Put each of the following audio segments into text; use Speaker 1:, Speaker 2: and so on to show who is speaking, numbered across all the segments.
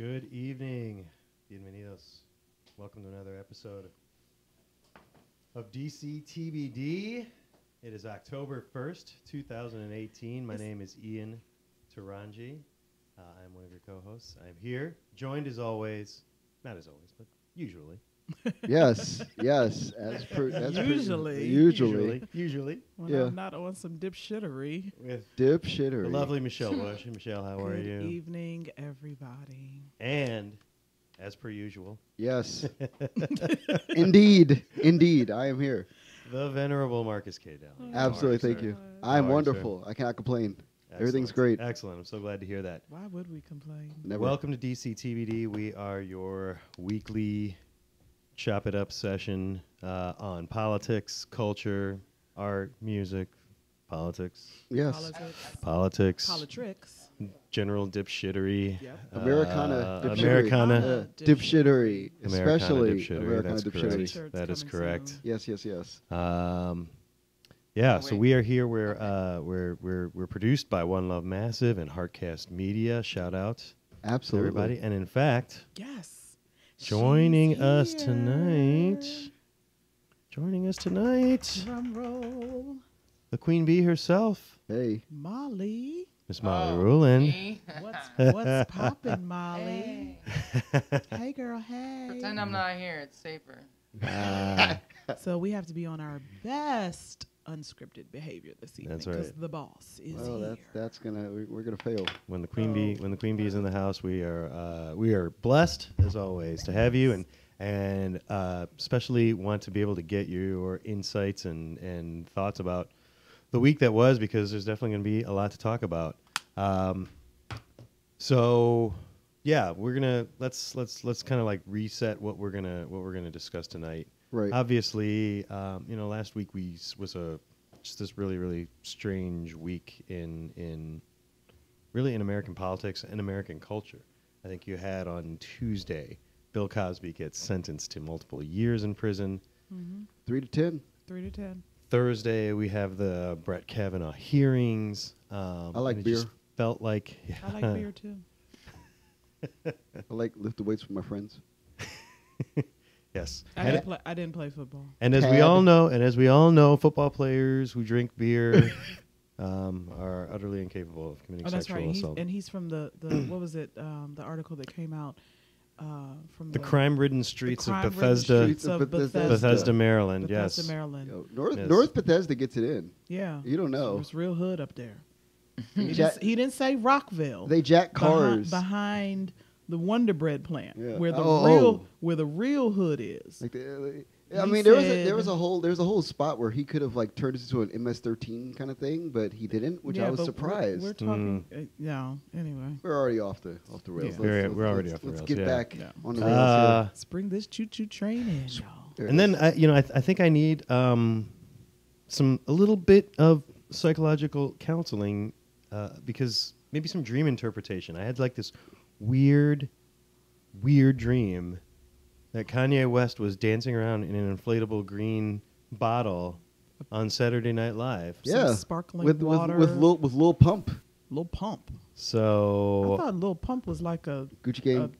Speaker 1: Good evening. Bienvenidos. Welcome to another episode of DC TBD. It is October 1st, 2018. My name is Ian Taranji. I'm one of your co-hosts. I'm here, joined as always, not as always, but usually.
Speaker 2: Yes.
Speaker 3: Usually. When
Speaker 2: Yeah.
Speaker 3: I'm not on some dipshittery.
Speaker 1: With
Speaker 2: Dipshittery.
Speaker 1: the lovely Michelle Bush. Hey, Michelle, how are you?
Speaker 3: Good evening, everybody.
Speaker 1: And, as per usual,
Speaker 2: Yes. Indeed. I am here.
Speaker 1: the venerable Marcus K. Dowling.
Speaker 2: Absolutely.
Speaker 1: How are
Speaker 2: Thank you.
Speaker 1: sir?
Speaker 2: I'm
Speaker 1: How are you, sir?
Speaker 2: wonderful. I cannot complain.
Speaker 1: Excellent.
Speaker 2: Everything's great.
Speaker 1: Excellent. I'm so glad to hear that.
Speaker 3: Why would we complain?
Speaker 2: Never.
Speaker 1: Welcome to DC TBD. We are your weekly chop it up session on politics, culture, art, music, politics,
Speaker 2: Yes.
Speaker 3: Politics.
Speaker 1: general dipshittery.
Speaker 3: Yep.
Speaker 2: Americana dipshittery.
Speaker 1: Americana.
Speaker 2: Dipshittery.
Speaker 1: Americana
Speaker 2: Especially
Speaker 1: dipshittery.
Speaker 2: Americana
Speaker 1: That's
Speaker 2: dipshittery.
Speaker 1: correct.
Speaker 3: T-shirts
Speaker 1: That is
Speaker 3: coming
Speaker 1: correct.
Speaker 3: soon.
Speaker 2: Yes.
Speaker 1: Yeah, so we are here. We're produced by One Love Massive and Heartcast Media. Shout out to
Speaker 2: Absolutely.
Speaker 1: everybody. And in fact,
Speaker 3: Yes.
Speaker 1: joining
Speaker 3: She's
Speaker 1: us
Speaker 3: here.
Speaker 1: tonight,
Speaker 3: Drum roll.
Speaker 1: the Queen Bee herself,
Speaker 2: Hey.
Speaker 3: Molly.
Speaker 1: Miss Molly Ruland.
Speaker 3: What's poppin', Molly? Hey, girl, hey.
Speaker 4: Pretend I'm not here. It's safer.
Speaker 3: So we have to be on our best unscripted behavior this evening.
Speaker 1: That's right.
Speaker 3: Because the boss is
Speaker 2: Well,
Speaker 3: here.
Speaker 2: that's gonna we're gonna fail.
Speaker 1: When the Queen Bee is in the house, we are blessed as always to have you, and especially want to be able to get your insights and thoughts about the week that was, because there's definitely going to be a lot to talk about. So yeah, we're gonna let's kind of like reset what we're gonna discuss tonight.
Speaker 2: Right.
Speaker 1: Obviously, last week was just this really strange week in American politics and American culture. I think you had on Tuesday, Bill Cosby gets sentenced to multiple years in prison.
Speaker 2: 3 to 10.
Speaker 3: 3 to 10.
Speaker 1: Thursday, we have the Brett Kavanaugh hearings.
Speaker 2: I like
Speaker 1: and it
Speaker 2: beer.
Speaker 1: just felt like
Speaker 3: I like beer, too.
Speaker 2: I like lift the weights for my friends.
Speaker 1: Yes.
Speaker 3: I didn't play football.
Speaker 1: And as we all know, football players who drink beer are utterly incapable of committing
Speaker 3: That's
Speaker 1: sexual
Speaker 3: right.
Speaker 1: assault.
Speaker 3: And he's from the what was it? The article that came out from
Speaker 1: The crime-ridden streets of
Speaker 3: crime-ridden
Speaker 1: Bethesda,
Speaker 3: streets of
Speaker 1: Bethesda, Maryland.
Speaker 3: Bethesda,
Speaker 1: Yes.
Speaker 3: Maryland.
Speaker 2: Yo,
Speaker 1: Yes.
Speaker 2: North Bethesda gets it in.
Speaker 3: Yeah.
Speaker 2: You don't know.
Speaker 3: It's real hood up there.
Speaker 2: He
Speaker 3: He didn't say Rockville.
Speaker 2: They jack cars.
Speaker 3: behind the Wonder Bread plant,
Speaker 2: Yeah.
Speaker 3: where the
Speaker 2: Oh.
Speaker 3: real hood is.
Speaker 2: Like
Speaker 3: He
Speaker 2: I mean, there was
Speaker 3: said-
Speaker 2: a whole spot where he could have like turned this into an MS-13 kind of thing, but he didn't, which I was
Speaker 3: but
Speaker 2: surprised.
Speaker 3: We're talking. Anyway,
Speaker 2: We're already off the rails.
Speaker 3: Yeah.
Speaker 1: We're already off the
Speaker 2: Let's
Speaker 1: rails,
Speaker 2: get
Speaker 1: yeah.
Speaker 2: back
Speaker 3: Yeah.
Speaker 2: on the rails
Speaker 3: let's bring this choo-choo train in, y'all.
Speaker 2: here.
Speaker 1: And then I think I need a little bit of psychological counseling because maybe some dream interpretation. I had like this weird dream that Kanye West was dancing around in an inflatable green bottle on Saturday Night Live.
Speaker 2: Yeah,
Speaker 3: sparkling
Speaker 2: with
Speaker 3: water.
Speaker 2: with Lil Pump,
Speaker 3: Lil Pump. I
Speaker 1: So,
Speaker 3: thought Lil Pump was like a
Speaker 2: Gucci Gang.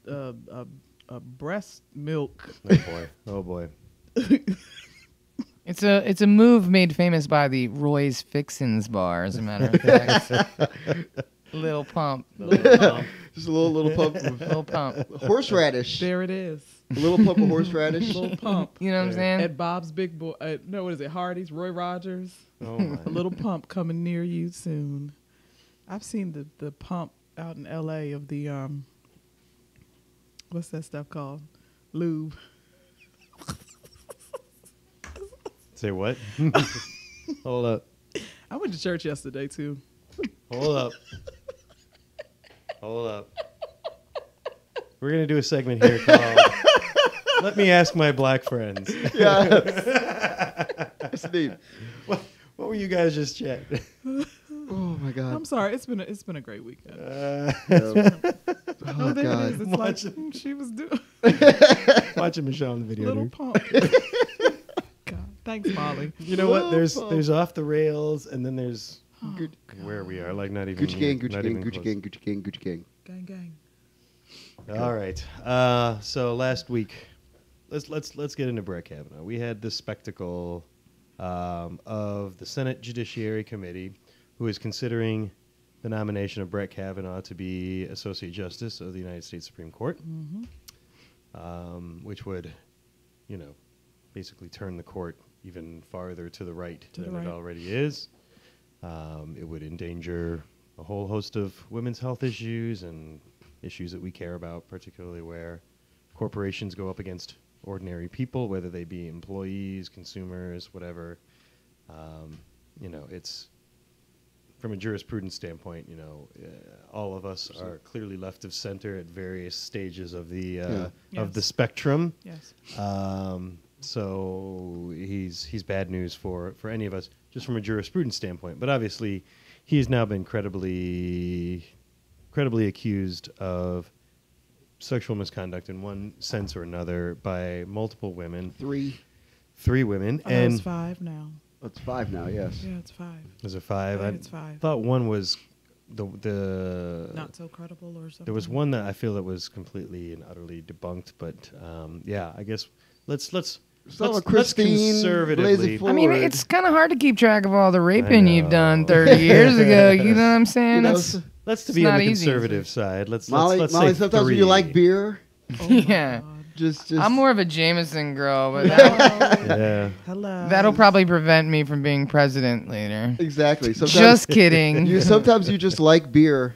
Speaker 3: a breast milk.
Speaker 1: oh boy.
Speaker 4: It's a move made famous by the Roy's Fixins bar, as a matter of fact. Little Pump.
Speaker 2: Just a little pump,
Speaker 4: Little Pump.
Speaker 2: horseradish.
Speaker 3: There it is.
Speaker 2: A little pump of horseradish.
Speaker 3: Lil Pump.
Speaker 4: You know what I'm saying?
Speaker 3: At Bob's Big Boy. No, what is it? Hardee's, Roy Rogers.
Speaker 1: Oh my.
Speaker 3: A little pump coming near you soon. I've seen the pump out in L.A. of the what's that stuff called? Lube.
Speaker 1: Say what? Hold up.
Speaker 3: I went to church yesterday too.
Speaker 1: Hold up. Hold up. We're going to do a segment here called Let Me Ask My Black Friends.
Speaker 2: Yeah. That's neat.
Speaker 1: What were you guys just chatting?
Speaker 2: Oh my God.
Speaker 3: I'm sorry. It's been a great weekend.
Speaker 2: Oh
Speaker 3: Oh, there
Speaker 2: God.
Speaker 3: it is. It's like she was doing
Speaker 1: Watching Michelle on the video.
Speaker 3: little
Speaker 1: dude.
Speaker 3: pump. God, thanks, Molly.
Speaker 1: You know what?
Speaker 2: Little pump.
Speaker 1: There's off the rails, and then there's
Speaker 2: Good.
Speaker 1: where we are. Like not even
Speaker 2: Gucci gang,
Speaker 1: near-
Speaker 2: Gucci
Speaker 1: not
Speaker 2: gang,
Speaker 1: even
Speaker 2: Gucci
Speaker 1: close.
Speaker 2: gang, Gucci gang, Gucci gang.
Speaker 3: Gang, gang.
Speaker 1: All right. So last week, let's get into Brett Kavanaugh. We had this spectacle of the Senate Judiciary Committee, who is considering the nomination of Brett Kavanaugh to be Associate Justice of the United States Supreme Court, which would, basically turn the court even farther to the right than it already is. It would endanger a whole host of women's health issues and issues that we care about, particularly where corporations go up against ordinary people, whether they be employees, consumers, whatever. It's from a jurisprudence standpoint, all of us are clearly left of center at various stages of the spectrum.
Speaker 3: Yes.
Speaker 1: So he's bad news for any of us, just from a jurisprudence standpoint. But obviously, he has now been credibly accused of sexual misconduct in one sense or another by multiple women. Three women.
Speaker 3: And it's 5 now.
Speaker 2: It's 5 now, yes.
Speaker 3: Yeah, it's 5.
Speaker 1: Was it 5?
Speaker 3: I think it's 5.
Speaker 1: Thought one was the
Speaker 3: not so credible or something.
Speaker 1: There was one that I feel that was completely and utterly debunked, but I guess let's conservatively.
Speaker 4: I mean, it's kind of hard to keep track of all the raping you've done 30 years ago. You know what I'm saying?
Speaker 1: Let's be on the conservative side.
Speaker 2: Molly,
Speaker 1: let's
Speaker 2: say
Speaker 1: three.
Speaker 2: sometimes when you like beer.
Speaker 4: Yeah.
Speaker 2: Just
Speaker 4: I'm more of a Jameson girl, but that'll probably prevent me from being president later.
Speaker 2: Exactly. Sometimes,
Speaker 4: just kidding.
Speaker 2: Sometimes you just like beer,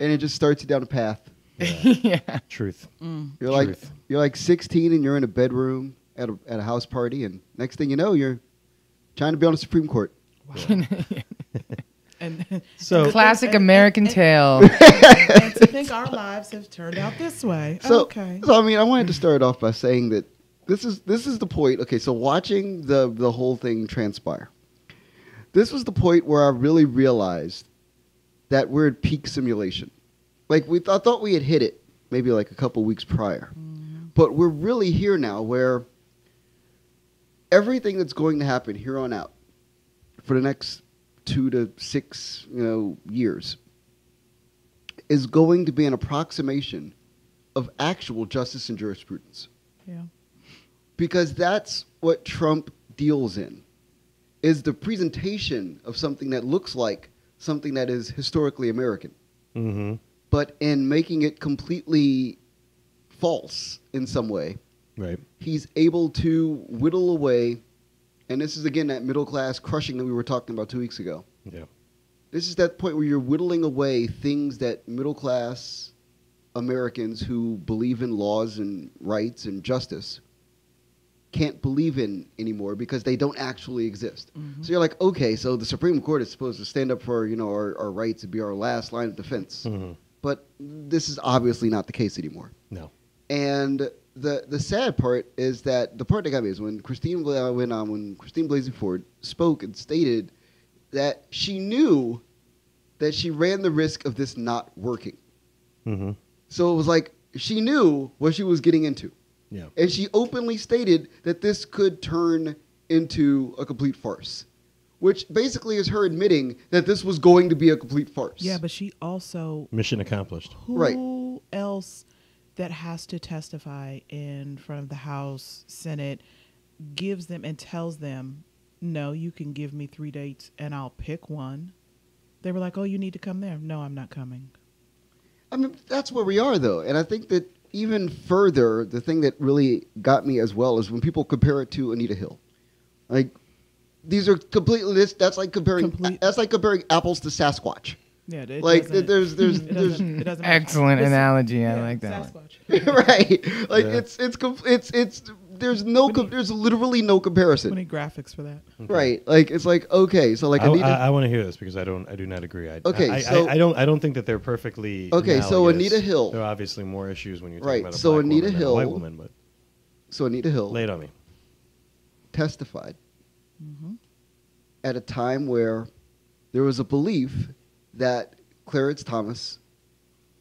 Speaker 2: and it just starts you down a path.
Speaker 4: Yeah.
Speaker 1: Truth.
Speaker 2: You're like 16 and you're in a bedroom at a house party, and next thing you know, you're trying to be on the Supreme Court.
Speaker 3: Wow. And
Speaker 4: so classic American tale.
Speaker 3: And to think our lives have turned out this way.
Speaker 2: So,
Speaker 3: okay.
Speaker 2: So I mean, I wanted to start off by saying that this is the point. Okay, so watching the whole thing transpire, this was the point where I really realized that we're at peak simulation. Like I thought we had hit it maybe like a couple weeks prior, but we're really here now, where everything that's going to happen here on out for the next 2 to 6 years is going to be an approximation of actual justice and jurisprudence.
Speaker 3: Yeah.
Speaker 2: Because that's what Trump deals in, is the presentation of something that looks like something that is historically American.
Speaker 1: Mm-hmm.
Speaker 2: But in making it completely false in some way,
Speaker 1: right,
Speaker 2: he's able to whittle away. And this is, again, that middle class crushing that we were talking about 2 weeks ago.
Speaker 1: Yeah.
Speaker 2: This is that point where you're whittling away things that middle class Americans who believe in laws and rights and justice can't believe in anymore because they don't actually exist. Mm-hmm. So you're like, okay, so the Supreme Court is supposed to stand up for our rights and be our last line of defense.
Speaker 1: Mm-hmm.
Speaker 2: But this is obviously not the case anymore.
Speaker 1: No.
Speaker 2: And the sad part is that the part that got me is when Christine Blasey Ford spoke and stated that she knew that she ran the risk of this not working.
Speaker 1: Mm-hmm.
Speaker 2: So it was like she knew what she was getting into.
Speaker 1: Yeah.
Speaker 2: And she openly stated that this could turn into a complete farce, which basically is her admitting that this was going to be a complete farce.
Speaker 3: Yeah, but she also...
Speaker 1: Mission accomplished.
Speaker 3: Who else that has to testify in front of the House, Senate, gives them and tells them, no, you can give me 3 dates and I'll pick one? They were like, oh, you need to come there. No, I'm not coming.
Speaker 2: I mean, that's where we are, though. And I think that even further, the thing that really got me as well is when people compare it to Anita Hill. Like, these are completely, that's like comparing apples to Sasquatch.
Speaker 3: Yeah, it
Speaker 2: like
Speaker 3: doesn't,
Speaker 2: there's
Speaker 3: it doesn't
Speaker 4: excellent analogy. I like that.
Speaker 2: Right, like it's there's literally no comparison.
Speaker 3: Too many graphics for that.
Speaker 1: Okay.
Speaker 2: Right, like it's like okay, so like
Speaker 1: I want to hear this because I do not agree. I don't think that they're perfectly
Speaker 2: okay.
Speaker 1: analogous.
Speaker 2: So Anita Hill,
Speaker 1: there are obviously more issues when you're talking
Speaker 2: right.
Speaker 1: about a
Speaker 2: So
Speaker 1: black
Speaker 2: Anita
Speaker 1: woman
Speaker 2: Hill,
Speaker 1: than a white woman, but
Speaker 2: so Anita Hill,
Speaker 1: lay it on me.
Speaker 2: Testified at a time where there was a belief that Clarence Thomas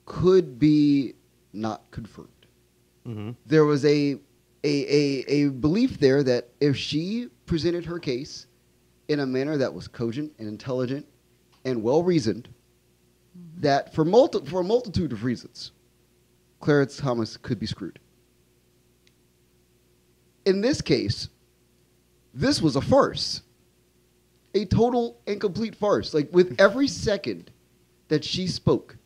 Speaker 2: could be not confirmed.
Speaker 1: Mm-hmm.
Speaker 2: There was a belief there that if she presented her case in a manner that was cogent and intelligent and well reasoned, that for a multitude of reasons, Clarence Thomas could be screwed. In this case, this was a farce. A total and complete farce. Like, with every second that she spoke,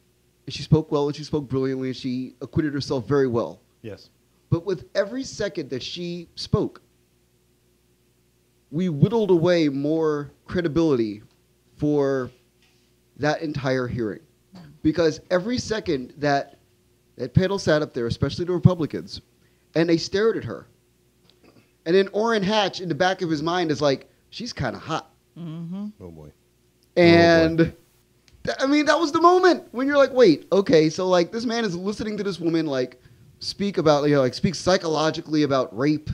Speaker 2: and she spoke well, and she spoke brilliantly, and she acquitted herself very well.
Speaker 1: Yes.
Speaker 2: But with every second that she spoke, we whittled away more credibility for that entire hearing. Because every second that that panel sat up there, especially the Republicans, and they stared at her. And then Orrin Hatch, in the back of his mind, is like, she's kind of hot.
Speaker 3: Mm-hmm.
Speaker 1: Oh, boy.
Speaker 2: And, I mean, that was the moment when you're like, wait, okay, so, like, this man is listening to this woman, like, speak about, you know, like, speak psychologically about rape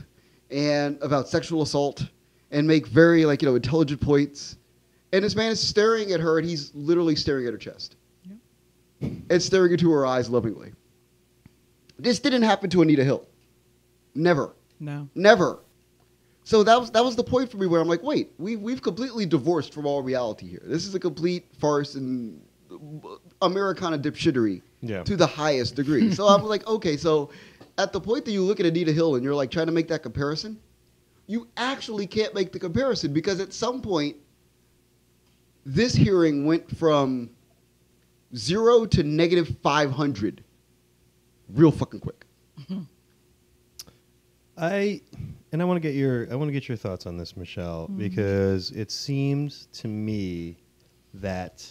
Speaker 2: and about sexual assault and make very, like, you know, intelligent points. And this man is staring at her, and he's literally staring at her chest.
Speaker 3: Yep.
Speaker 2: And staring into her eyes lovingly. This didn't happen to Anita Hill. Never.
Speaker 3: No.
Speaker 2: Never. So that was the point for me where I'm like, wait, we've completely divorced from all reality here. This is a complete farce and Americana dipshittery to the highest degree. So I'm like, okay, so at the point that you look at Anita Hill and you're like trying to make that comparison, you actually can't make the comparison because at some point, this hearing went from 0 to negative 500 real fucking quick.
Speaker 1: I want to get your thoughts on this, Michelle, because it seems to me that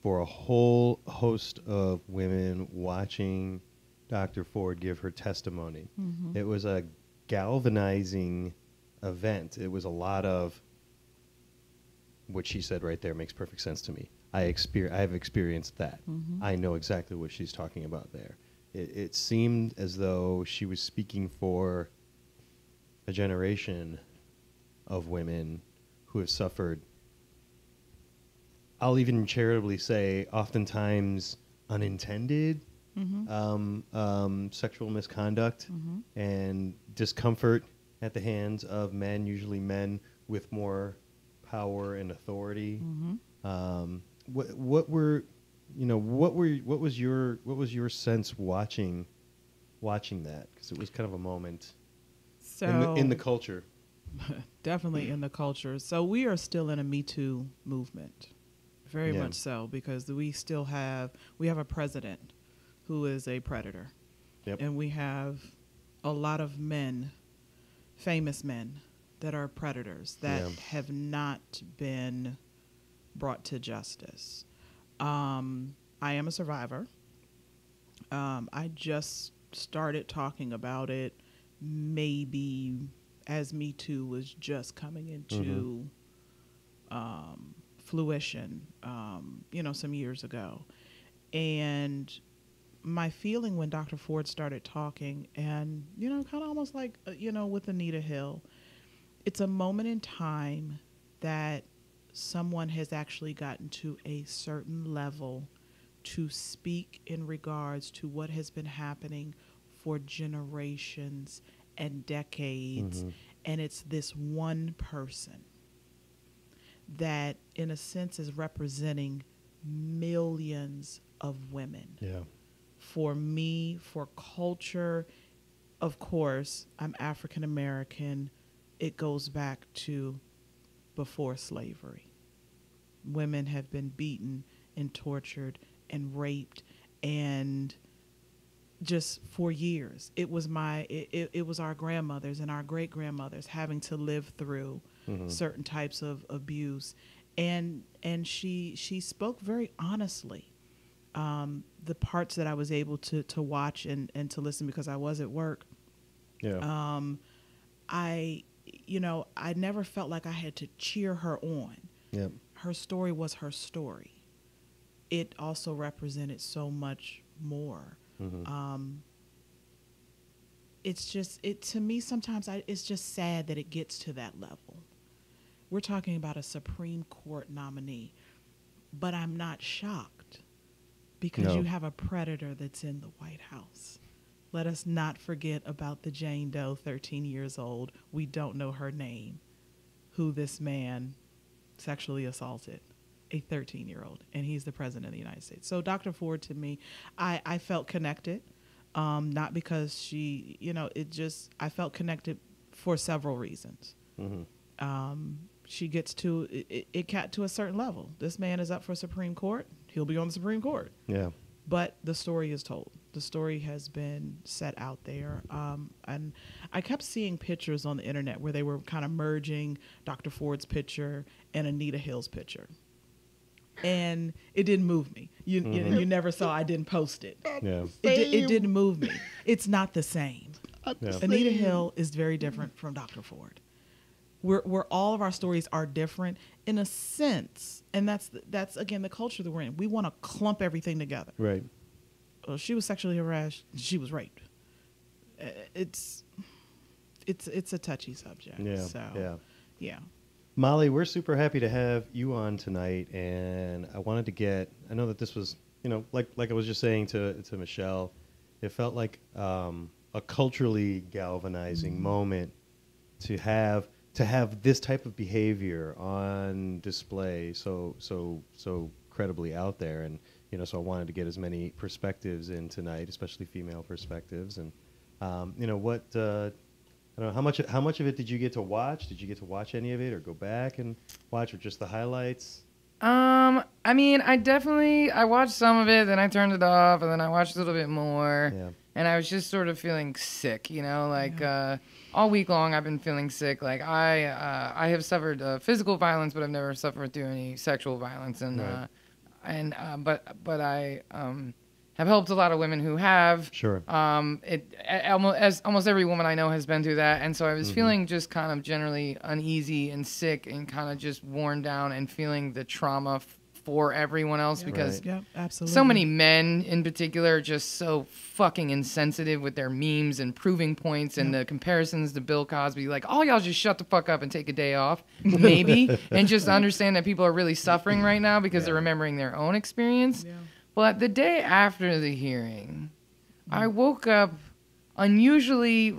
Speaker 1: for a whole host of women watching Dr. Ford give her testimony, it was a galvanizing event. It was a lot of what she said right there makes perfect sense to me. I have experienced that. I know exactly what she's talking about there. It seemed as though she was speaking for a generation of women who have suffered, I'll even charitably say, oftentimes unintended sexual misconduct and discomfort at the hands of men, usually men with more power and authority. What was your sense watching that? Because it was kind of a moment in the culture.
Speaker 3: Definitely in the culture. So we are still in a Me Too movement, very much so, because we have a president who is a predator, and we have a lot of men, famous men, that are predators that have not been brought to justice. I am a survivor. I just started talking about it maybe as Me Too was just coming into fruition, some years ago. And my feeling when Dr. Ford started talking and, kind of almost like, with Anita Hill, it's a moment in time that someone has actually gotten to a certain level to speak in regards to what has been happening for generations and decades. And it's this one person that, in a sense, is representing millions of women. For me, for culture, of course, I'm African American. It goes back to before slavery. Women have been beaten and tortured and raped, and just for years. It was it was our grandmothers and our great grandmothers having to live through certain types of abuse, and she spoke very honestly. The parts that I was able to watch and to listen because I was at work. I never felt like I had to cheer her on. Her story was her story. It also represented so much more. It's just, to me, sometimes it's just sad that it gets to that level. We're talking about a Supreme Court nominee, but I'm not shocked because you have a predator that's in the White House. Let us not forget about the Jane Doe, 13 years old. We don't know her name, who this man sexually assaulted. a 13-year-old, and he's the president of the United States. So Dr. Ford, to me, I felt connected, not because she, I felt connected for several reasons. She gets to it got to a certain level. This man is up for Supreme Court. He'll be on the Supreme Court.
Speaker 1: Yeah.
Speaker 3: But the story is told. The story has been set out there. And I kept seeing pictures on the internet where they were kind of merging Dr. Ford's picture and Anita Hill's picture. And it didn't move me. You never saw I didn't post it.
Speaker 1: Yeah.
Speaker 3: It didn't move me. It's not the same.
Speaker 1: Yeah.
Speaker 3: Anita Hill is very different from Dr. Ford. We're all of our stories are different in a sense, and that's again the culture that we're in. We want to clump everything together.
Speaker 1: Right.
Speaker 3: Well, she was sexually harassed. She was raped. It's a touchy subject.
Speaker 1: Yeah.
Speaker 3: So, yeah.
Speaker 1: Molly, we're super happy to have you on tonight, and I wanted to get. I know that this was, like I was just saying to Michelle, it felt like a culturally galvanizing moment to have this type of behavior on display so credibly out there, and so I wanted to get as many perspectives in tonight, especially female perspectives, and what I don't know how much of it did you get to watch? Did you get to watch any of it, or go back and watch, or just the highlights?
Speaker 4: I mean, I watched some of it, then I turned it off, and then I watched a little bit more.
Speaker 1: Yeah.
Speaker 4: And I was just sort of feeling sick, all week long I've been feeling sick. Like I have suffered physical violence, but I've never suffered through any sexual violence, and but I have helped a lot of women who have.
Speaker 1: Sure.
Speaker 4: Almost every woman I know has been through that, and so I was feeling just kind of generally uneasy and sick, and kind of just worn down, and feeling the trauma for everyone else, because
Speaker 3: absolutely.
Speaker 4: so many men in particular are just so fucking insensitive with their memes and proving points and the comparisons to Bill Cosby. Like, all y'all just shut the fuck up and take a day off, maybe, and just understand that people are really suffering right now because they're remembering their own experience. Yeah. Well, the day after the hearing, I woke up unusually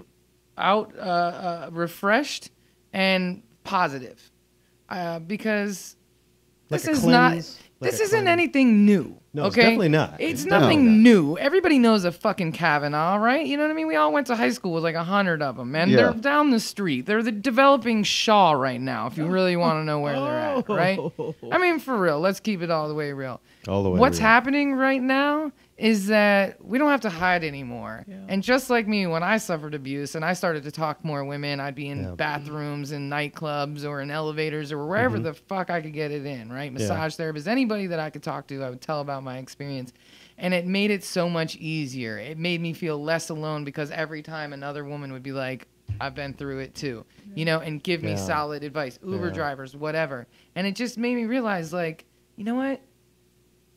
Speaker 4: refreshed and positive, because this isn't anything new.
Speaker 1: No,
Speaker 4: okay?
Speaker 1: it's definitely not.
Speaker 4: It's nothing new. Everybody knows a fucking Kavanaugh, right? You know what I mean? We all went to high school with like 100 of them, and they're down the street. They're the developing Shaw right now, if you really want to know where they're at, right? I mean, for real. Let's keep it all the way real.
Speaker 1: All the way
Speaker 4: What's
Speaker 1: real.
Speaker 4: happening right now is that we don't have to hide anymore. Yeah. And just like me, when I suffered abuse and I started to talk to more women, I'd be in bathrooms and nightclubs or in elevators or wherever the fuck I could get it in, right? Massage therapists, anybody that I could talk to, I would tell about my experience. And it made it so much easier. It made me feel less alone, because every time another woman would be like, I've been through it too, and give me solid advice, Uber drivers, whatever. And it just made me realize, like, you know what?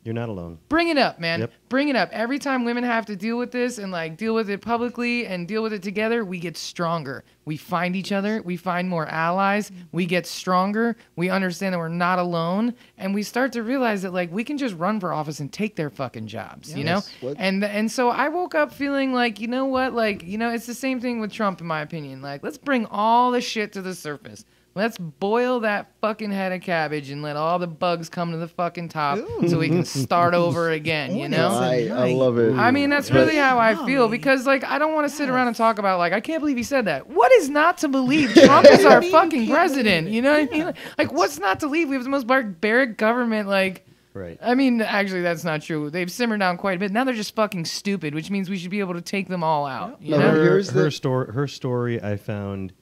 Speaker 1: You're not alone.
Speaker 4: Bring it up, man. Yep. Bring it up. Every time women have to deal with this and like deal with it publicly and deal with it together, we get stronger. We find each other. We find more allies. We get stronger. We understand that we're not alone, and we start to realize that like we can just run for office and take their fucking jobs, you know? And so I woke up feeling like, you know what? Like, it's the same thing with Trump, in my opinion. Like, let's bring all the shit to the surface. Let's boil that fucking head of cabbage and let all the bugs come to the fucking top so we can start over again, you know?
Speaker 2: I love it.
Speaker 4: I mean, that's really how I feel, because, like, I don't want to sit around and talk about, like, I can't believe he said that. What is not to believe? Trump is our fucking president, you know what I mean? Like, what's not to believe? We have the most barbaric government, like...
Speaker 1: Right.
Speaker 4: I mean, actually, that's not true. They've simmered down quite a bit. Now they're just fucking stupid, which means we should be able to take them all out, you know?
Speaker 1: Her story I found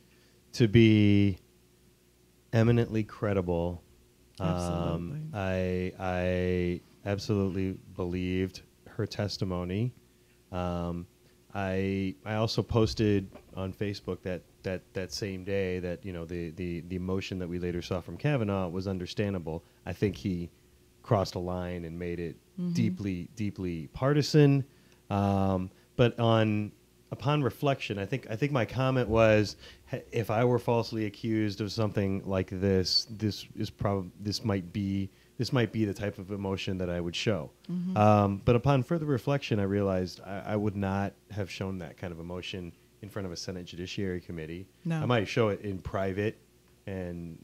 Speaker 1: to be... eminently credible.
Speaker 3: Absolutely.
Speaker 1: I absolutely believed her testimony. I also posted on Facebook that same day that the emotion that we later saw from Kavanaugh was understandable. I think he crossed a line and made it deeply partisan. But upon reflection, I think my comment was, if I were falsely accused of something like this might be the type of emotion that I would show. But upon further reflection, I realized I would not have shown that kind of emotion in front of a Senate Judiciary Committee. No. I might show it in private and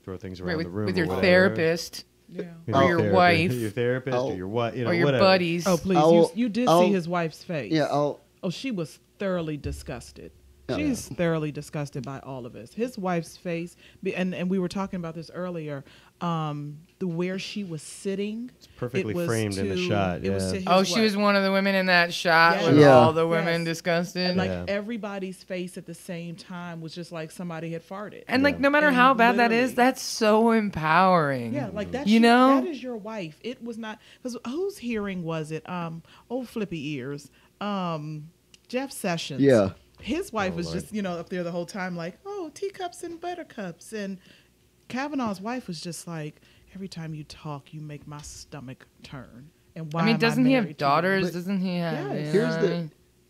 Speaker 1: throw things around the room
Speaker 4: with your therapist.
Speaker 3: Yeah.
Speaker 4: Or your
Speaker 1: therapist,
Speaker 4: wife.
Speaker 1: your therapist,
Speaker 2: I'll-
Speaker 1: or your what, you know,
Speaker 4: or your
Speaker 1: whatever.
Speaker 4: buddies.
Speaker 3: Oh, please.
Speaker 2: I'll-
Speaker 3: You did
Speaker 2: I'll-
Speaker 3: see his wife's face.
Speaker 2: Yeah,
Speaker 3: Oh, she was thoroughly disgusted.
Speaker 2: Yeah.
Speaker 3: She's thoroughly disgusted by all of us. His wife's face, and we were talking about this earlier. The where she was sitting,
Speaker 1: It's perfectly
Speaker 3: it was
Speaker 1: framed in the
Speaker 3: to-
Speaker 1: shot.
Speaker 3: it was
Speaker 1: Yeah.
Speaker 3: to his
Speaker 4: Oh, she was
Speaker 3: wife.
Speaker 4: one of the women in that shot
Speaker 3: Yes.
Speaker 4: with
Speaker 2: Yeah.
Speaker 4: all the women
Speaker 3: Yes.
Speaker 4: disgusted.
Speaker 3: And like
Speaker 1: Yeah.
Speaker 3: everybody's face at the same time was just like somebody had farted.
Speaker 4: And like,
Speaker 1: Yeah.
Speaker 4: no matter
Speaker 3: And
Speaker 4: how bad that is,
Speaker 3: literally-
Speaker 4: that's so empowering.
Speaker 3: Yeah, like that's
Speaker 4: You know?
Speaker 3: that is your wife. It was not because whose hearing was it? Old flippy ears. Jeff Sessions.
Speaker 2: Yeah.
Speaker 3: His wife
Speaker 1: Oh,
Speaker 3: was
Speaker 1: Lord.
Speaker 3: just up there the whole time like, oh, teacups and buttercups, and Kavanaugh's wife was just like, every time you talk, you make my stomach turn. And why?
Speaker 4: I mean,
Speaker 3: am
Speaker 4: doesn't he
Speaker 3: married
Speaker 4: have
Speaker 3: to you?
Speaker 4: daughters?
Speaker 2: But-
Speaker 4: Doesn't he have?
Speaker 3: Yes.
Speaker 4: Yeah.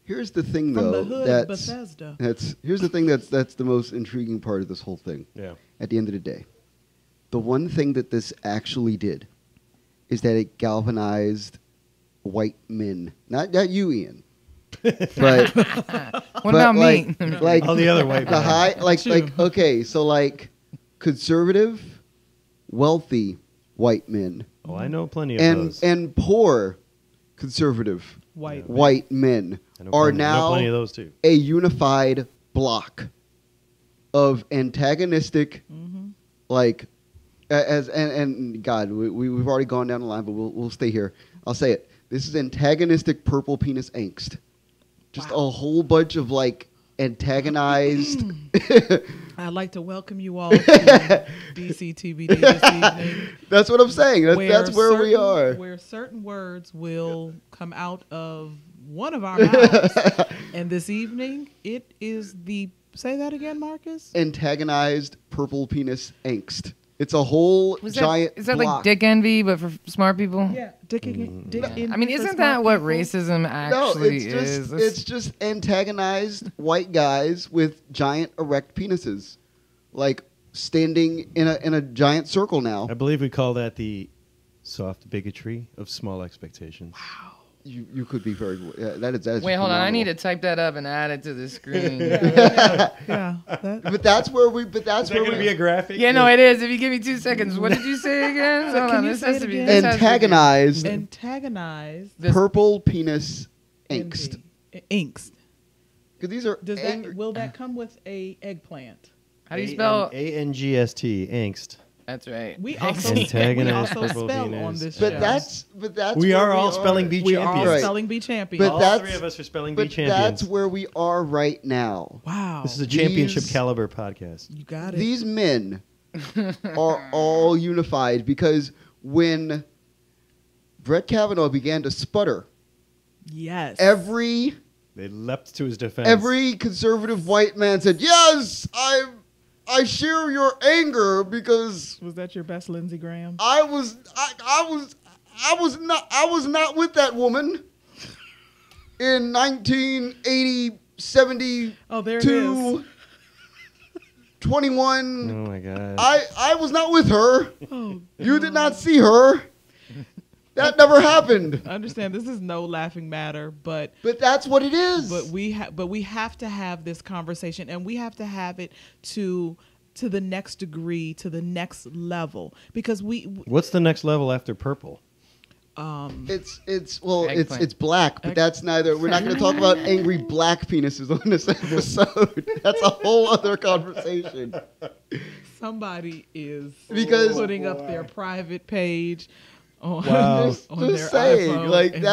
Speaker 2: Here's the thing,
Speaker 3: From
Speaker 2: though.
Speaker 3: the hood of
Speaker 2: that's
Speaker 3: Bethesda.
Speaker 2: here's the thing that's the most intriguing part of this whole thing.
Speaker 1: Yeah.
Speaker 2: At the end of the day, the one thing that this actually did is that it galvanized white men. Not you, Ian. But
Speaker 4: What about
Speaker 2: like,
Speaker 4: me?
Speaker 2: like
Speaker 1: All the other white
Speaker 2: the
Speaker 1: men.
Speaker 2: high, like
Speaker 3: You.
Speaker 2: okay, so like conservative, wealthy white men
Speaker 1: Oh, I know plenty of those.
Speaker 2: and poor conservative
Speaker 3: White.
Speaker 1: Yeah.
Speaker 2: white men
Speaker 1: I know
Speaker 2: are
Speaker 1: plenty, I know plenty of
Speaker 2: now
Speaker 1: those too.
Speaker 2: a unified block of antagonistic, like and God, we've already gone down the line, but we'll stay here. I'll say it. This is antagonistic purple penis angst. Just a whole bunch of like antagonized.
Speaker 3: I'd like to welcome you all to DCTBD this evening.
Speaker 2: That's what I'm saying. That's where we are.
Speaker 3: Where certain words will come out of one of our mouths. And this evening, it is the... Say that again, Marcus?
Speaker 2: Antagonized purple penis angst. It's a whole giant.
Speaker 4: Is that
Speaker 2: block.
Speaker 4: like dick envy, but for smart people?
Speaker 3: Yeah. Dick
Speaker 4: I mean, isn't that what racism
Speaker 2: No,
Speaker 4: actually
Speaker 2: it's
Speaker 4: is?
Speaker 2: just it's just antagonized white guys with giant erect penises, like standing in a giant circle now.
Speaker 1: I believe we call that the soft bigotry of small expectations.
Speaker 2: You could be very. That is.
Speaker 4: Wait, hold on. I
Speaker 2: phenomenal.
Speaker 4: need to type that up and add it to the screen.
Speaker 3: Yeah. That,
Speaker 2: But that's where we. But that's
Speaker 1: Is that
Speaker 2: where
Speaker 1: going to
Speaker 2: we
Speaker 1: be a graphic?
Speaker 4: Yeah, no, it is. If you give me 2 seconds, what did you say again?
Speaker 3: So
Speaker 4: Hold
Speaker 3: can
Speaker 4: on,
Speaker 3: you
Speaker 4: this
Speaker 3: say
Speaker 4: has
Speaker 3: it
Speaker 4: to be
Speaker 3: again?
Speaker 4: this has to be-
Speaker 2: antagonized
Speaker 3: antagonize
Speaker 4: This-
Speaker 2: purple penis angst.
Speaker 3: Angst.
Speaker 2: Because these are
Speaker 3: Does
Speaker 2: angry.
Speaker 3: will that come with a eggplant?
Speaker 4: How do you spell?
Speaker 1: ANGST, angst.
Speaker 4: That's right.
Speaker 3: We also,
Speaker 1: Antagonized
Speaker 3: we also
Speaker 1: purple
Speaker 3: spell
Speaker 1: penis.
Speaker 3: on this
Speaker 2: But
Speaker 3: show.
Speaker 2: that's.
Speaker 1: We
Speaker 2: where
Speaker 1: are all spelling bee
Speaker 3: we
Speaker 1: champions.
Speaker 3: are
Speaker 2: Right.
Speaker 3: spelling bee champions.
Speaker 2: But
Speaker 1: All
Speaker 2: that's-
Speaker 1: three of us are spelling bee
Speaker 2: But
Speaker 1: champions.
Speaker 2: that's where we are right now.
Speaker 3: wow.
Speaker 1: This is a championship
Speaker 2: These-
Speaker 1: caliber podcast.
Speaker 3: You got it.
Speaker 2: These men are all unified because when Brett Kavanaugh began to sputter,
Speaker 3: yes.
Speaker 2: every
Speaker 1: They leapt to his defense.
Speaker 2: conservative white man said, "Yes, I share your anger because
Speaker 3: Was that your best Lindsey Graham?
Speaker 2: I was not with that woman in 1980, 72,
Speaker 3: Oh, there it is.
Speaker 2: 21.
Speaker 1: Oh my god.
Speaker 2: I was not with her.
Speaker 3: Oh,
Speaker 2: You did not see her. That never happened.
Speaker 3: I understand this is no laughing matter, but
Speaker 2: But that's what it is.
Speaker 3: we have to have this conversation, and we have to have it to the next degree, to the next level, because
Speaker 1: What's the next level after purple?
Speaker 2: It's black, but that's neither. We're not going to talk about angry black penises on this episode. That's a whole other conversation.
Speaker 3: somebody is
Speaker 2: Because-
Speaker 3: putting up their private page on,
Speaker 1: Wow.
Speaker 3: on their
Speaker 2: Just saying,
Speaker 3: iPhone,
Speaker 2: like
Speaker 3: and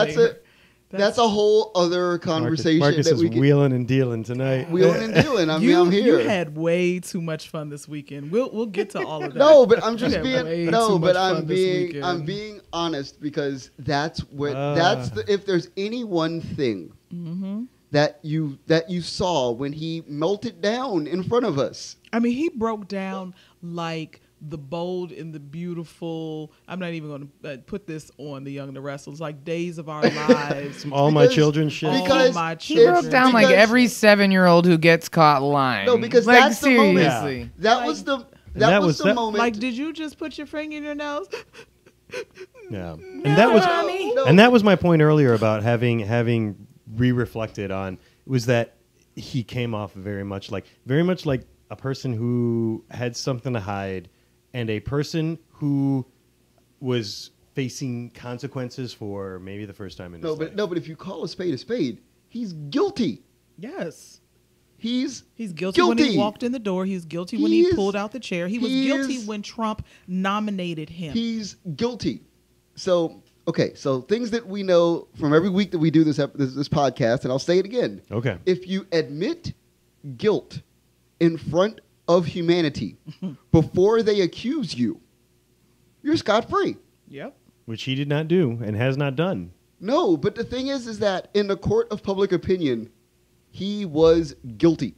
Speaker 2: that's a whole other conversation
Speaker 1: Marcus
Speaker 2: that
Speaker 1: is
Speaker 2: we can
Speaker 1: wheeling and dealing tonight.
Speaker 2: wheeling and dealing. I'm
Speaker 3: you
Speaker 2: here.
Speaker 3: had way too much fun this weekend. We'll get to all of that.
Speaker 2: No, but I'm
Speaker 3: You
Speaker 2: just
Speaker 3: had way
Speaker 2: being
Speaker 3: too much fun this weekend.
Speaker 2: I'm being honest because that's what
Speaker 1: Ah.
Speaker 2: if there's any one thing
Speaker 3: Mm-hmm.
Speaker 2: that you saw when he melted down in front of us.
Speaker 3: I mean, he broke down like the bold and the beautiful. I'm not even going to put this on the Young and the Restless, like Days of Our Lives.
Speaker 1: All my
Speaker 2: Because-
Speaker 1: children shit.
Speaker 2: because-
Speaker 3: All my
Speaker 4: He
Speaker 3: children.
Speaker 4: broke down like
Speaker 2: because-
Speaker 4: every 7-year-old who gets caught lying.
Speaker 2: No, because
Speaker 4: like,
Speaker 2: that's the moment.
Speaker 4: seriously.
Speaker 2: That
Speaker 3: Like-
Speaker 2: was the
Speaker 1: that
Speaker 2: that was
Speaker 1: was
Speaker 2: the
Speaker 1: that-
Speaker 2: moment.
Speaker 3: Like, did you just put your finger in your nose?
Speaker 1: Yeah. And that was
Speaker 2: No.
Speaker 1: and that was my point earlier about having re-reflected on was that he came off very much like a person who had something to hide and a person who was facing consequences for maybe the first time in his life.
Speaker 2: But if you call a spade, he's guilty.
Speaker 3: Yes.
Speaker 2: He's
Speaker 3: guilty when he walked in the door. He's guilty when he pulled out the chair. He was guilty when Trump nominated him.
Speaker 2: He's guilty. So, okay, so things that we know from every week that we do this podcast, and I'll say it again.
Speaker 1: Okay.
Speaker 2: If you admit guilt in front of humanity before they accuse you, you're scot-free.
Speaker 3: Yep.
Speaker 1: Which he did not do and has not done.
Speaker 2: No, but the thing is that in the court of public opinion, he was guilty.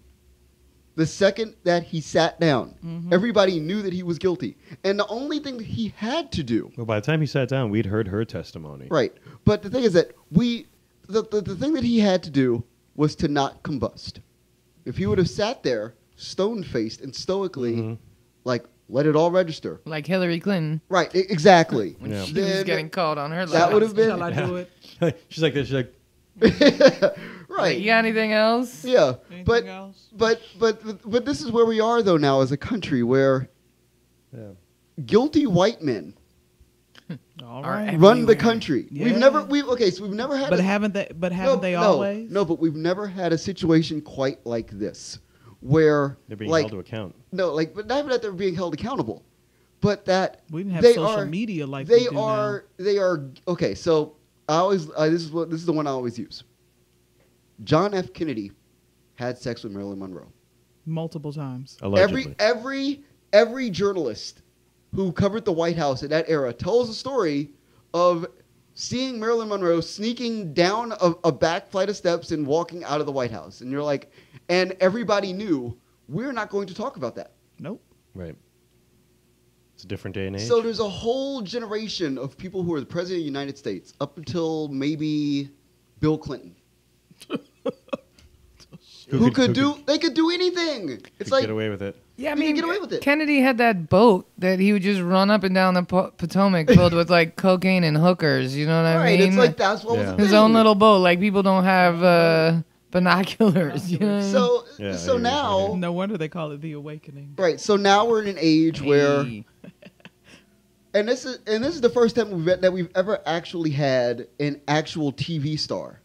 Speaker 2: The second that he sat down, everybody knew that he was guilty. And the only thing that he had to do...
Speaker 1: Well, by the time he sat down, we'd heard her testimony.
Speaker 2: Right. But the thing is that the thing that he had to do was to not combust. If he would have sat there, stone-faced and stoically, like, let it all register.
Speaker 4: Like Hillary Clinton.
Speaker 2: Right, exactly.
Speaker 4: When
Speaker 1: Yeah.
Speaker 4: she was getting called on her.
Speaker 2: That would have been...
Speaker 3: Shall I do it?
Speaker 1: She's like this. She's like,
Speaker 2: Right.
Speaker 4: You got anything else?
Speaker 2: Yeah.
Speaker 3: Anything else?
Speaker 2: But this is where we are, though, now as a country where
Speaker 1: yeah.
Speaker 2: guilty white men
Speaker 3: All
Speaker 4: Are
Speaker 3: right.
Speaker 2: run the
Speaker 4: Everywhere.
Speaker 2: country.
Speaker 3: Yeah.
Speaker 2: We've never had
Speaker 3: But haven't they always?
Speaker 2: No, but we've never had a situation quite like this where
Speaker 1: They're being
Speaker 2: like
Speaker 1: held to account.
Speaker 2: no, like but not even that they're being held accountable, but that
Speaker 3: We didn't have
Speaker 2: they
Speaker 3: social
Speaker 2: are,
Speaker 3: media like
Speaker 2: they
Speaker 3: we do
Speaker 2: are they are okay. So I always this is the one I always use. John F. Kennedy had sex with Marilyn Monroe.
Speaker 3: now. Multiple times.
Speaker 1: Allegedly.
Speaker 2: Every journalist who covered the White House at that era tells a story of seeing Marilyn Monroe sneaking down a back flight of steps and walking out of the White House. And you're like, and everybody knew, we're not going to talk about that.
Speaker 3: Nope.
Speaker 1: Right. It's a different day and age.
Speaker 2: So there's a whole generation of people who are the president of the United States up until maybe Bill Clinton. Who could do anything. It's like
Speaker 1: get away with it.
Speaker 4: Yeah, I
Speaker 2: You can
Speaker 4: mean,
Speaker 2: get away with it.
Speaker 4: Kennedy had that boat that he would just run up and down the Potomac filled with like cocaine and hookers. You know what I
Speaker 2: right,
Speaker 4: mean?
Speaker 2: it's like that's what
Speaker 1: Yeah.
Speaker 2: was the
Speaker 4: his
Speaker 2: thing.
Speaker 4: own little boat. Like people don't have binoculars. You know?
Speaker 2: So
Speaker 1: Yeah,
Speaker 2: so
Speaker 1: I hear you.
Speaker 2: now
Speaker 3: No wonder they call it the awakening.
Speaker 2: right, so now we're in an age where
Speaker 4: Hey.
Speaker 2: and this is the first time we've ever actually had an actual TV star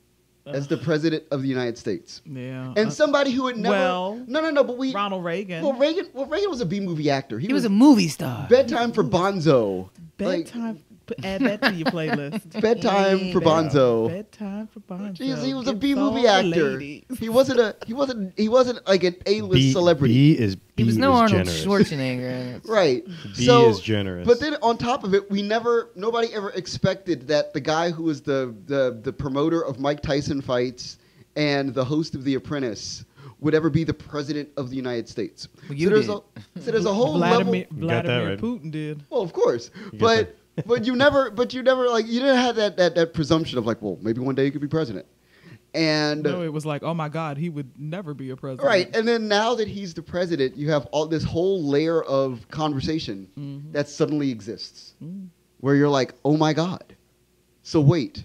Speaker 2: as the president of the United States.
Speaker 3: Yeah.
Speaker 2: And somebody who had never
Speaker 3: well,
Speaker 2: No, but we
Speaker 3: Ronald Reagan.
Speaker 2: Well, Reagan was a B movie actor.
Speaker 4: He was a movie star.
Speaker 2: Bedtime for Bonzo. Like,
Speaker 3: bedtime. Add that to your playlist.
Speaker 2: Bedtime for Bonzo.
Speaker 3: Bedtime for Bonzo.
Speaker 2: Jeez, he was a
Speaker 3: Give
Speaker 2: B
Speaker 3: all
Speaker 2: movie
Speaker 3: the
Speaker 2: actor.
Speaker 3: ladies.
Speaker 2: He wasn't like an A-list celebrity.
Speaker 1: B
Speaker 4: He was no
Speaker 1: is
Speaker 4: Arnold
Speaker 1: generous.
Speaker 4: Schwarzenegger.
Speaker 2: Right.
Speaker 1: B
Speaker 2: so,
Speaker 1: is generous.
Speaker 2: But then on top of it, nobody ever expected that the guy who was the promoter of Mike Tyson fights and the host of The Apprentice would ever be the president of the United States.
Speaker 4: Well, you
Speaker 2: so
Speaker 4: did.
Speaker 2: there's a whole level.
Speaker 3: Vladimir
Speaker 1: right.
Speaker 3: Putin did.
Speaker 2: Well, of course,
Speaker 1: You
Speaker 2: but
Speaker 1: got
Speaker 2: you never like you didn't have that presumption of like, well, maybe one day he could be president. And
Speaker 3: No, it was like, oh my God, he would never be a president.
Speaker 2: right, and then now that he's the president, you have all this whole layer of conversation that suddenly exists, where you're like, oh my God, so wait,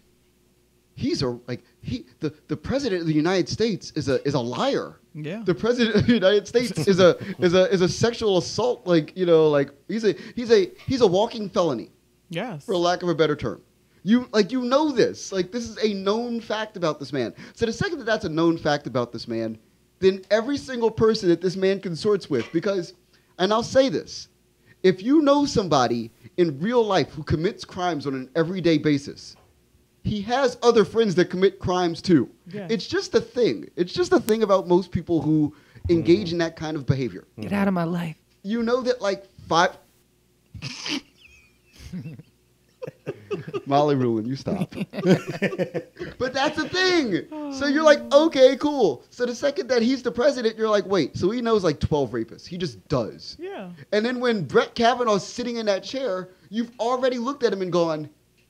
Speaker 2: the president of the United States is a liar.
Speaker 3: Yeah.
Speaker 2: The president of the United States is a sexual assault, like he's a walking felony,
Speaker 3: Yes.
Speaker 2: for lack of a better term. You know this. Like, this is a known fact about this man. So the second that that's a known fact about this man, then every single person that this man consorts with, because, and I'll say this, if you know somebody in real life who commits crimes on an everyday basis, he has other friends that commit crimes too.
Speaker 3: Yeah.
Speaker 2: It's just a thing. It's just a thing about most people who engage in that kind of behavior.
Speaker 4: Get out of my life.
Speaker 2: You know that like five... Molly Rulin, you stop. But that's the thing. So you're like, okay, cool. So the second that he's the president, you're like, wait, so he knows like 12 rapists. He just does.
Speaker 3: Yeah.
Speaker 2: And then when Brett Kavanaugh's sitting in that chair, you've already looked at him and gone,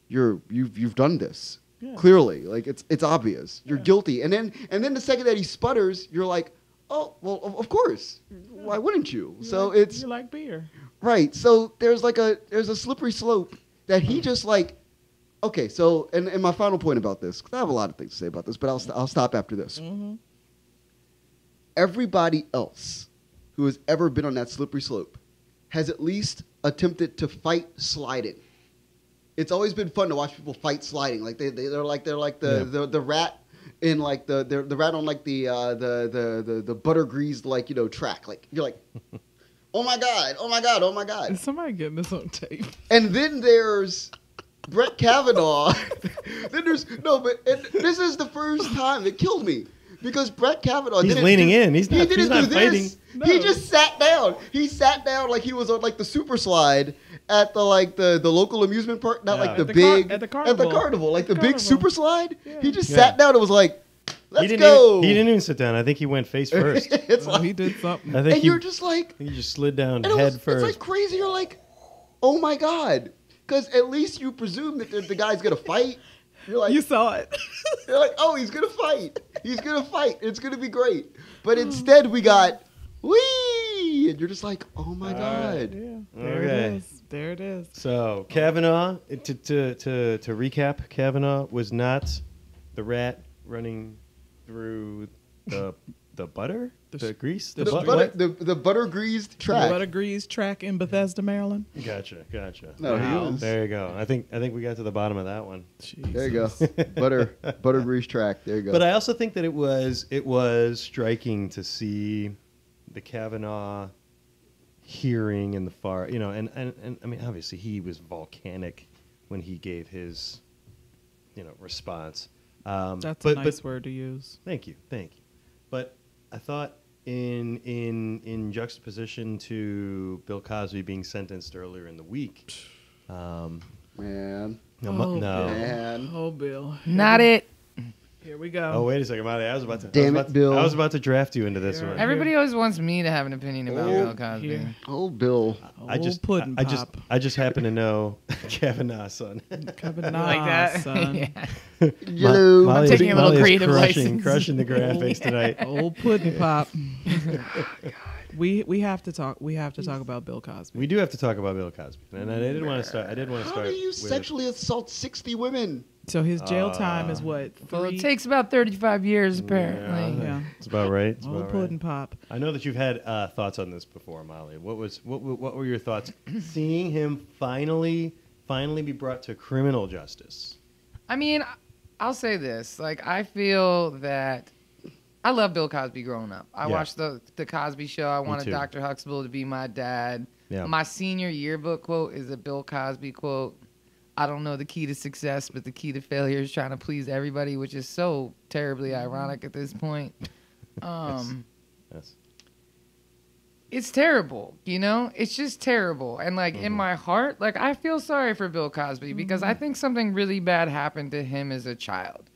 Speaker 2: you've done this.
Speaker 3: Yeah.
Speaker 2: Clearly. Like it's obvious. You're guilty. And then the second that he sputters, you're like, oh, well, of course. Why wouldn't you? So it's
Speaker 3: You like beer.
Speaker 2: right. So there's a slippery slope that he just like, okay, so, and my final point about this, because I have a lot of things to say about this, but I'll stop after this.
Speaker 3: Mm-hmm.
Speaker 2: Everybody else who has ever been on that slippery slope has at least attempted to fight sliding. it's always been fun to watch people fight sliding. Like they're like the rat in like the rat on like the butter greased like track. Like you're like, oh my god, oh my god, oh my god.
Speaker 3: Is somebody getting this on tape?
Speaker 2: And then there's Brett Kavanaugh. Then there's and this is the first time it killed me. Because Brett Kavanaugh
Speaker 1: he's leaning in. He's not fighting.
Speaker 2: No. He just sat down. He sat down like he was on like the super slide at the local amusement park, not like the big
Speaker 3: at the carnival.
Speaker 2: like the big super slide.
Speaker 3: Yeah.
Speaker 2: He just sat down and was like, "Let's go."
Speaker 1: He didn't even sit down. I think he went face first.
Speaker 2: It's like,
Speaker 3: he did something.
Speaker 1: I think
Speaker 2: and you're just like,
Speaker 1: he just slid down
Speaker 2: and
Speaker 1: head first.
Speaker 2: It's like crazy. You're like, oh my god, because at least you presume that the guy's gonna fight. You're like,
Speaker 3: You saw it.
Speaker 2: you're like, oh, he's gonna fight. He's gonna fight. It's gonna be great. But instead, we got wee, and you're just like, oh my god.
Speaker 3: Yeah. There
Speaker 1: Okay.
Speaker 3: it is. There it is.
Speaker 1: So Kavanaugh, to recap, Kavanaugh was not the rat running through the butter, the grease,
Speaker 2: The
Speaker 1: what?
Speaker 2: butter greased track.
Speaker 3: Butter Grease track in Bethesda, Maryland.
Speaker 1: Gotcha.
Speaker 2: No, he
Speaker 3: Wow.
Speaker 2: was.
Speaker 1: There you go. I think we got to the bottom of that one.
Speaker 2: There you go. butter grease track. There you go.
Speaker 1: But I also think that it was striking to see the Kavanaugh hearing in the far, and I mean, obviously he was volcanic when he gave his, response.
Speaker 3: That's a nice word to use.
Speaker 1: Thank you. But I thought in juxtaposition to Bill Cosby being sentenced earlier in the week,
Speaker 2: Man.
Speaker 1: no,
Speaker 2: Man.
Speaker 3: Oh, Bill.
Speaker 4: Not it.
Speaker 3: Here we go.
Speaker 1: Oh, wait a second, Molly. I was about to.
Speaker 2: Damn it, Bill.
Speaker 1: I was about to draft you into this one.
Speaker 4: Everybody always wants me to have an opinion about
Speaker 2: Oh,
Speaker 4: Bill Cosby.
Speaker 3: here.
Speaker 2: Oh, Bill.
Speaker 3: Pudding pop.
Speaker 1: I just happen to know Kavanaugh's son.
Speaker 3: Kavanaugh,
Speaker 4: Like that?
Speaker 3: son.
Speaker 4: Yeah.
Speaker 2: Yellow.
Speaker 1: Molly
Speaker 4: taking
Speaker 1: is-
Speaker 4: a little
Speaker 1: Molly is
Speaker 4: creative
Speaker 1: crushing,
Speaker 4: license.
Speaker 1: crushing the graphics tonight.
Speaker 3: Old pudding pop. We have to talk. We have to talk about Bill Cosby.
Speaker 1: We do have to talk about Bill Cosby, and I didn't want to start. I did want to
Speaker 2: How
Speaker 1: start.
Speaker 2: do you
Speaker 1: with-
Speaker 2: sexually assault 60 women?
Speaker 3: So his jail time is what?
Speaker 4: Well,
Speaker 3: 3?
Speaker 4: it takes about 35 years, apparently.
Speaker 3: Yeah.
Speaker 1: It's about right. It's
Speaker 3: Old
Speaker 1: about
Speaker 3: pudding
Speaker 1: right.
Speaker 3: pop.
Speaker 1: I know that you've had thoughts on this before, Molly. What were your thoughts seeing him finally be brought to criminal justice?
Speaker 4: I mean, I'll say this. Like, I feel that I love Bill Cosby growing up. I
Speaker 1: Yeah.
Speaker 4: watched the Cosby Show. I wanted
Speaker 1: too.
Speaker 4: Dr. Huxtable to be my dad.
Speaker 1: Yeah.
Speaker 4: My senior yearbook quote is a Bill Cosby quote. I don't know the key to success, but the key to failure is trying to please everybody, which is so terribly ironic at this point.
Speaker 1: Yes.
Speaker 4: It's terrible, It's just terrible. And, like, in my heart, like, I feel sorry for Bill Cosby because I think something really bad happened to him as a child.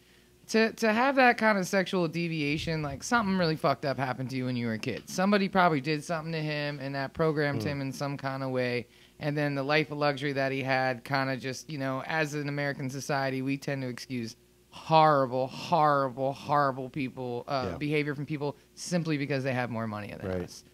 Speaker 4: To have that kind of sexual deviation, like, something really fucked up happened to you when you were a kid. Somebody probably did something to him, and that programmed him in some kind of way. And then the life of luxury that he had kind of just, as an American society, we tend to excuse horrible, horrible, horrible people, behavior from people simply because they have more money than
Speaker 1: Right.
Speaker 4: us.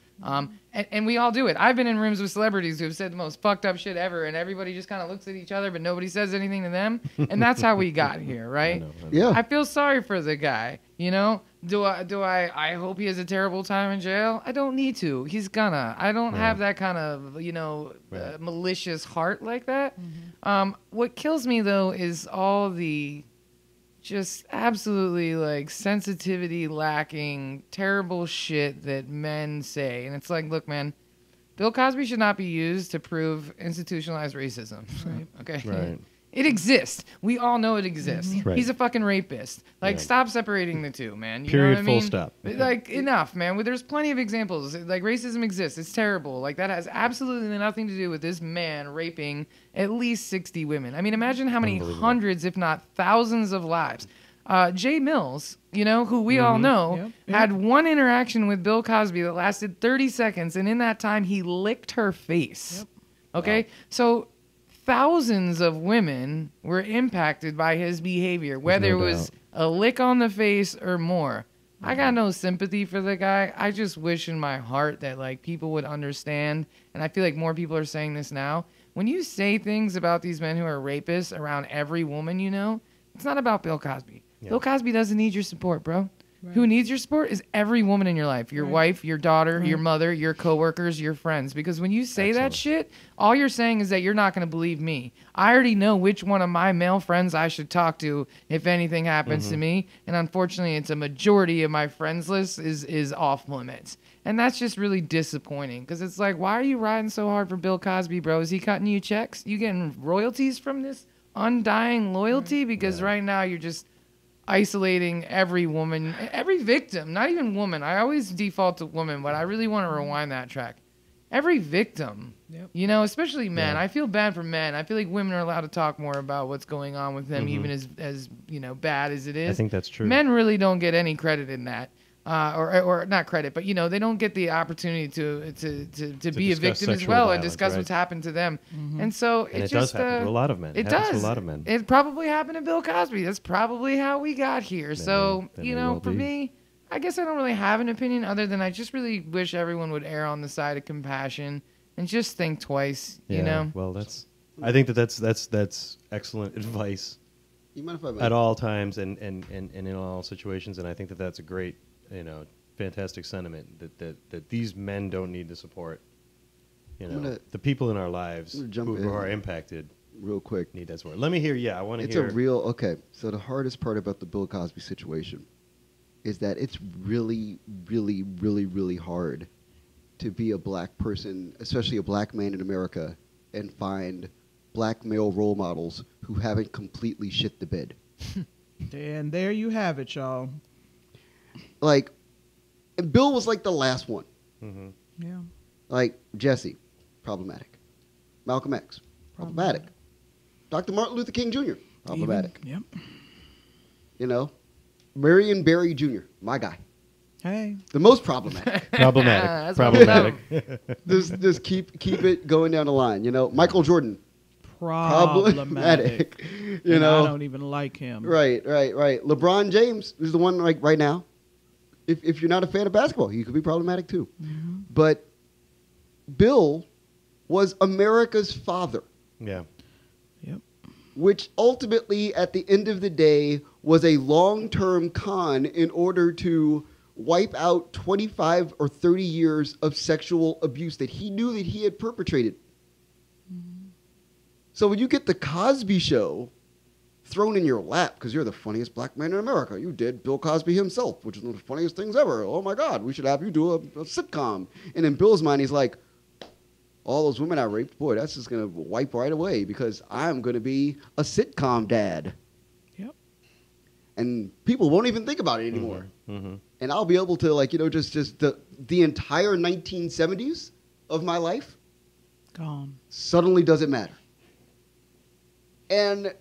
Speaker 4: And we all do it. I've been in rooms with celebrities who have said the most fucked up shit ever, and everybody just kind of looks at each other, but nobody says anything to them. And that's how we got here, right?
Speaker 1: I know.
Speaker 2: Yeah.
Speaker 4: I feel sorry for the guy. Do I hope he has a terrible time in jail? I don't need to. He's gonna. I don't have that kind of
Speaker 1: Right.
Speaker 4: malicious heart like that. What kills me though is all the just absolutely like sensitivity lacking terrible shit that men say. And it's like, look, man, Bill Cosby should not be used to prove institutionalized racism.
Speaker 3: Right.
Speaker 4: Okay.
Speaker 1: Right.
Speaker 4: It exists. We all know it exists.
Speaker 1: Right.
Speaker 4: He's a fucking rapist. Like,
Speaker 1: Yeah.
Speaker 4: stop separating the two, man. You
Speaker 1: Period,
Speaker 4: know what I mean?
Speaker 1: full stop.
Speaker 4: Like, enough, man. Well, there's plenty of examples. Like, racism exists. It's terrible. Like, that has absolutely nothing to do with this man raping at least 60 women. I mean, imagine how many
Speaker 1: Unbelievable.
Speaker 4: hundreds, if not thousands of lives. Jay Mills, who we all know,
Speaker 3: Yep.
Speaker 4: had one interaction with Bill Cosby that lasted 30 seconds, and in that time, he licked her face.
Speaker 3: Yep.
Speaker 4: Okay? So thousands of women were impacted by his behavior, whether
Speaker 1: no
Speaker 4: it was
Speaker 1: doubt.
Speaker 4: a lick on the face or more. I got no sympathy for the guy. I just wish in my heart that like people would understand, and I feel like more people are saying this now. When you say things about these men who are rapists around every woman it's not about Bill Cosby.
Speaker 1: Yeah.
Speaker 4: Bill Cosby doesn't need your support, bro. Who needs your support is every woman in your life, your wife, your daughter, your mother, your coworkers, your friends. Because when you say that shit, all you're saying is that you're not going to believe me. I already know which one of my male friends I should talk to if anything happens to me. And unfortunately, it's a majority of my friends list is off limits. And that's just really disappointing because it's like, why are you riding so hard for Bill Cosby, bro? Is he cutting you checks? You getting royalties from this undying loyalty? Because right now you're just isolating every woman, every victim, not even woman. I always default to woman, but I really want to rewind that track. Every victim, you know, especially men. I feel bad for men. I feel like women are allowed to talk more about what's going on with them, even as you know, bad as it is.
Speaker 1: I think that's true.
Speaker 4: Men really don't get any credit in that. Or not credit, but you know, they don't get the opportunity to be a victim as well and discuss what's happened to them. And so
Speaker 1: and it does happen to a lot of men.
Speaker 4: It does.
Speaker 1: To a lot of men.
Speaker 4: It probably happened to Bill Cosby. That's probably how we got here. So you know, for me, I guess I don't really have an opinion other than I just really wish everyone would err on the side of compassion and just think twice.
Speaker 1: Yeah,
Speaker 4: you know.
Speaker 1: Well, I think that's excellent advice.
Speaker 2: You mind if I
Speaker 1: at all times and in all situations, and I think that's a great, you know, fantastic sentiment that these men don't need the support. You know, the people in our lives who are impacted
Speaker 2: real quick
Speaker 1: need that support. Let me hear. Yeah, I want to
Speaker 2: it's
Speaker 1: hear.
Speaker 2: It's a real okay. So the hardest part about the Bill Cosby situation is that it's really, really, really, really hard to be a black person, especially a black man in America, and find black male role models who haven't completely shit the bed.
Speaker 3: And there you have it, y'all.
Speaker 2: Like, and Bill was like the last one.
Speaker 3: Yeah.
Speaker 2: Like Jesse, problematic. Malcolm X, problematic. Dr. Martin Luther King Jr., problematic.
Speaker 3: Yep.
Speaker 2: You know, Marion Barry Jr., my guy.
Speaker 3: Hey.
Speaker 2: The most problematic.
Speaker 1: Problematic.
Speaker 2: Just keep it going down the line. You know, Michael Jordan.
Speaker 3: Problematic.
Speaker 2: You know,
Speaker 3: I don't even like him.
Speaker 2: Right. LeBron James is the one like right now. If you're not a fan of basketball, he could be problematic too. But Bill was America's father.
Speaker 1: Yeah.
Speaker 3: Yep.
Speaker 2: Which ultimately, at the end of the day, was a long-term con in order to wipe out 25 or 30 years of sexual abuse that he knew that he had perpetrated. So when you get the Cosby Show thrown in your lap because you're the funniest black man in America, you did Bill Cosby himself, which is one of the funniest things ever. Oh my God, we should have you do a sitcom. And in Bill's mind, he's like, all those women I raped, boy, that's just going to wipe right away because I'm going to be a sitcom dad.
Speaker 3: Yep.
Speaker 2: And people won't even think about it anymore. And I'll be able to, like, you know, just the entire 1970s of my life
Speaker 3: gone.
Speaker 2: Suddenly doesn't matter. And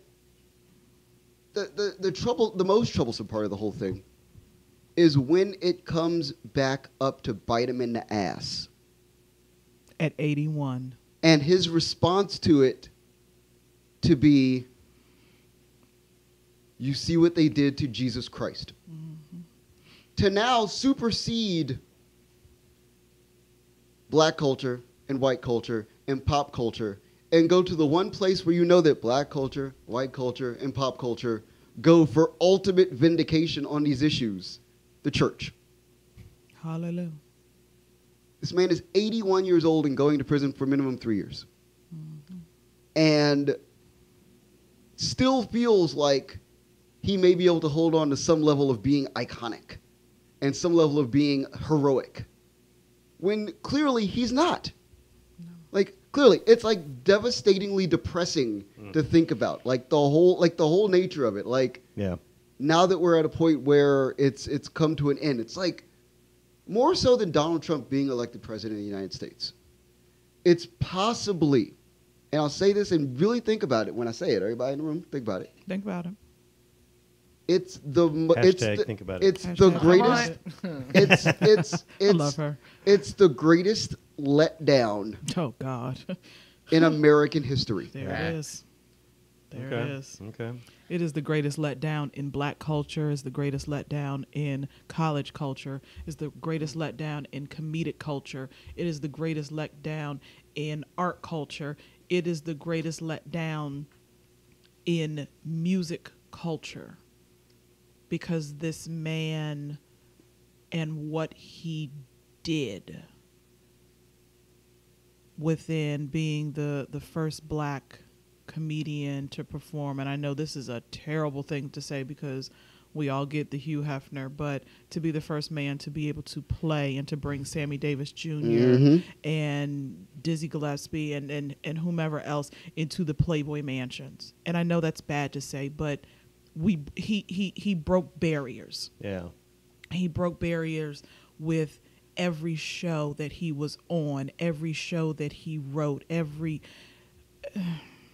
Speaker 2: the most troublesome part of the whole thing is when it comes back up to bite him in the ass.
Speaker 3: At 81.
Speaker 2: And his response to it to be, you see what they did to Jesus Christ. To now supersede black culture and white culture and pop culture and go to the one place where you know that black culture, white culture, and pop culture go for ultimate vindication on these issues, the church.
Speaker 3: Hallelujah.
Speaker 2: This man is 81 years old and going to prison for minimum 3 years. And still feels like he may be able to hold on to some level of being iconic and some level of being heroic, when clearly he's not. Like, clearly, it's like devastatingly depressing to think about. Like the whole nature of it. Like, now that we're at a point where it's come to an end, it's like more so than Donald Trump being elected president of the United States. It's possibly, and I'll say this and really think about it when I say it. Everybody in the room, think about it.
Speaker 3: Think about it.
Speaker 2: It's the
Speaker 1: think about it.
Speaker 2: It's the greatest. It's
Speaker 3: I love her.
Speaker 2: It's the greatest letdown.
Speaker 3: Oh God.
Speaker 2: In American history.
Speaker 3: There it is. There it is.
Speaker 1: Okay.
Speaker 3: It is the greatest letdown in black culture. Is the greatest letdown in college culture. Is the greatest letdown in comedic culture. It is the greatest letdown in art culture. It is the greatest letdown in music culture. Because this man and what he did within being the first black comedian to perform. And I know this is a terrible thing to say because we all get the Hugh Hefner, but to be the first man to be able to play and to bring Sammy Davis Jr. And Dizzy Gillespie and whomever else into the Playboy mansions. And I know that's bad to say, but he broke barriers.
Speaker 1: Yeah.
Speaker 3: He broke barriers with every show that he was on, every show that he wrote,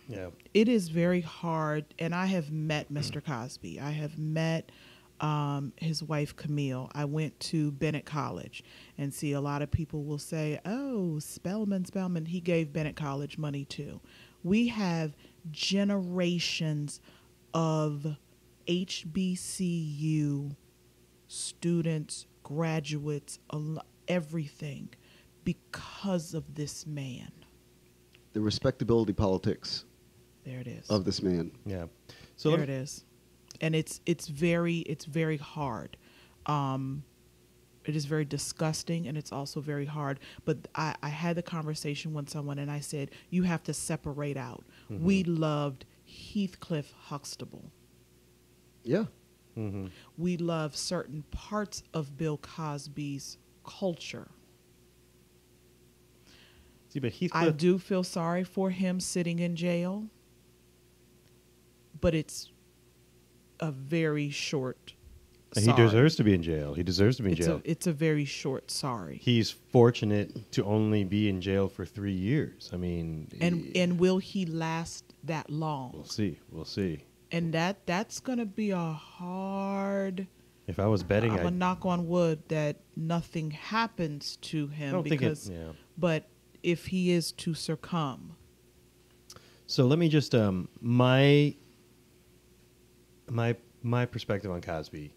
Speaker 1: Yeah.
Speaker 3: It is very hard, and I have met Mr. Cosby. I have met his wife, Camille. I went to Bennett College, and see, a lot of people will say, oh, Spelman. He gave Bennett College money too. We have generations of HBCU students, graduates, everything because of this man.
Speaker 2: The respectability politics
Speaker 3: There it is.
Speaker 2: of this man.
Speaker 1: Yeah. So
Speaker 3: There it is. And it's very hard. It is very disgusting, and it's also very hard. But I had the conversation with someone, and I said, you have to separate out.
Speaker 1: Mm-hmm.
Speaker 3: We loved Heathcliff Huxtable.
Speaker 2: Yeah.
Speaker 1: Mm-hmm.
Speaker 3: We love certain parts of Bill Cosby's culture.
Speaker 1: See, but
Speaker 3: I
Speaker 1: Heathcliff,
Speaker 3: do feel sorry for him sitting in jail, but it's a very short
Speaker 1: he
Speaker 3: sorry.
Speaker 1: deserves to be in jail. He deserves to be in jail.
Speaker 3: It's a very short sorry.
Speaker 1: He's fortunate to only be in jail for 3 years. I mean,
Speaker 3: And will he last that long?
Speaker 1: we'll see. We'll see.
Speaker 3: And that's going to be a hard.
Speaker 1: If I was betting,
Speaker 3: I'm
Speaker 1: I'd
Speaker 3: gonna knock on wood that nothing happens to him,
Speaker 1: I don't think it-
Speaker 3: because
Speaker 1: yeah.
Speaker 3: but if he is to succumb,
Speaker 1: So let me just my perspective on Cosby,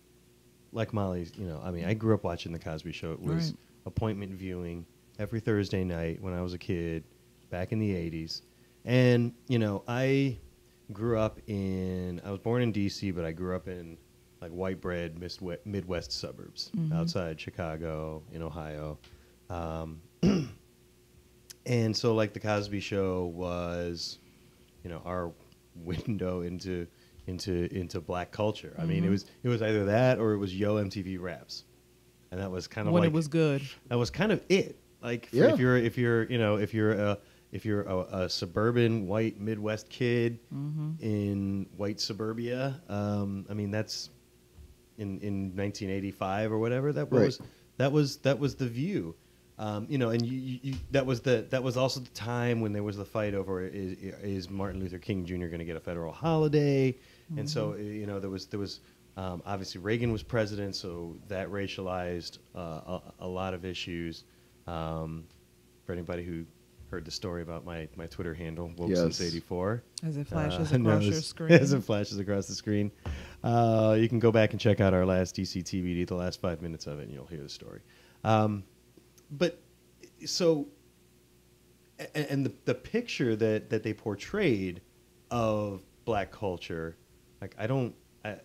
Speaker 1: like Molly's. I mean, I grew up watching the Cosby Show. It was
Speaker 3: Right.
Speaker 1: appointment viewing every Thursday night when I was a kid, back in the '80s. And I grew up I was born in D.C., but I grew up in like white bread Midwest suburbs outside Chicago in Ohio. And so like the Cosby Show was, our window into black culture. I mean, it was either that or it was Yo MTV Raps, and that was kind of
Speaker 3: when
Speaker 1: like,
Speaker 3: it was good,
Speaker 1: that was kind of it. Like
Speaker 2: Yeah.
Speaker 1: if you're a suburban white Midwest kid in white suburbia, I mean that's in 1985 or whatever that was.
Speaker 2: Right.
Speaker 1: That was the view. And you that was also the time when there was the fight over is Martin Luther King Jr. going to get a federal holiday, and so there was obviously Reagan was president, so that racialized a lot of issues. For anybody who heard the story about my Twitter handle, woke since
Speaker 2: Yes.
Speaker 1: '84.
Speaker 3: as it flashes
Speaker 1: No,
Speaker 3: across your
Speaker 1: as-
Speaker 3: screen.
Speaker 1: As it flashes across the screen. You can go back and check out our last DCTVD, the last 5 minutes of it, and you'll hear the story. But so, and the picture that they portrayed of black culture, like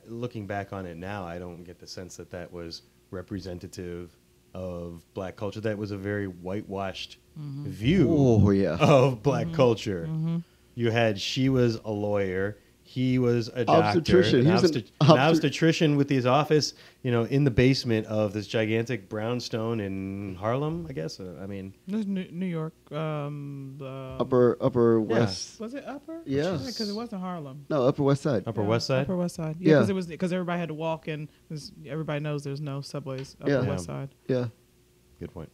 Speaker 1: looking back on it now, I don't get the sense that was representative of black culture. That was a very whitewashed view
Speaker 2: Oh, yeah.
Speaker 1: of black culture. You had, she was a lawyer, he was a doctor,
Speaker 2: Obstetrician.
Speaker 1: an
Speaker 2: He was an
Speaker 1: obstetrician with his office, in the basement of this gigantic brownstone in Harlem, I guess. I mean,
Speaker 3: There's New York.
Speaker 2: Upper West.
Speaker 3: Was it Upper?
Speaker 2: Yeah.
Speaker 3: Because it wasn't Harlem.
Speaker 2: No, Upper West Side.
Speaker 1: Upper West Side.
Speaker 3: Upper West Side.
Speaker 2: Yeah.
Speaker 3: Yeah, because everybody had to walk in. Because everybody knows there's no subways. Upper
Speaker 2: Yeah.
Speaker 3: West Side.
Speaker 2: Yeah.
Speaker 1: Good point.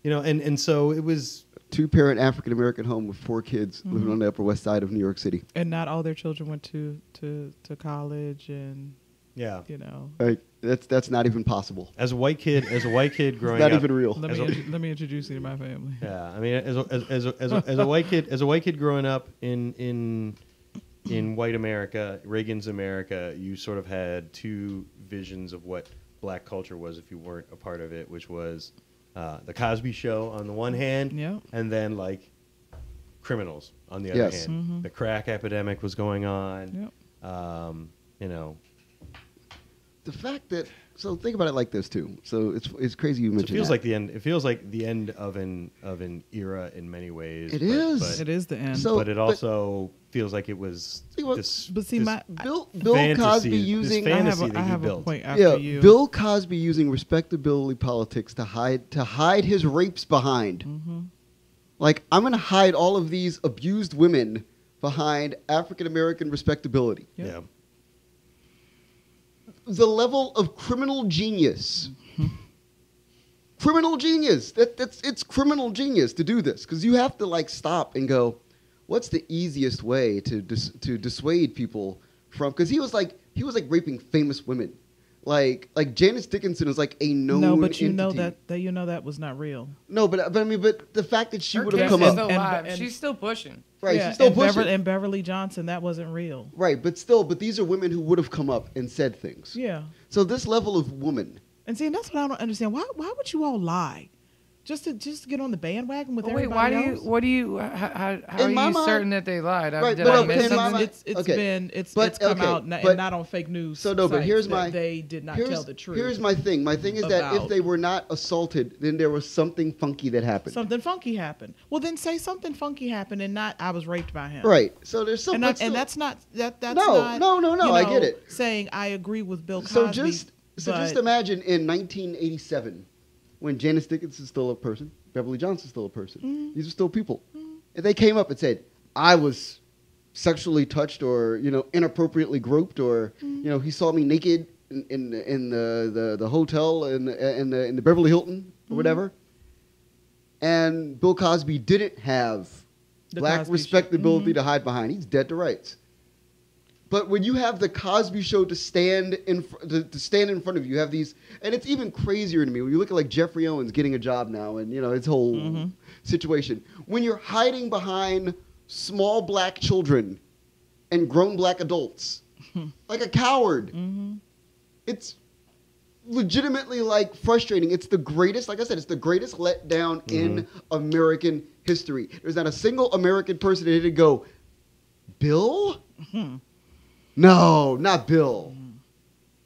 Speaker 1: And so it was.
Speaker 2: Two-parent African-American home with 4 kids living on the Upper West Side of New York City.
Speaker 3: And not all their children went to college, and
Speaker 1: Yeah.
Speaker 2: Like, that's not even possible.
Speaker 1: As a white kid growing
Speaker 2: Not
Speaker 1: up,
Speaker 2: even real.
Speaker 3: let me introduce you to my family.
Speaker 1: yeah, I mean, as a white kid growing up in white America, Reagan's America, you sort of had 2 visions of what black culture was if you weren't a part of it, which was the Cosby Show on the one hand,
Speaker 3: Yeah.
Speaker 1: and then like criminals on the other
Speaker 2: Yes.
Speaker 1: hand. The crack epidemic was going on.
Speaker 3: Yep.
Speaker 2: the fact that so think about it like this too. So it's crazy you
Speaker 1: So it
Speaker 2: mentioned
Speaker 1: feels
Speaker 2: that.
Speaker 1: like the end. It feels like the end of an era in many ways.
Speaker 2: It is.
Speaker 3: It is the end.
Speaker 2: So-
Speaker 1: but it also feels like it was
Speaker 2: See what-
Speaker 1: this.
Speaker 3: But see,
Speaker 1: this
Speaker 3: my
Speaker 2: Bill
Speaker 1: fantasy,
Speaker 2: Cosby
Speaker 1: this
Speaker 2: using
Speaker 1: fantasy
Speaker 3: I
Speaker 1: that you
Speaker 3: have a
Speaker 1: built.
Speaker 3: point after
Speaker 2: yeah,
Speaker 3: you.
Speaker 2: Bill Cosby using respectability politics to hide his rapes behind.
Speaker 3: Mm-hmm.
Speaker 2: Like, I'm going to hide all of these abused women behind African American respectability.
Speaker 3: Yep.
Speaker 1: Yeah.
Speaker 2: The level of criminal genius.
Speaker 3: Mm-hmm.
Speaker 2: Criminal genius. It's criminal genius to do this, because you have to like stop and go, what's the easiest way to dissuade people from? Because he was like raping famous women. Like Janice Dickinson is like a known
Speaker 3: No, but you
Speaker 2: entity.
Speaker 3: know that was not real.
Speaker 2: No, but the fact that she
Speaker 4: Her
Speaker 2: would have
Speaker 4: case
Speaker 2: come
Speaker 4: is
Speaker 2: up,
Speaker 4: still
Speaker 3: And-
Speaker 4: alive.
Speaker 3: and-
Speaker 4: She's still pushing.
Speaker 2: right?
Speaker 3: Yeah,
Speaker 2: She's still
Speaker 3: and
Speaker 2: pushing,
Speaker 3: and Beverly Johnson, that wasn't real.
Speaker 2: right? But these are women who would have come up and said things.
Speaker 3: Yeah.
Speaker 2: So this level of woman,
Speaker 3: And see, and that's what I don't understand. Why would you all lie? Just to get on the bandwagon with
Speaker 4: But wait,
Speaker 3: everybody
Speaker 4: why do you?
Speaker 3: else?
Speaker 4: What do you? How are
Speaker 2: In
Speaker 4: you
Speaker 2: my mind-
Speaker 4: certain that they lied?
Speaker 2: Right,
Speaker 4: Did
Speaker 2: but
Speaker 4: I
Speaker 2: okay,
Speaker 4: miss
Speaker 2: in my
Speaker 4: something?
Speaker 2: mind-
Speaker 3: It's
Speaker 2: okay.
Speaker 3: been
Speaker 2: But,
Speaker 3: it's come
Speaker 2: okay,
Speaker 3: out
Speaker 2: but-
Speaker 3: and not on fake news.
Speaker 2: So no, but
Speaker 3: sites
Speaker 2: here's
Speaker 3: that
Speaker 2: my-
Speaker 3: they did not tell the truth.
Speaker 2: Here's my thing. My thing is that if
Speaker 3: about-
Speaker 2: they were not assaulted, then there was something funky that happened.
Speaker 3: Something funky happened. Well, then say something funky happened and not I was raped by him.
Speaker 2: Right. So there's something.
Speaker 3: And that's not that's
Speaker 2: No,
Speaker 3: not
Speaker 2: no,
Speaker 3: you
Speaker 2: I get it.
Speaker 3: Saying I agree with Bill Cosby.
Speaker 2: So just
Speaker 3: but
Speaker 2: imagine in 1987 when Janice Dickinson's still a person, Beverly Johnson's still a person.
Speaker 3: Mm-hmm.
Speaker 2: These are still people. If they came up and said, "I was sexually touched or inappropriately groped or
Speaker 3: Mm-hmm.
Speaker 2: he saw me naked in the hotel in the Beverly Hilton
Speaker 3: Mm-hmm.
Speaker 2: or whatever," and Bill Cosby didn't have
Speaker 3: The
Speaker 2: black
Speaker 3: Cosby Show.
Speaker 2: respectability
Speaker 3: Mm-hmm.
Speaker 2: to hide behind, he's dead to rights. But when you have the Cosby Show to stand in front of you, you have these, and it's even crazier to me when you look at like Jeffrey Owens getting a job now, and his whole
Speaker 3: Mm-hmm.
Speaker 2: situation. When you're hiding behind small black children and grown black adults, like a coward,
Speaker 3: Mm-hmm.
Speaker 2: it's legitimately like frustrating. It's the greatest, like I said, it's the greatest letdown in American history. There's not a single American person that didn't go, Bill? No, not Bill.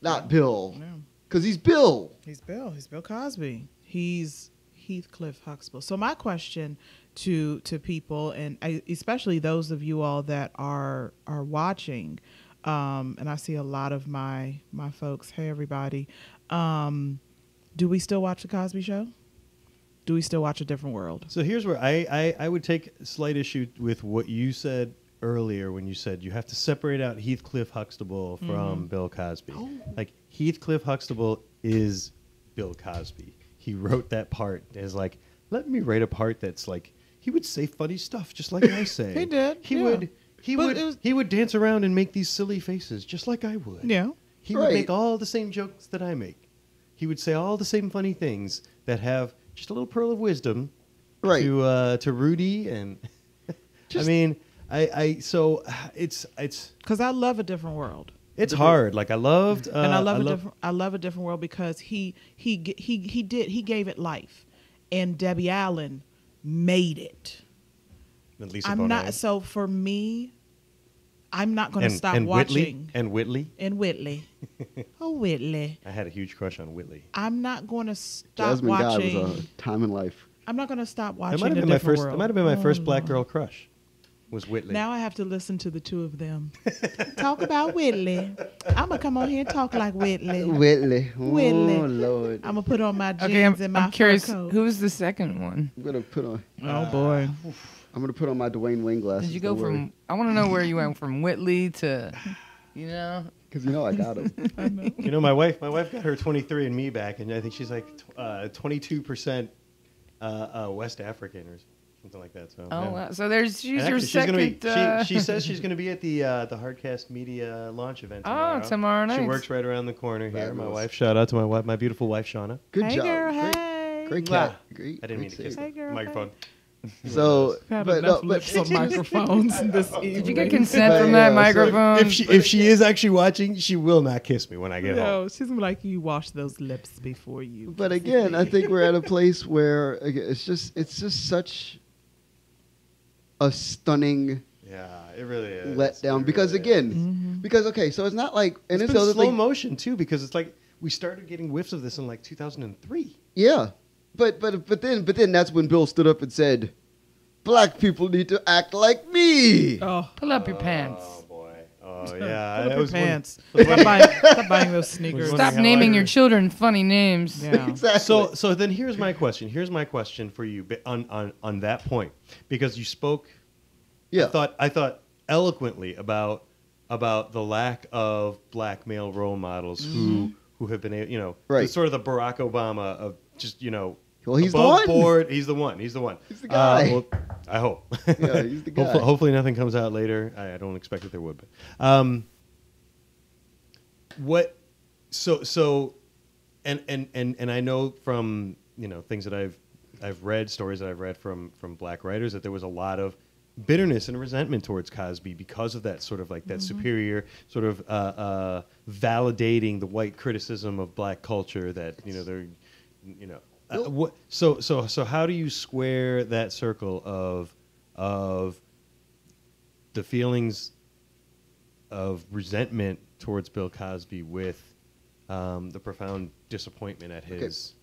Speaker 2: Not Bill.
Speaker 3: Yeah.
Speaker 2: Because he's Bill.
Speaker 3: He's Bill Cosby. He's Heathcliff Huxtable. So my question to people, and especially those of you all that are watching, and I see a lot of my folks. Hey everybody, do we still watch the Cosby Show? Do we still watch A Different World?
Speaker 1: So here's where I would take slight issue with what you said earlier when you said you have to separate out Heathcliff Huxtable from Bill Cosby. Like Heathcliff Huxtable is Bill Cosby. He wrote that part as like, let me write a part that's like he would say funny stuff just like I say.
Speaker 3: He did,
Speaker 1: He
Speaker 3: yeah.
Speaker 1: would
Speaker 3: But it was-
Speaker 1: he would dance around and make these silly faces just like I would.
Speaker 3: Yeah.
Speaker 1: He
Speaker 2: Right.
Speaker 1: would make all the same jokes that I make. He would say all the same funny things that have just a little pearl of wisdom
Speaker 2: Right.
Speaker 1: to Rudy and I mean so it's
Speaker 3: Because I love A Different World.
Speaker 1: it's hard. Like I loved
Speaker 3: And I love a different world because he gave it life, and Debbie Allen made it.
Speaker 1: and Lisa
Speaker 3: I'm
Speaker 1: Bonet.
Speaker 3: not. So for me, I'm not going to stop
Speaker 1: and
Speaker 3: watching.
Speaker 1: Whitley.
Speaker 3: Whitley. Oh, Whitley.
Speaker 1: I had a huge crush on Whitley.
Speaker 3: I'm not going to stop
Speaker 2: Jasmine Guy
Speaker 3: watching.
Speaker 2: was a time in life.
Speaker 3: I'm not going to stop
Speaker 1: That
Speaker 3: watching
Speaker 1: might have
Speaker 3: A
Speaker 1: been my
Speaker 3: Different
Speaker 1: first.
Speaker 3: World.
Speaker 1: That might have been my first black
Speaker 3: Lord.
Speaker 1: girl crush. Was Whitley.
Speaker 3: Now I have to listen to the two of them talk about Whitley. I'm gonna come on here and talk like Whitley.
Speaker 2: Whitley.
Speaker 3: Whitley.
Speaker 2: Oh, Lord.
Speaker 3: I'm gonna put on my jeans
Speaker 4: Okay,
Speaker 3: and my
Speaker 4: I'm curious.
Speaker 3: fur coat.
Speaker 4: Who's the second one?
Speaker 2: I'm going to put on.
Speaker 3: Oh boy.
Speaker 2: I'm going to put on my Dwayne Wayne glasses.
Speaker 4: Did you go from? I want to know where you went from Whitley to,
Speaker 2: Because I got him.
Speaker 1: You know, my wife got her 23andMe back, and I think she's like 22% West African or something like that. So.
Speaker 4: Oh,
Speaker 1: yeah.
Speaker 4: wow. So there's she's
Speaker 1: And
Speaker 4: your
Speaker 1: actually, she's gonna
Speaker 4: second.
Speaker 1: be, she says she's going to be at the Hardcast Media launch event tomorrow.
Speaker 4: Tomorrow night.
Speaker 1: She works right around the corner here. My
Speaker 2: Fabulous.
Speaker 1: wife. Shout out to my wife, my beautiful wife, Shauna.
Speaker 2: Good
Speaker 3: Hey
Speaker 2: job.
Speaker 3: girl,
Speaker 2: Great,
Speaker 3: hey.
Speaker 2: great
Speaker 1: Mwah.
Speaker 2: cat. Great.
Speaker 1: I didn't mean
Speaker 2: great
Speaker 1: to kiss
Speaker 2: save.
Speaker 3: Hey, girl,
Speaker 1: the microphone.
Speaker 2: So,
Speaker 3: Had
Speaker 2: but,
Speaker 3: enough
Speaker 2: no,
Speaker 3: lips
Speaker 2: but
Speaker 3: on microphones this evening.
Speaker 4: Did you get consent
Speaker 2: But,
Speaker 4: from that
Speaker 2: yeah, so
Speaker 4: microphone?
Speaker 1: If she is actually watching, she will not kiss me when I get home.
Speaker 3: No, she's gonna be like, you wash those lips before you.
Speaker 2: but again, I think we're at a place where again, it's just such a stunning
Speaker 1: Yeah, it really is.
Speaker 2: let down
Speaker 1: It
Speaker 2: because
Speaker 1: really
Speaker 2: again,
Speaker 3: Mhm.
Speaker 2: because okay, so it's not like and
Speaker 1: it's
Speaker 2: it's
Speaker 1: been
Speaker 2: other
Speaker 1: slow
Speaker 2: like
Speaker 1: motion too because it's like we started getting whiffs of this in like 2003.
Speaker 2: yeah, but then that's when Bill stood up and said, "Black people need to act like me."
Speaker 3: Oh,
Speaker 4: Pull up your pants.
Speaker 1: Oh boy. Oh
Speaker 3: put
Speaker 1: yeah.
Speaker 3: up
Speaker 1: I
Speaker 3: your
Speaker 1: was wondering-
Speaker 3: pants. Stop buying those sneakers.
Speaker 1: wondering
Speaker 4: Stop
Speaker 1: how
Speaker 4: naming
Speaker 1: I-
Speaker 4: your children funny names.
Speaker 3: Yeah.
Speaker 2: Exactly.
Speaker 1: So then here's my question. Here's my question for you on that point because you spoke.
Speaker 2: yeah,
Speaker 1: I thought eloquently about the lack of black male role models who have been able,
Speaker 2: Right.
Speaker 1: the sort of the Barack Obama of just
Speaker 2: Well, he's the
Speaker 1: above
Speaker 2: one.
Speaker 1: board. He's the one. He's the
Speaker 2: guy.
Speaker 1: Well, I hope.
Speaker 2: Yeah, he's the guy.
Speaker 1: Hopefully nothing comes out later. I don't expect that there would, but what? So, and I know from things that I've read, stories that I've read from black writers that there was a lot of bitterness and resentment towards Cosby because of that sort of like that superior sort of validating the white criticism of black culture that they're what so how do you square that circle of the feelings of resentment towards Bill Cosby with the profound disappointment at his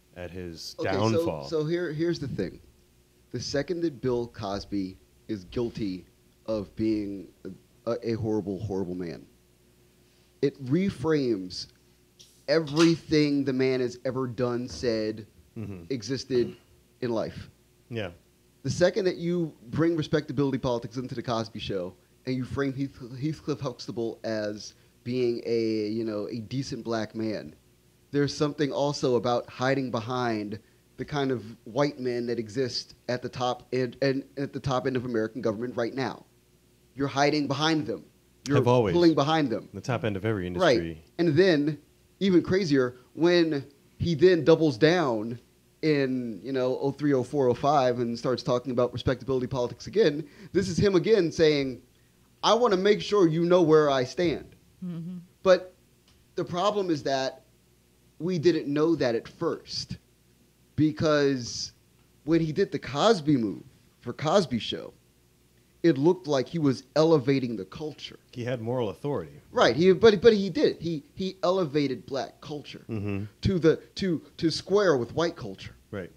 Speaker 1: downfall?
Speaker 2: So here's the thing: the second that Bill Cosby is guilty of being a horrible, horrible man, it reframes everything the man has ever done, said, existed in life.
Speaker 1: Yeah.
Speaker 2: The second that you bring respectability politics into the Cosby Show and you frame Heathcliff Huxtable as being a decent black man, there's something also about hiding behind the kind of white men that exist at the top and at the top end of American government right now. You're hiding behind them. You're
Speaker 1: Have always.
Speaker 2: pulling behind them.
Speaker 1: The top end of every industry.
Speaker 2: Right. And then, even crazier, when he then doubles down in 03, 04, 05 and starts talking about respectability politics again, this is him again saying, I want to make sure you know where I stand.
Speaker 3: Mm-hmm.
Speaker 2: But the problem is that we didn't know that at first, because when he did the Cosby move for Cosby Show, it looked like he was elevating the culture.
Speaker 1: He had moral authority.
Speaker 2: Right. But he did. He elevated black culture to square with white culture.
Speaker 1: Right.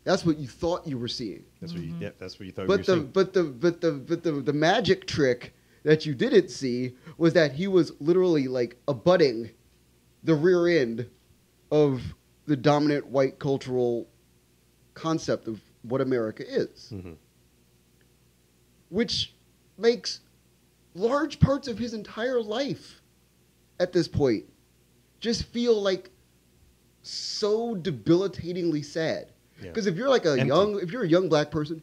Speaker 2: That's what you thought you were seeing.
Speaker 1: That's what you. Yeah, that's what you thought.
Speaker 2: But
Speaker 1: you were seeing.
Speaker 2: the magic trick that you didn't see was that he was literally like abutting the rear end of the dominant white cultural concept of what America is, which makes large parts of his entire life at this point just feel like so debilitatingly sad.
Speaker 1: Yeah.
Speaker 2: Because if you're like
Speaker 1: Empty.
Speaker 2: if you're a young black person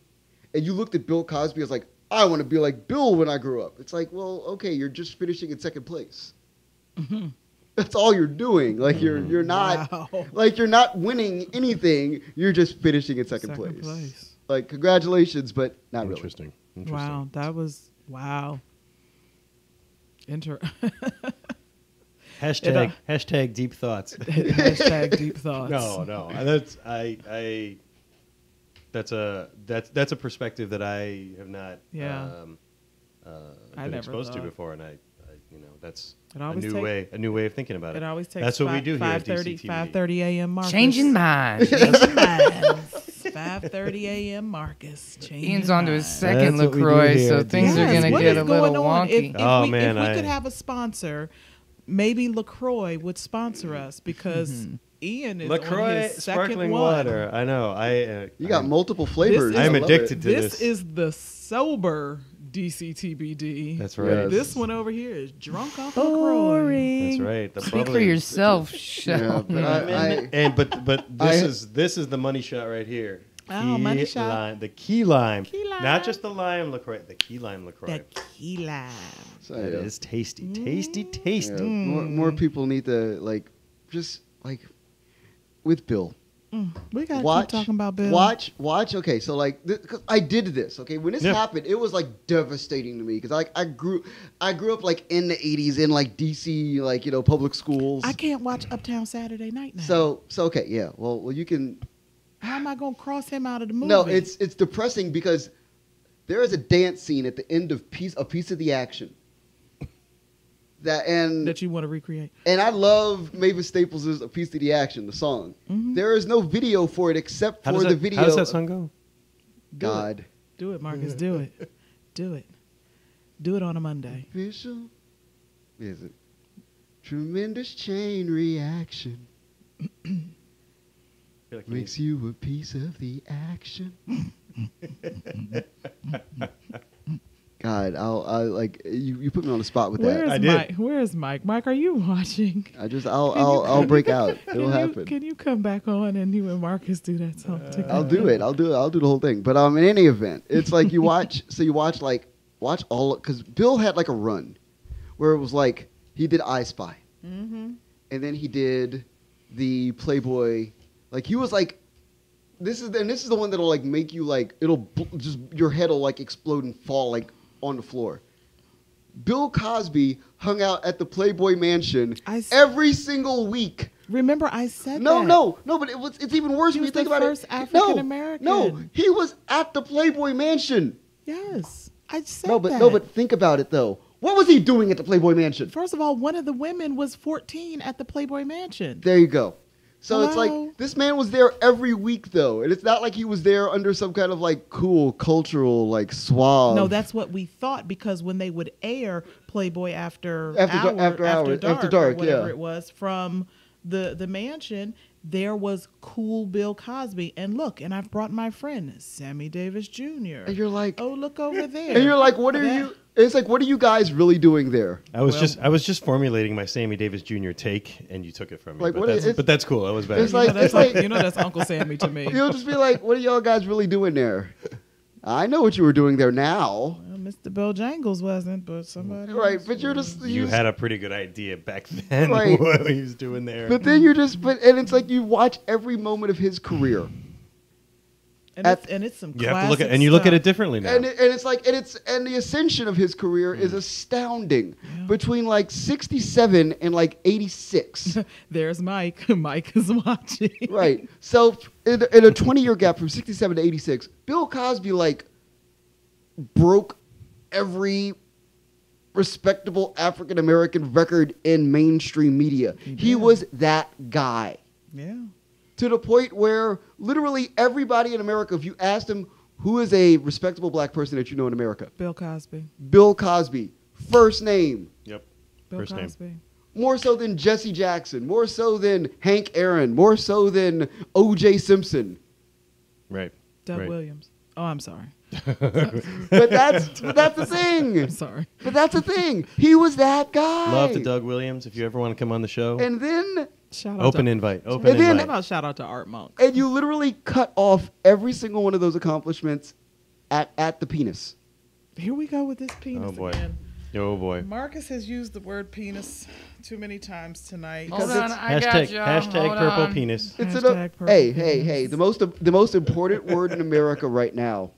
Speaker 2: and you looked at Bill Cosby as like, I want to be like Bill when I grew up, it's like, well, okay, you're just finishing in second place. That's all you're doing. Like you're not
Speaker 3: Wow.
Speaker 2: like you're not winning anything. You're just finishing in second place. Like congratulations, but not really.
Speaker 1: Interesting.
Speaker 3: Wow, that was wow.
Speaker 1: Hashtag deep thoughts.
Speaker 3: Hashtag deep thoughts.
Speaker 1: No. That's a perspective that I have not
Speaker 3: Yeah. I
Speaker 1: been
Speaker 3: never
Speaker 1: exposed to
Speaker 3: thought.
Speaker 1: before, and I that's
Speaker 3: It
Speaker 1: a
Speaker 3: always
Speaker 1: new way of thinking about it.
Speaker 3: It always takes.
Speaker 1: That's what we do here at
Speaker 3: 5:30
Speaker 1: DCTV.
Speaker 3: 5:30 a.m. Marcus.
Speaker 4: Changing minds.
Speaker 3: 5:30 a.m. Marcus.
Speaker 4: Ian's on to his second
Speaker 1: That's what we do
Speaker 4: LaCroix,
Speaker 1: here
Speaker 4: so
Speaker 1: at
Speaker 4: things are
Speaker 3: Yes,
Speaker 4: going to
Speaker 3: what
Speaker 4: get
Speaker 3: is
Speaker 4: a little
Speaker 3: going on?
Speaker 4: wonky.
Speaker 1: Oh,
Speaker 3: If
Speaker 1: man,
Speaker 3: we
Speaker 1: I-
Speaker 3: could have a sponsor, maybe LaCroix would sponsor us because Ian is on
Speaker 1: LaCroix
Speaker 3: his second
Speaker 1: sparkling
Speaker 3: one.
Speaker 1: water. I know.
Speaker 2: You got multiple flavors.
Speaker 3: This
Speaker 1: I'm
Speaker 2: I love
Speaker 1: addicted
Speaker 2: it.
Speaker 1: to
Speaker 3: This
Speaker 1: this.
Speaker 3: is the sober DCTBD.
Speaker 1: That's right.
Speaker 2: Yes.
Speaker 3: This one over here is drunk off LaCroix.
Speaker 1: That's right. The
Speaker 4: Speak for
Speaker 1: bubbly-
Speaker 4: yourself,
Speaker 2: Yeah,
Speaker 4: Shell.
Speaker 2: but I
Speaker 1: but this is the money shot right here.
Speaker 3: Oh, money shot.
Speaker 1: The key lime.
Speaker 3: Key lime.
Speaker 1: Not just the lime LaCroix, the key lime LaCroix.
Speaker 3: The key lime.
Speaker 2: so,
Speaker 1: That
Speaker 2: yeah.
Speaker 1: is tasty. Tasty,
Speaker 2: Yeah,
Speaker 1: tasty.
Speaker 2: more people need to just with Bill.
Speaker 3: We gotta
Speaker 2: Watch,
Speaker 3: keep talking about Bill.
Speaker 2: Watch. Okay, so 'cause I did this. Okay, when this
Speaker 1: Yeah.
Speaker 2: happened, it was devastating to me because I grew up in the '80s in DC public schools.
Speaker 3: I can't watch Uptown Saturday Night now.
Speaker 2: So okay, yeah. Well, you can.
Speaker 3: How am I gonna cross him out of the movie?
Speaker 2: No, it's depressing because There is a dance scene at the end of a piece of the action.
Speaker 3: That you want to recreate.
Speaker 2: And I love Mavis Staples' A Piece of the Action, the song.
Speaker 3: Mm-hmm.
Speaker 2: There is no video for it except for the video.
Speaker 1: How does that song go?
Speaker 2: God.
Speaker 3: Do it, Marcus. Do it. Do it. Do it on a Monday.
Speaker 2: Official. Is it? Tremendous chain reaction.
Speaker 1: Like
Speaker 2: Makes you a piece of the action. God, I like you put me on the spot with that.
Speaker 1: I did.
Speaker 3: Mike? Where's Mike? Mike, are you watching?
Speaker 2: I'll break out. It'll happen.
Speaker 3: Can you come back on and you and Marcus do that song together?
Speaker 2: I'll do it. I'll do the whole thing. But in any event, it's like you watch all, because Bill had like a run where it was like he did I Spy, and then he did the Playboy. Like he was like, this is the one that'll like make you like just your head will like explode and fall like on the floor. Bill Cosby hung out at the Playboy Mansion every single week.
Speaker 3: Remember, I said
Speaker 2: no,
Speaker 3: that.
Speaker 2: but it's even worse when you think about it.
Speaker 3: He was the first African American.
Speaker 2: No, he was at the Playboy Mansion.
Speaker 3: Yes, I said
Speaker 2: No, but think about it though. What was he doing at the Playboy Mansion?
Speaker 3: First of all, one of the women was 14 at the Playboy Mansion.
Speaker 2: There you go. So
Speaker 3: Hello?
Speaker 2: it's like this man was there every week though, and it's not like he was there under some kind of like cool cultural like suave.
Speaker 3: No, that's what we thought, because when they would air Playboy after
Speaker 2: dark,
Speaker 3: or whatever
Speaker 2: yeah.
Speaker 3: it was from the mansion, there was cool Bill Cosby. And look, and I've brought my friend Sammy Davis Jr.
Speaker 2: And you're like,
Speaker 3: oh, look over there.
Speaker 2: and you're like, what are you? It's like, what are you guys really doing there?
Speaker 1: I was just formulating my Sammy Davis Jr. take, and you took it from me.
Speaker 2: Like,
Speaker 1: but that's cool. That was better.
Speaker 2: It's like,
Speaker 3: that's Uncle Sammy to me.
Speaker 2: You'll just be like, what are y'all guys really doing there? I know what you were doing there now.
Speaker 3: Well, Mr. Bojangles wasn't, but somebody
Speaker 2: Right,
Speaker 3: else
Speaker 2: but you're
Speaker 3: was.
Speaker 2: just
Speaker 1: You had a pretty good idea back then.
Speaker 2: Right.
Speaker 1: What he was doing there.
Speaker 2: But then you're just, and it's like you watch every moment of his career.
Speaker 3: And it's some
Speaker 1: you have to
Speaker 3: classic
Speaker 1: look at, and you look at
Speaker 3: stuff.
Speaker 1: it differently now.
Speaker 2: And it's like, and the ascension of his career is astounding.
Speaker 3: Yeah.
Speaker 2: Between like 67 and like 86.
Speaker 3: There's Mike. Mike is watching.
Speaker 2: Right. So in a 20-year gap from 67 to 86, Bill Cosby like broke every respectable African American record in mainstream media. He
Speaker 3: did.
Speaker 2: was that guy.
Speaker 3: Yeah.
Speaker 2: To the point where literally everybody in America, if you asked him who is a respectable black person that you know in America,
Speaker 3: Bill Cosby.
Speaker 2: Bill Cosby, first name.
Speaker 1: Yep.
Speaker 3: Bill
Speaker 1: First name.
Speaker 3: Cosby.
Speaker 2: More so than Jesse Jackson, more so than Hank Aaron, more so than O.J. Simpson.
Speaker 1: Right.
Speaker 3: Doug
Speaker 1: right.
Speaker 3: Williams. Oh, I'm sorry.
Speaker 2: But that's the thing.
Speaker 3: I'm sorry.
Speaker 2: But that's the thing. He was that guy.
Speaker 1: Love to Doug Williams. If you ever want to come on the show,
Speaker 2: And then
Speaker 3: Shout out
Speaker 1: open
Speaker 3: to,
Speaker 1: invite. Open
Speaker 2: And then-
Speaker 3: How
Speaker 1: invite.
Speaker 3: about shout out to Art Monk?
Speaker 2: and you literally cut off every single one of those accomplishments at the penis.
Speaker 3: Here we go with this penis
Speaker 1: Oh, boy.
Speaker 3: again.
Speaker 1: Oh boy.
Speaker 3: Marcus has used the word penis too many times tonight.
Speaker 4: Hold
Speaker 2: Because
Speaker 4: on, I got
Speaker 1: Hashtag,
Speaker 4: y'all.
Speaker 1: hashtag
Speaker 4: Hold
Speaker 1: purple
Speaker 4: on.
Speaker 1: penis.
Speaker 2: It's
Speaker 3: Hashtag purple
Speaker 2: hey,
Speaker 3: penis.
Speaker 2: the most important word in America right now.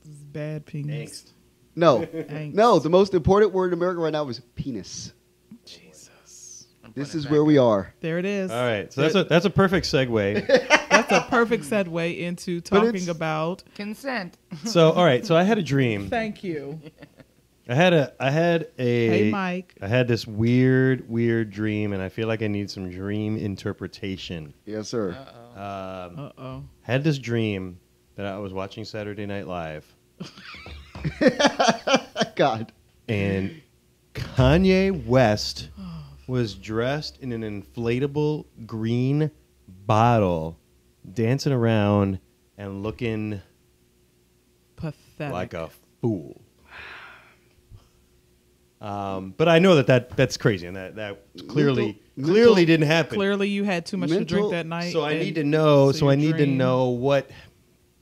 Speaker 3: This is bad penis.
Speaker 1: Angst.
Speaker 2: No.
Speaker 3: Angst.
Speaker 2: No, the most important word in America right now is penis.
Speaker 3: Jesus.
Speaker 2: This is where we are.
Speaker 3: There it is.
Speaker 1: All right. So that's a perfect segue.
Speaker 3: That's a perfect segue into
Speaker 2: But
Speaker 3: talking
Speaker 2: it's-
Speaker 3: about.
Speaker 4: Consent.
Speaker 1: So all right. So I had a dream.
Speaker 3: Thank you.
Speaker 1: I had a.
Speaker 3: Hey, Mike.
Speaker 1: I had this weird dream, and I feel like I need some dream interpretation.
Speaker 2: Yes, sir.
Speaker 3: Uh-oh.
Speaker 1: Had this dream that I was watching Saturday Night Live,
Speaker 2: God.
Speaker 1: and Kanye West was dressed in an inflatable green bottle, dancing around and looking
Speaker 3: Pathetic.
Speaker 1: like a fool. But I know that's crazy, and that clearly
Speaker 2: Mental-
Speaker 1: didn't happen.
Speaker 3: Clearly, you had too much to drink that night.
Speaker 1: So I
Speaker 3: and
Speaker 1: need to know. So
Speaker 3: your
Speaker 1: I need to
Speaker 3: dream-
Speaker 1: know what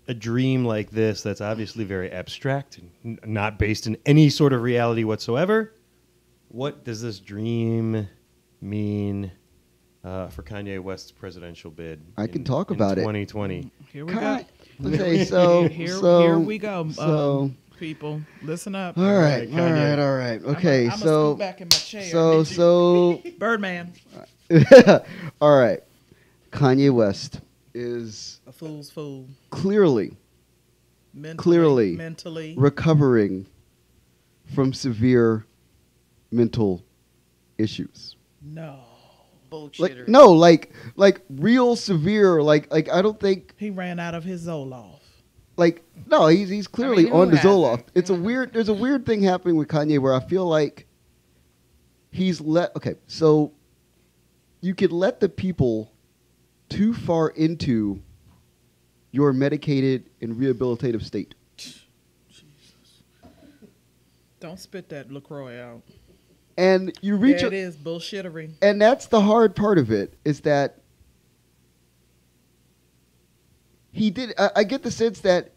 Speaker 1: a dream like this, that's obviously very abstract and not based in any sort of reality whatsoever. What does this dream mean for Kanye West's presidential bid?
Speaker 2: I can talk about it.
Speaker 1: 2020.
Speaker 3: Here we go.
Speaker 2: Okay, so
Speaker 3: Here we go.
Speaker 2: So
Speaker 3: People, listen up.
Speaker 2: all right,
Speaker 1: Kanye.
Speaker 2: all right. Okay,
Speaker 3: I'm
Speaker 2: so
Speaker 3: scoot back in my chair.
Speaker 2: so
Speaker 3: Birdman,
Speaker 2: all right. Kanye West is
Speaker 3: a fool's fool.
Speaker 2: clearly clearly
Speaker 3: mentally.
Speaker 2: recovering from severe mental issues.
Speaker 3: No.
Speaker 4: Bullshitter.
Speaker 2: Like real severe. Like I don't think
Speaker 3: He ran out of his Zoloft.
Speaker 2: no. He's clearly
Speaker 4: who
Speaker 2: on the
Speaker 4: hasn't?
Speaker 2: Zoloft. It's a weird. There's a weird thing happening with Kanye where I feel like he's okay. So you could let the people too far into your medicated and rehabilitative state.
Speaker 3: Jesus. Don't spit that LaCroix out.
Speaker 2: And you reach
Speaker 3: There it is, bullshittery.
Speaker 2: and that's the hard part of it, is that he did. I get the sense that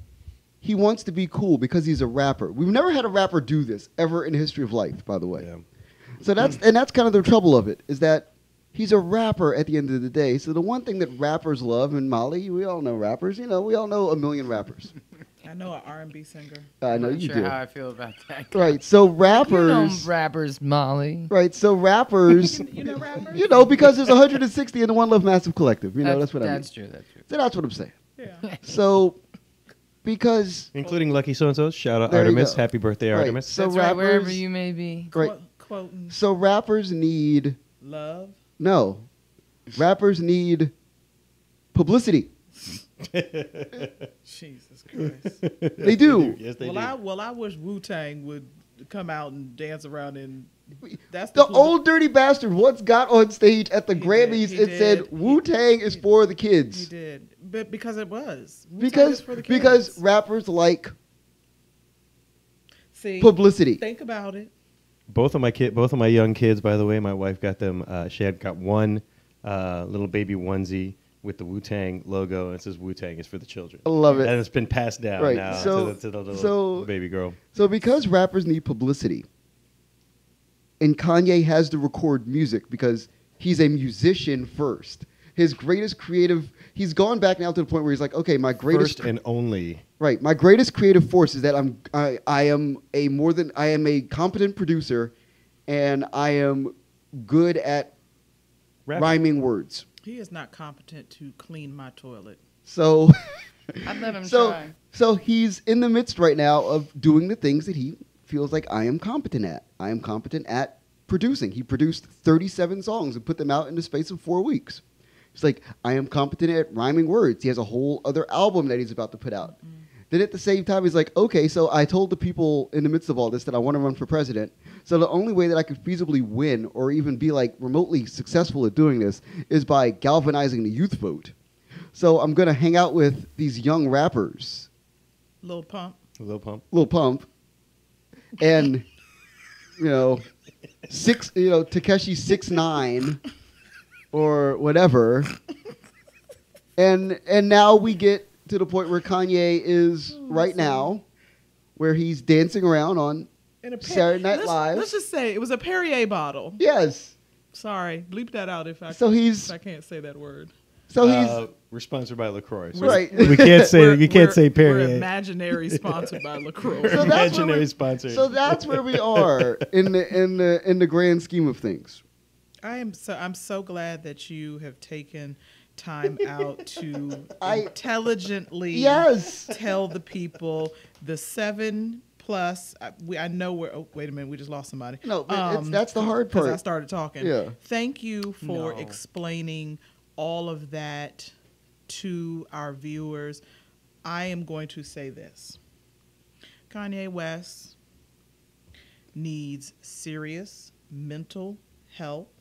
Speaker 2: he wants to be cool because he's a rapper. We've never had a rapper do this ever in the history of life, by the way.
Speaker 1: Yeah.
Speaker 2: So that's kind of the trouble of it, is that he's a rapper at the end of the day. So the one thing that rappers love, and Molly, we all know rappers. You know, we all know a million rappers.
Speaker 3: I know an R&B singer.
Speaker 2: I know
Speaker 4: I'm not
Speaker 2: you
Speaker 4: sure
Speaker 2: do.
Speaker 4: how I feel about that.
Speaker 2: Right. So
Speaker 4: You know
Speaker 2: rappers.
Speaker 4: rappers, Molly.
Speaker 2: Right. So rappers.
Speaker 3: You know rappers?
Speaker 2: You know, because there's 160 in the One Love Massive Collective. You know, that's what I mean.
Speaker 4: That's true. That's true.
Speaker 2: So that's what I'm saying.
Speaker 3: Yeah.
Speaker 2: So, because
Speaker 1: Including Lucky So-and-so. Shout out
Speaker 2: There you
Speaker 1: Artemis.
Speaker 2: go.
Speaker 1: Happy birthday,
Speaker 2: Right.
Speaker 1: Artemis.
Speaker 2: So
Speaker 4: That's right, wherever
Speaker 2: rappers-
Speaker 4: you may be.
Speaker 2: Right.
Speaker 3: Quoting
Speaker 2: so rappers need
Speaker 3: love.
Speaker 2: no, rappers need publicity.
Speaker 3: Jesus Christ.
Speaker 2: They do.
Speaker 1: Yes, they
Speaker 3: well,
Speaker 1: do.
Speaker 3: I wish Wu-Tang would come out and dance around in. That's
Speaker 2: The old dirty bastard once got on stage at the
Speaker 3: He
Speaker 2: Grammys
Speaker 3: did,
Speaker 2: and
Speaker 3: he
Speaker 2: said
Speaker 3: did.
Speaker 2: Wu-Tang is for the
Speaker 3: He
Speaker 2: kids.
Speaker 3: did, but because it was Wu-Tang
Speaker 2: Because
Speaker 3: is for the
Speaker 2: because
Speaker 3: kids.
Speaker 2: rappers like
Speaker 3: See,
Speaker 2: publicity.
Speaker 3: think about it.
Speaker 1: Both of my young kids, by the way, my wife got them. She had got one little baby onesie with the Wu-Tang logo, and it says Wu-Tang is for the children.
Speaker 2: I love it.
Speaker 1: And it's been passed down
Speaker 2: Right.
Speaker 1: now
Speaker 2: So-
Speaker 1: to the little
Speaker 2: so-
Speaker 1: baby girl.
Speaker 2: So because rappers need publicity, and Kanye has to record music because he's a musician first. His greatest creative, he's gone back now to the point where he's like, okay, my greatest
Speaker 1: First and only.
Speaker 2: right, my greatest creative force is that I am a competent producer, and I am good at
Speaker 1: Rap.
Speaker 2: rhyming words.
Speaker 3: He is not competent to clean my toilet.
Speaker 2: So
Speaker 4: I'd let him
Speaker 2: so
Speaker 4: try.
Speaker 2: so he's in the midst right now of doing the things that he feels like I am competent at. I am competent at producing. He produced 37 songs and put them out in the space of 4 weeks. He's like, I am competent at rhyming words. He has a whole other album that he's about to put out. Then at the same time, he's like, okay, so I told the people in the midst of all this that I want to run for president. So the only way that I could feasibly win or even be like remotely successful at doing this is by galvanizing the youth vote. So I'm going to hang out with these young rappers,
Speaker 3: Lil Pump.
Speaker 1: Lil Pump.
Speaker 2: Lil Pump, and, Takeshi 6ix9ine or whatever. And now we get to the point where Kanye is right now, where he's dancing around on
Speaker 3: In a
Speaker 2: Saturday Night
Speaker 3: let's,
Speaker 2: Live.
Speaker 3: Let's just say it was a Perrier bottle.
Speaker 2: Yes.
Speaker 3: Sorry, bleep that out if I can't say that word.
Speaker 2: So he's
Speaker 1: We're sponsored by LaCroix. So
Speaker 2: right.
Speaker 1: We can't say
Speaker 3: We're
Speaker 1: Perrier.
Speaker 3: imaginary sponsored by LaCroix.
Speaker 2: So that's where
Speaker 1: Imaginary
Speaker 2: we-
Speaker 1: sponsor.
Speaker 2: So that's where we are in the grand scheme of things.
Speaker 3: I'm so glad that you have taken time out to
Speaker 2: I-
Speaker 3: intelligently
Speaker 2: Yes.
Speaker 3: tell the people the 7+. I know we're. Oh, wait a minute, we just lost somebody.
Speaker 2: No, but that's the hard
Speaker 3: Because I
Speaker 2: part.
Speaker 3: started talking.
Speaker 2: Yeah.
Speaker 3: Thank you for
Speaker 4: No.
Speaker 3: explaining all of that to our viewers. I am going to say this: Kanye West needs serious mental help.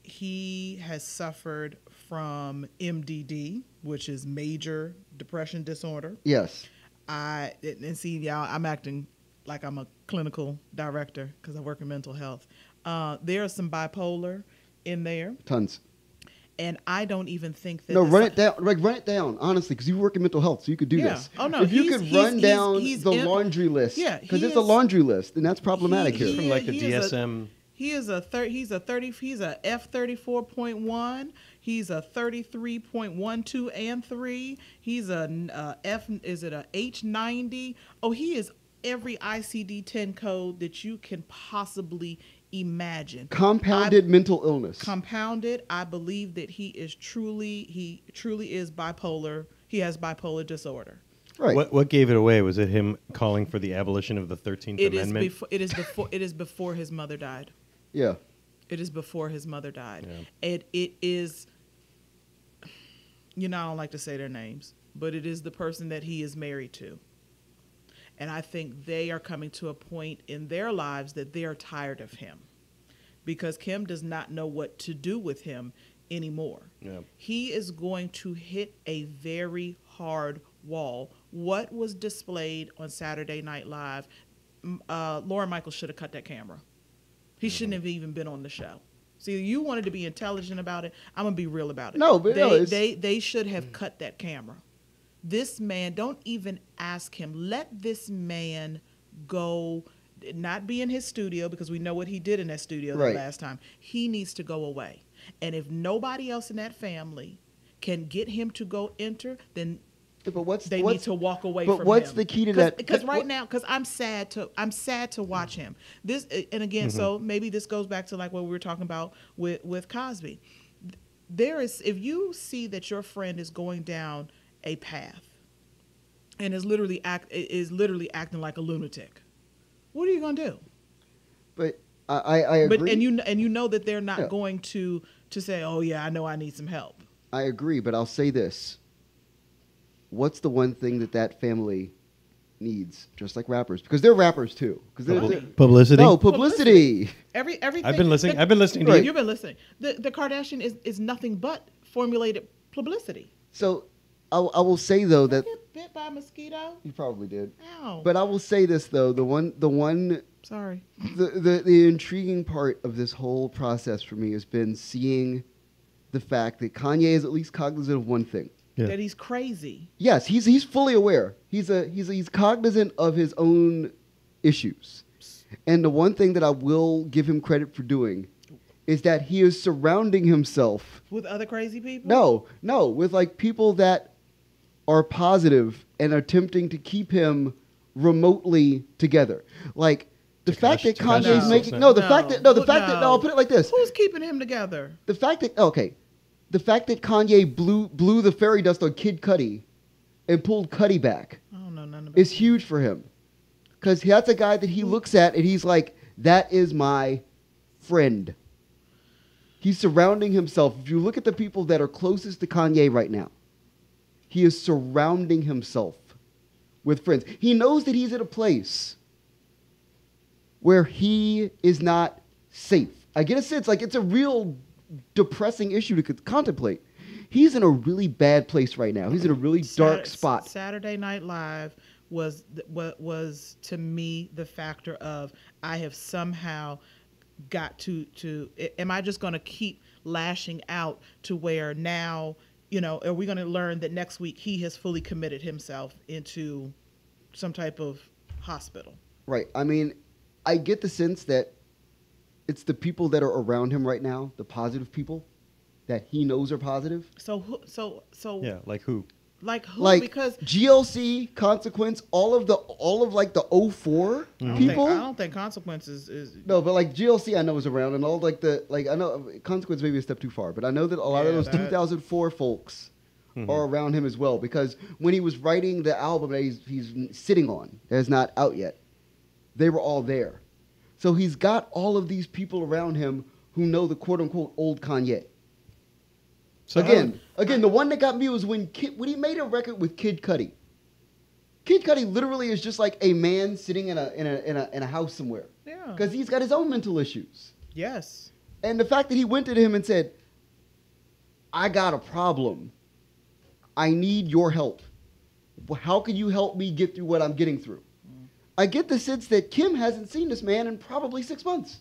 Speaker 3: He has suffered from MDD, which is major depression disorder.
Speaker 2: Yes.
Speaker 3: And see, y'all, I'm acting like I'm a clinical director because I work in mental health. There is some bipolar in there,
Speaker 2: Tons.
Speaker 3: and I don't even think that.
Speaker 2: No, run it down. Like run it down, honestly, because you work in mental health, so you could do
Speaker 3: Yeah.
Speaker 2: this.
Speaker 3: Oh, no,
Speaker 2: If you
Speaker 3: he's-
Speaker 2: could
Speaker 3: he's-
Speaker 2: run
Speaker 3: he's-
Speaker 2: down
Speaker 3: he's
Speaker 2: the
Speaker 3: in-
Speaker 2: laundry list,
Speaker 3: Yeah,
Speaker 2: because
Speaker 3: he
Speaker 2: it's a
Speaker 3: is-
Speaker 2: laundry list, and that's problematic
Speaker 3: he-
Speaker 2: here.
Speaker 1: From like the
Speaker 3: he is a-
Speaker 1: DSM.
Speaker 3: He is he's a F34.1. He's a 33.12 and 3. He's a H90. Oh, he is every ICD-10 code that you can possibly imagine.
Speaker 2: Compounded mental illness.
Speaker 3: Compounded. I believe that he truly is bipolar. he has bipolar disorder.
Speaker 2: Right.
Speaker 1: What gave it away? Was it him calling for the abolition of the 13th Amendment?
Speaker 3: It is before his mother died.
Speaker 2: Yeah.
Speaker 3: It is before his mother died.
Speaker 1: Yeah.
Speaker 3: It is, I don't like to say their names, but it is the person that he is married to. And I think they are coming to a point in their lives that they are tired of him because Kim does not know what to do with him anymore.
Speaker 1: Yeah.
Speaker 3: He is going to hit a very hard wall. What was displayed on Saturday Night Live, Lauren Michaels should have cut that camera. He shouldn't have even been on the show. See, you wanted to be intelligent about it. I'm going to be real about it.
Speaker 2: No, but
Speaker 3: they should have cut that camera. This man, don't even ask him. Let this man go, not be in his studio because we know what he did in that studio the last time. He needs to go away. And if nobody else in that family can get him to go enter, then they need to walk away from him.
Speaker 2: But what's the key to that?
Speaker 3: Because right now, because I'm sad to watch him. This, and again, so maybe this goes back to like what we were talking about with Cosby. There is, if you see that your friend is going down a path and is literally acting like a lunatic, what are you gonna do?
Speaker 2: But I agree.
Speaker 3: But and you know that they're not going to say, oh yeah, I know I need some help.
Speaker 2: I agree, but I'll say this. What's the one thing that family needs, just like rappers? Because they're rappers too.
Speaker 1: Publicity?
Speaker 2: No, publicity.
Speaker 3: Everything.
Speaker 1: I've been listening. I've been listening to you.
Speaker 3: You've been listening. The Kardashian is nothing but formulated publicity.
Speaker 2: So I will say though that
Speaker 3: Get bit by a mosquito.
Speaker 2: you probably did.
Speaker 3: Ow.
Speaker 2: But I will say this though,
Speaker 3: Sorry.
Speaker 2: the intriguing part of this whole process for me has been seeing the fact that Kanye is at least cognizant of one thing.
Speaker 1: Yeah.
Speaker 3: That he's crazy.
Speaker 2: Yes, he's fully aware. He's cognizant of his own issues. And the one thing that I will give him credit for doing is that he is surrounding himself
Speaker 3: With other crazy people?
Speaker 2: No, with like people that are positive and attempting to keep him remotely together. Like the fact that Kanye's making I'll put it like this.
Speaker 3: Who's keeping him together?
Speaker 2: The fact that Kanye blew the fairy dust on Kid Cudi and pulled Cudi back
Speaker 3: I don't know nothing about
Speaker 2: is huge for him. Because that's a guy that he looks at and he's like, that is my friend. He's surrounding himself. If you look at the people that are closest to Kanye right now, he is surrounding himself with friends. He knows that he's at a place where he is not safe. I get a sense like it's a real depressing issue to contemplate. He's in a really bad place right now. He's in a really dark spot.
Speaker 3: Saturday Night Live was to me the factor of I have somehow got to am I just going to keep lashing out to where now, are we going to learn that next week he has fully committed himself into some type of hospital?
Speaker 2: Right. I mean, I get the sense that it's the people that are around him right now, the positive people that he knows are positive.
Speaker 3: So
Speaker 1: Yeah, like who?
Speaker 3: Like who?
Speaker 2: Like
Speaker 3: because
Speaker 2: GLC, Consequence, all of like the 04 people.
Speaker 3: I don't think Consequences is
Speaker 2: No, but like GLC I know is around, and all like I know Consequence maybe a step too far, but I know that a lot of those 2004 folks are around him as well, because when he was writing the album that he's sitting on, that is not out yet, they were all there. So he's got all of these people around him who know the quote unquote old Kanye. So again, the one that got me was when he made a record with Kid Cudi. Kid Cudi literally is just like a man sitting in a house somewhere.
Speaker 3: Yeah.
Speaker 2: Because he's got his own mental issues.
Speaker 3: Yes.
Speaker 2: And the fact that he went to him and said, I got a problem. I need your help. How can you help me get through what I'm getting through? I get the sense that Kim hasn't seen this man in probably 6 months.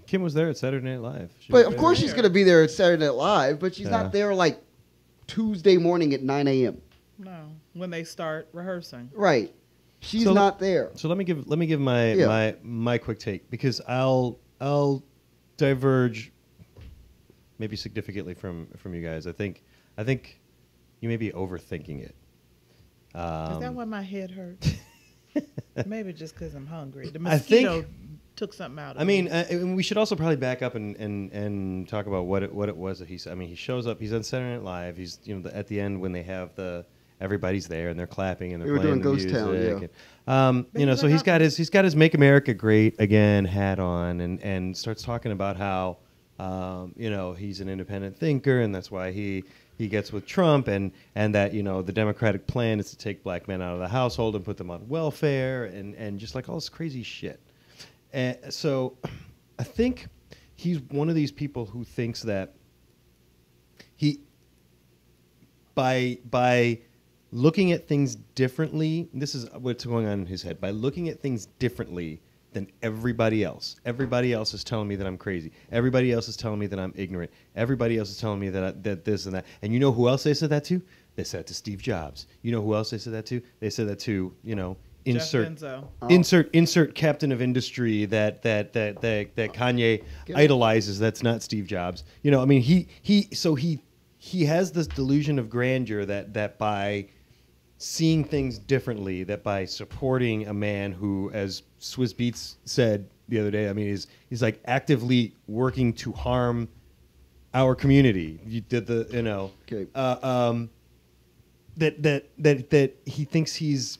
Speaker 1: Kim was there at Saturday Night Live.
Speaker 2: But of course she's going to be there at Saturday Night Live, but she's not there like Tuesday morning at 9 a.m.
Speaker 3: No, when they start rehearsing.
Speaker 2: Right. She's not there.
Speaker 1: So let me give my quick take, because I'll diverge maybe significantly from you guys. I think you may be overthinking it.
Speaker 3: Is that why my head hurts? Maybe just because I'm hungry. The mosquito took something out of me.
Speaker 1: I mean, we should also probably back up and talk about what it was that he said. I mean, he shows up. He's on Saturday Night Live. He's at the end when they have the everybody's there and they're clapping and
Speaker 2: They
Speaker 1: they're
Speaker 2: were
Speaker 1: playing
Speaker 2: doing
Speaker 1: the
Speaker 2: Ghost
Speaker 1: music.
Speaker 2: Town,
Speaker 1: And, you know, so he's got his "Make America Great Again" hat on, and starts talking about how, you know, he's an independent thinker, and that's why he gets with Trump, and that, you know, the Democratic plan is to take black men out of the household and put them on welfare, and just like all this crazy shit. And so I think he's one of these people who thinks that by looking at things differently, this is what's going on in his head, by looking at things differently than everybody else. Everybody else is telling me that I'm crazy. Everybody else is telling me that I'm ignorant. Everybody else is telling me that this and that. And you know who else they said that to? They said it to Steve Jobs. You know who else they said that to? They said that to, you know, insert captain of industry that Kanye idolizes. That's not Steve Jobs. You know, I mean, he has this delusion of grandeur that by seeing things differently, that by supporting a man who, as Swizz Beatz said the other day, I mean, he's like actively working to harm our community. You did the, you know,
Speaker 2: Okay.
Speaker 1: That he thinks he's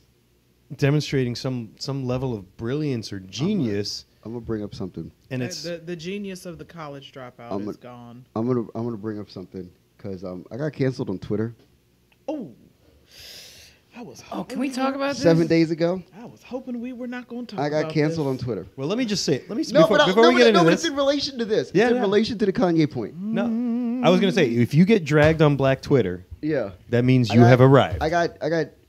Speaker 1: demonstrating some level of brilliance or genius.
Speaker 2: I'm gonna bring up something.
Speaker 1: And it's
Speaker 3: the genius of the college dropout is gone.
Speaker 2: I'm gonna bring up something because I got canceled on Twitter.
Speaker 3: Oh, I was.
Speaker 4: Oh, can we talk about this?
Speaker 2: 7 days ago.
Speaker 3: I was hoping we were not going to talk.
Speaker 2: I got
Speaker 3: about
Speaker 2: canceled
Speaker 3: this.
Speaker 2: on Twitter.
Speaker 1: well. Let me just say. Before
Speaker 2: No,
Speaker 1: we get into
Speaker 2: it's
Speaker 1: this.
Speaker 2: in relation to this.
Speaker 1: Yeah,
Speaker 2: It's in
Speaker 1: yeah.
Speaker 2: relation to the Kanye point.
Speaker 1: No, I was gonna say, if you get dragged on Black Twitter,
Speaker 2: Yeah.
Speaker 1: that means you have arrived.
Speaker 2: I got.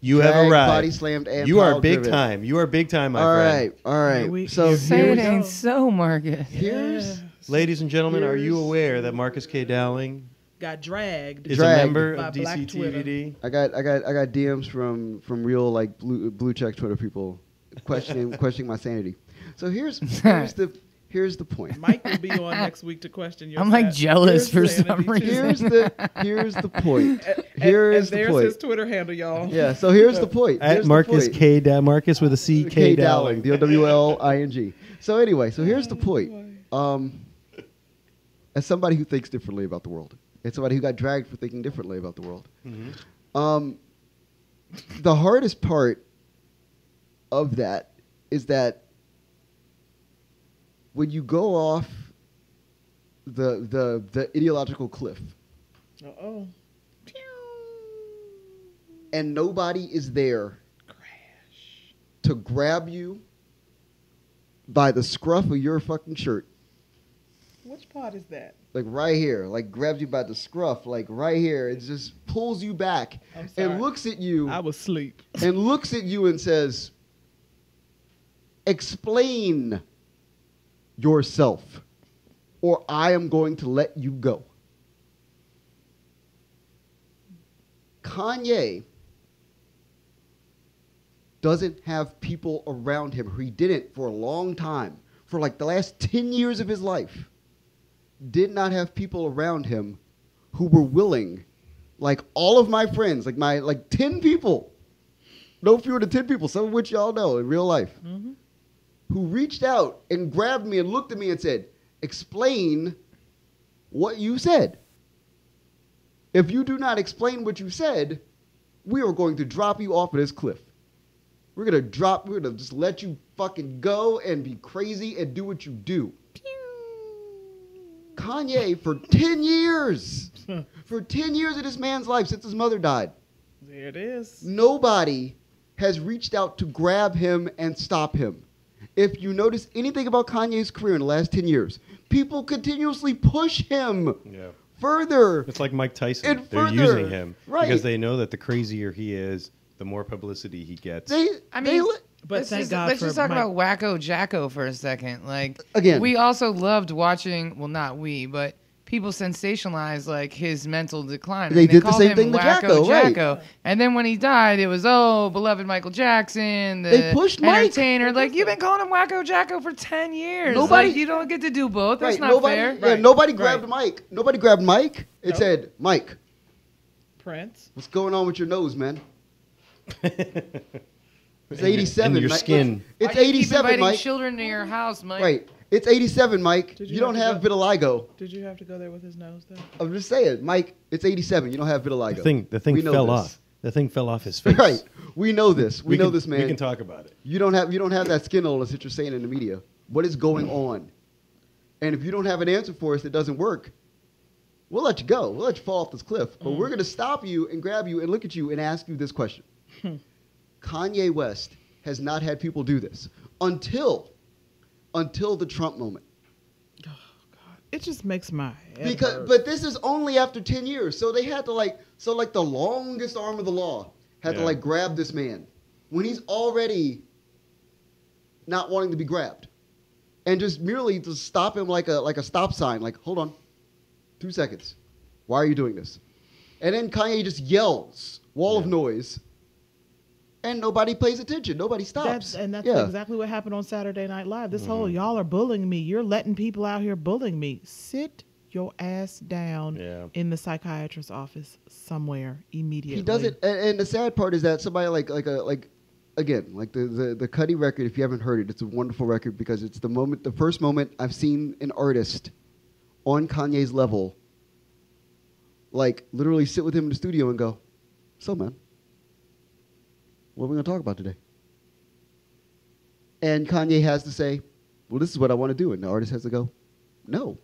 Speaker 1: You have
Speaker 2: dragged,
Speaker 1: arrived.
Speaker 2: Body slammed and
Speaker 1: you are
Speaker 2: pile
Speaker 1: big
Speaker 2: driven.
Speaker 1: time. You are big time, my
Speaker 2: All
Speaker 1: friend.
Speaker 2: right. All right.
Speaker 3: we-
Speaker 2: So
Speaker 4: Say
Speaker 2: here
Speaker 4: it
Speaker 2: we
Speaker 4: ain't
Speaker 2: go.
Speaker 4: so, Marcus.
Speaker 2: Here's
Speaker 1: Ladies and gentlemen, are you
Speaker 2: Here's-
Speaker 1: aware that Marcus K. Dowling
Speaker 3: Got dragged.
Speaker 1: is
Speaker 2: Dragged
Speaker 1: a member
Speaker 3: by
Speaker 1: of
Speaker 3: Black Twitter.
Speaker 1: DCTVD?
Speaker 2: I got DMs from real like blue check Twitter people questioning my sanity. So here's the point.
Speaker 3: Mike will be on next week to question your.
Speaker 4: I'm like jealous for some reason.
Speaker 2: Here's the point.
Speaker 3: And
Speaker 2: Here's the
Speaker 3: there's
Speaker 2: point.
Speaker 3: his Twitter handle, y'all.
Speaker 2: Yeah. So here's the point.
Speaker 1: At
Speaker 2: Here's the
Speaker 1: Marcus
Speaker 2: point.
Speaker 1: K. Marcus with a C. K. Dowling.
Speaker 2: Dowling. So anyway, so here's the point. As somebody who thinks differently about the world, and somebody who got dragged for thinking differently about the world, the hardest part of that is that when you go off the ideological cliff
Speaker 3: Oh.
Speaker 2: and nobody is there
Speaker 3: Crash.
Speaker 2: to grab you by the scruff of your fucking shirt,
Speaker 3: Which part is that?
Speaker 2: like right here, like grabs you by the scruff, like right here, it just pulls you back
Speaker 3: I'm sorry.
Speaker 2: and looks at you
Speaker 3: I was asleep.
Speaker 2: and says, explain yourself or I am going to let you go. Kanye doesn't have people around him. He didn't for a long time. For like the last 10 years of his life, did not have people around him who were willing, like all of my friends, like 10 people, no fewer than 10 people, some of which y'all know in real life, who reached out and grabbed me and looked at me and said, explain what you said. If you do not explain what you said, we are going to drop you off of this cliff. We're going to just let you fucking go and be crazy and do what you do. Kanye, for 10 years of this man's life, since his mother died,
Speaker 3: There it is.
Speaker 2: nobody has reached out to grab him and stop him. If you notice anything about Kanye's career in the last 10 years, people continuously push him
Speaker 1: Yeah.
Speaker 2: further.
Speaker 1: It's like Mike Tyson.
Speaker 2: And
Speaker 1: They're
Speaker 2: further,
Speaker 1: using him
Speaker 2: right.
Speaker 1: because they know that the crazier he is, the more publicity he gets.
Speaker 4: I mean,
Speaker 3: But
Speaker 4: let's
Speaker 3: thank
Speaker 4: just,
Speaker 3: God
Speaker 4: let's
Speaker 3: for
Speaker 4: just talk
Speaker 3: Mike.
Speaker 4: about Wacko Jacko for a second. Like,
Speaker 2: Again.
Speaker 4: we also loved watching. Well, not we, but people sensationalized like his mental decline.
Speaker 2: They did the
Speaker 4: called
Speaker 2: same
Speaker 4: him
Speaker 2: thing to
Speaker 4: Wacko
Speaker 2: Jacko, right.
Speaker 4: Jacko. And then when he died, it was beloved Michael Jackson, the
Speaker 2: They pushed Mike.
Speaker 4: entertainer. Like, you've been calling him Wacko Jacko for 10 years.
Speaker 2: Nobody-
Speaker 4: Like, you don't get to do both. That's
Speaker 2: right,
Speaker 4: not
Speaker 2: nobody,
Speaker 4: fair.
Speaker 2: yeah,
Speaker 3: Right,
Speaker 2: nobody
Speaker 3: right.
Speaker 2: grabbed Mike. Nobody grabbed Mike. It
Speaker 3: Nope.
Speaker 2: said, Mike,
Speaker 3: Prince.
Speaker 2: what's going on with your nose, man? It's 87.
Speaker 1: And your
Speaker 2: Mike.
Speaker 1: skin.
Speaker 2: It's
Speaker 4: Why do you keep
Speaker 2: 87,
Speaker 4: inviting
Speaker 2: Mike.
Speaker 4: children to your house, Mike.
Speaker 2: Right. It's 87, Mike.
Speaker 3: Did
Speaker 2: You,
Speaker 3: you
Speaker 2: don't
Speaker 3: have
Speaker 2: have
Speaker 3: to
Speaker 2: vitiligo.
Speaker 3: Did you have to go there with his nose though?
Speaker 2: I'm just saying, Mike, it's 87. You don't have vitiligo.
Speaker 1: The thing
Speaker 2: We know
Speaker 1: fell
Speaker 2: this.
Speaker 1: off. The thing fell off his face.
Speaker 2: Right. We know this. We know this, man.
Speaker 1: We can talk about it.
Speaker 2: You don't have that skin illness that you're saying in the media. What is going on? And if you don't have an answer for us that doesn't work, we'll let you go. We'll let you fall off this cliff. But we're going to stop you and grab you and look at you and ask you this question. Kanye West has not had people do this until the Trump moment.
Speaker 3: Oh, God. It just makes my head hurt.
Speaker 2: But this is only after 10 years. So they had to the longest arm of the law had to grab this man when he's already not wanting to be grabbed. And just merely to stop him like a stop sign, like, hold on, 2 seconds. Why are you doing this? And then Kanye just yells, wall of noise, and nobody pays attention. Nobody stops.
Speaker 3: That's exactly what happened on Saturday Night Live. This whole, y'all are bullying me. You're letting people out here bullying me. Sit your ass down in the psychiatrist's office somewhere immediately.
Speaker 2: He does it, and the sad part is that somebody again, like the Cudi record, if you haven't heard it, it's a wonderful record because it's the first moment I've seen an artist on Kanye's level, like literally sit with him in the studio and go, so man, what are we going to talk about today? And Kanye has to say, well, this is what I want to do. And the artist has to go, no,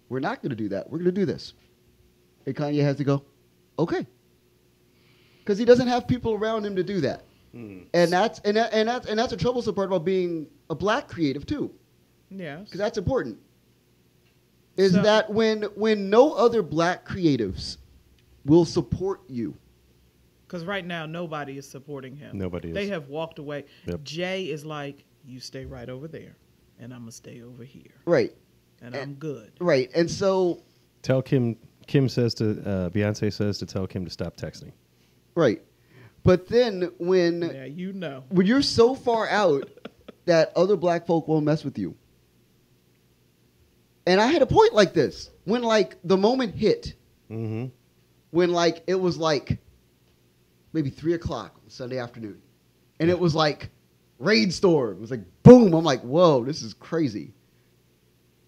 Speaker 2: we're not going to do that. We're going to do this. And Kanye has to go, okay. Because he doesn't have people around him to do that. And that's a troublesome part about being a black creative too.
Speaker 3: Yes.
Speaker 2: Because that's important. Is that when no other black creatives will support you.
Speaker 3: Because right now nobody is supporting him.
Speaker 1: Nobody is.
Speaker 3: They have walked away.
Speaker 1: Yep.
Speaker 3: Jay is like, you stay right over there, and I'm gonna stay over here.
Speaker 2: Right.
Speaker 3: And I'm good.
Speaker 2: Right. And so
Speaker 1: tell Kim says to Beyonce says to tell Kim to stop texting.
Speaker 2: Right. But then when you're so far out that other black folk won't mess with you. And I had a point like this when the moment hit, when it was maybe 3:00 on Sunday afternoon, and it was rainstorm. It was boom. I'm like, whoa, this is crazy.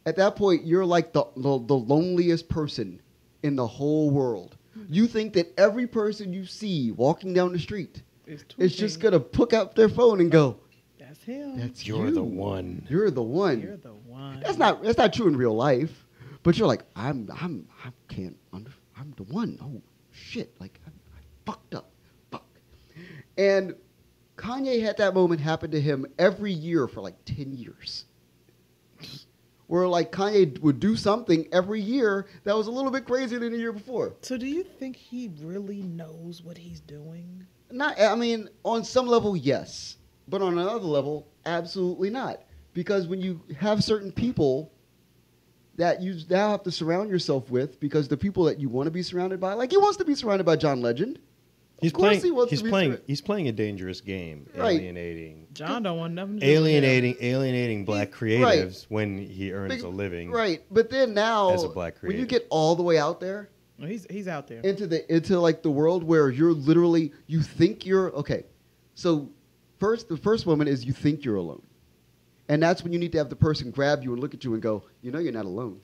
Speaker 2: At that point, you're like the loneliest person in the whole world. You think that every person you see walking down the street is just going to pick up their phone and go,
Speaker 3: that's him.
Speaker 2: That's
Speaker 1: You're
Speaker 2: you.
Speaker 1: the one.
Speaker 2: You're the one.
Speaker 3: You're the one.
Speaker 2: That's not true in real life. But you're like, I'm the one. Oh shit. I fucked up. Fuck. And Kanye had that moment happen to him every year for 10 years. Where Kanye would do something every year that was a little bit crazier than the year before.
Speaker 3: So do you think he really knows what he's doing?
Speaker 2: On some level, yes. But on another level, absolutely not. Because when you have certain people that you now have to surround yourself with, because the people that you want to be surrounded by, he wants to be surrounded by John Legend.
Speaker 1: He's playing a dangerous game,
Speaker 2: right.
Speaker 1: alienating.
Speaker 3: John don't want nothing to
Speaker 1: do alienating black creatives when he earns a living.
Speaker 2: Right, but then now,
Speaker 1: as a black creative,
Speaker 2: when you get all the way out there,
Speaker 3: he's out there
Speaker 2: into the world where you're literally you think you're okay. So the first moment is you think you're alone, and that's when you need to have the person grab you and look at you and go, you're not alone.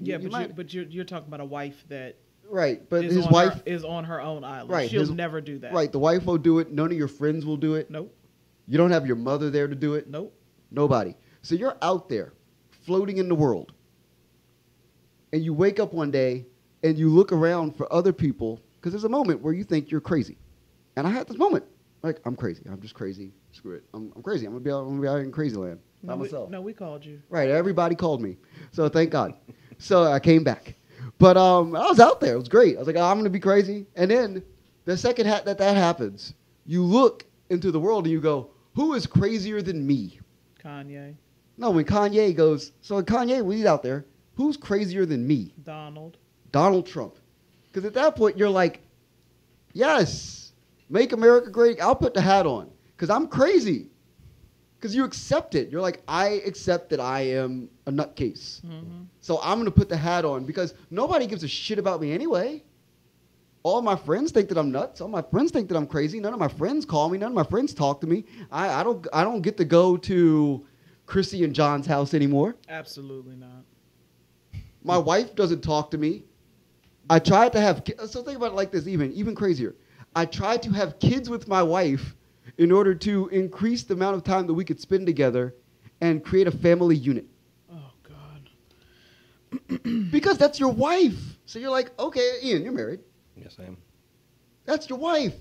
Speaker 3: Yeah, but you're talking about a wife that.
Speaker 2: Right, but his wife
Speaker 3: is on her own island.
Speaker 2: Right,
Speaker 3: She'll never do that.
Speaker 2: Right, the wife won't do it. None of your friends will do it.
Speaker 3: Nope.
Speaker 2: You don't have your mother there to do it.
Speaker 3: Nope.
Speaker 2: Nobody. So you're out there, floating in the world, and you wake up one day and you look around for other people because there's a moment where you think you're crazy, and I had this moment I'm crazy. I'm just crazy. Screw it. I'm crazy. I'm gonna be out in crazy land by myself.
Speaker 3: We called you.
Speaker 2: Right, everybody called me. So thank God. So I came back. But I was out there. It was great. I was like, I'm going to be crazy. And then the second that happens, you look into the world and you go, who is crazier than me?
Speaker 3: Kanye.
Speaker 2: No, when Kanye goes, so Kanye, when he's out there, who's crazier than me? Donald Trump. Because at that point, you're like, yes, make America great. I'll put the hat on because I'm crazy. Because you accept it. You're like, I accept that I am a nutcase. Mm-hmm. So I'm going to put the hat on because nobody gives a shit about me anyway. All my friends think that I'm nuts. All my friends think that I'm crazy. None of my friends call me. None of my friends talk to me. I don't get to go to Chrissy and John's house anymore.
Speaker 3: Absolutely not.
Speaker 2: My wife doesn't talk to me. I tried to have... So think about it like this, even crazier. I tried to have kids with my wife in order to increase the amount of time that we could spend together and create a family unit.
Speaker 3: Oh God.
Speaker 2: Because that's your wife. So you're like, okay, Ian, you're married.
Speaker 1: Yes, I am.
Speaker 2: That's your wife.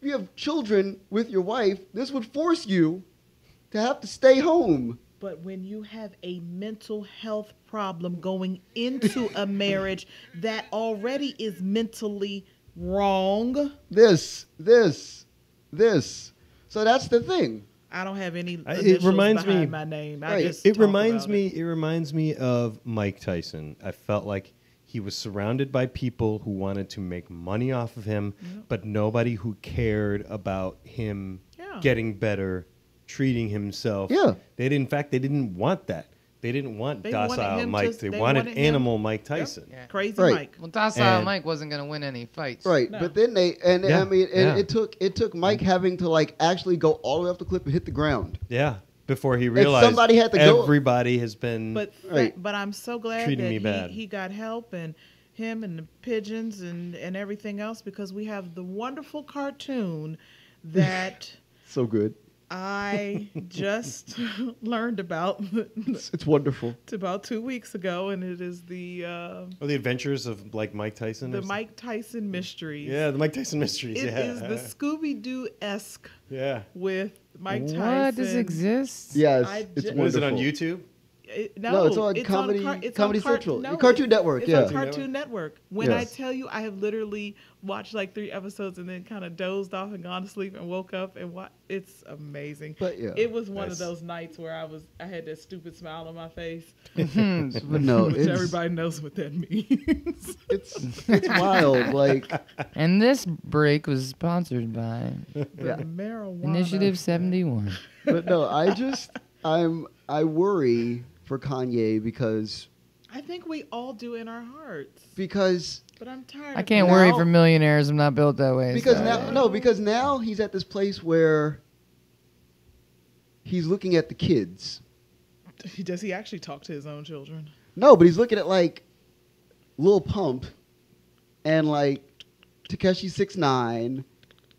Speaker 2: If you have children with your wife, this would force you to have to stay home.
Speaker 3: But when you have a mental health problem going into a marriage that already is mentally wrong,
Speaker 2: This. So that's the thing.
Speaker 3: I don't have any
Speaker 1: It
Speaker 3: initials
Speaker 1: reminds
Speaker 3: behind
Speaker 1: me-
Speaker 3: my name. I
Speaker 2: Right.
Speaker 3: just
Speaker 1: It
Speaker 3: talk
Speaker 1: reminds
Speaker 3: about
Speaker 1: me.
Speaker 3: it.
Speaker 1: It reminds me of Mike Tyson. I felt like he was surrounded by people who wanted to make money off of him, but nobody who cared about him
Speaker 3: Yeah.
Speaker 1: getting better, treating himself.
Speaker 2: Yeah.
Speaker 1: They didn't. In fact, they didn't want that. They didn't want
Speaker 3: They wanted
Speaker 1: docile
Speaker 3: him
Speaker 1: Mike.
Speaker 3: to-
Speaker 1: They
Speaker 3: they
Speaker 1: wanted
Speaker 3: wanted him-
Speaker 1: animal Mike Tyson.
Speaker 4: Yeah.
Speaker 3: Crazy
Speaker 2: Right.
Speaker 3: Mike.
Speaker 4: Well, docile
Speaker 1: And-
Speaker 4: Mike wasn't going to win any fights.
Speaker 2: Right.
Speaker 3: No.
Speaker 2: But then
Speaker 1: Yeah,
Speaker 2: I mean,
Speaker 1: yeah.
Speaker 2: it took Mike having to like actually go all the way off the cliff and hit the ground.
Speaker 1: Yeah. Before he realized
Speaker 2: somebody had to go-
Speaker 1: everybody has been.
Speaker 3: But
Speaker 2: Right.
Speaker 3: but I'm so glad
Speaker 1: Treating
Speaker 3: that
Speaker 1: me bad.
Speaker 3: he got help, and him and the pigeons and everything else, because we have the wonderful cartoon that
Speaker 2: So good.
Speaker 3: I just learned about
Speaker 2: It's wonderful.
Speaker 3: about 2 weeks ago, and it is the
Speaker 1: the Adventures of like Mike Tyson. or something?
Speaker 3: Mike Tyson mysteries.
Speaker 1: Yeah, the Mike Tyson mysteries.
Speaker 3: It
Speaker 1: yeah.
Speaker 3: is the Scooby Doo esque
Speaker 1: Yeah.
Speaker 3: with Mike Tyson.
Speaker 4: What does exist?
Speaker 2: Yes,
Speaker 3: I
Speaker 2: it's
Speaker 3: ju-
Speaker 1: What is it
Speaker 2: wonderful.
Speaker 1: on YouTube?
Speaker 2: No, it's on Comedy Central. Cartoon Network,
Speaker 3: It's
Speaker 2: yeah.
Speaker 3: on Cartoon Network. When
Speaker 2: Yes.
Speaker 3: I tell you, I have literally watched like 3 episodes and then kind of dozed off and gone to sleep and woke up and it's amazing.
Speaker 2: But yeah,
Speaker 3: It was one
Speaker 1: Nice.
Speaker 3: of those nights where I had that stupid smile on my face,
Speaker 2: but no,
Speaker 3: which
Speaker 2: it's
Speaker 3: everybody knows what that means.
Speaker 2: it's wild. Like
Speaker 4: And this break was sponsored by
Speaker 3: The
Speaker 2: Yeah.
Speaker 3: marijuana.
Speaker 4: Initiative 71.
Speaker 2: but no, I worry for Kanye because
Speaker 3: I think we all do in our hearts, but I'm tired.
Speaker 4: I
Speaker 3: of
Speaker 4: can't
Speaker 3: it.
Speaker 4: worry
Speaker 2: Now-
Speaker 4: for millionaires. I'm not built that way.
Speaker 2: because
Speaker 4: so-
Speaker 2: now he's at this place where he's looking at the kids.
Speaker 3: Does he actually talk to his own children?
Speaker 2: No, but he's looking at like Lil Pump and like Tekashi 6ix9ine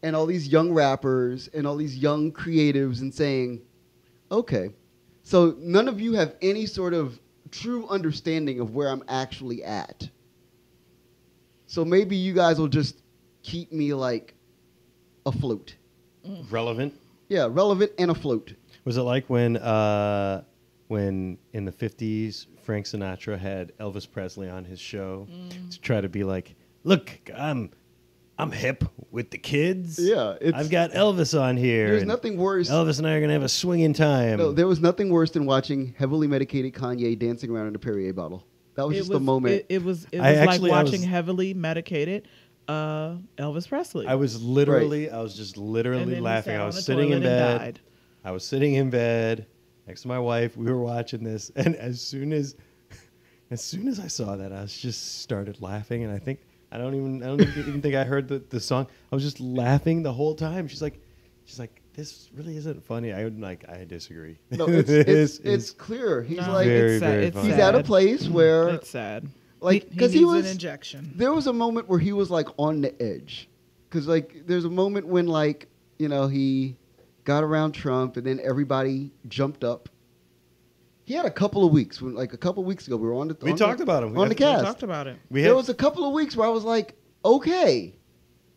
Speaker 2: and all these young rappers and all these young creatives and saying, okay, so none of you have any sort of true understanding of where I'm actually at. So maybe you guys will just keep me like afloat.
Speaker 1: Relevant.
Speaker 2: Yeah, relevant and afloat.
Speaker 1: Was it like when in the 50s Frank Sinatra had Elvis Presley on his show to try to be like, look, I'm hip with the kids.
Speaker 2: Yeah,
Speaker 1: I've got Elvis on here.
Speaker 2: There's
Speaker 1: and
Speaker 2: nothing worse.
Speaker 1: Elvis and I are gonna have a swinging time.
Speaker 2: No, there was nothing worse than watching heavily medicated Kanye dancing around in a Perrier bottle. That was just the moment.
Speaker 3: It was
Speaker 1: I
Speaker 3: like
Speaker 1: actually- I was-
Speaker 3: watching heavily medicated Elvis Presley.
Speaker 1: I was just
Speaker 3: And then
Speaker 1: literally
Speaker 3: he
Speaker 1: laughing.
Speaker 3: sat
Speaker 1: I
Speaker 3: on
Speaker 1: was
Speaker 3: the
Speaker 1: sitting in
Speaker 3: toilet and
Speaker 1: bed.
Speaker 3: died.
Speaker 1: I was sitting in bed next to my wife. We were watching this, and as soon as I saw that, I was just started laughing. And I don't even think I heard the song. I was just laughing the whole time. She's like, this really isn't funny. I disagree.
Speaker 2: No, it's clear. He's
Speaker 3: No,
Speaker 2: like,
Speaker 1: very,
Speaker 3: it's sad.
Speaker 1: very
Speaker 3: It's
Speaker 1: funny.
Speaker 2: he's at a
Speaker 3: sad.
Speaker 2: place where,
Speaker 3: It's sad.
Speaker 2: like, because
Speaker 3: he
Speaker 2: he
Speaker 3: needs
Speaker 2: was,
Speaker 3: an injection.
Speaker 2: there was a moment where he was like on the edge. Because like, there's a moment when like, you know, he got around Trump and then everybody jumped up. He had a couple of weeks. Like a couple of weeks ago, we were on the
Speaker 1: We talked about him. We
Speaker 2: on the
Speaker 1: had-
Speaker 3: We
Speaker 2: cast.
Speaker 3: talked about it.
Speaker 1: We
Speaker 2: There
Speaker 1: had
Speaker 2: was a couple of weeks where I was like, okay,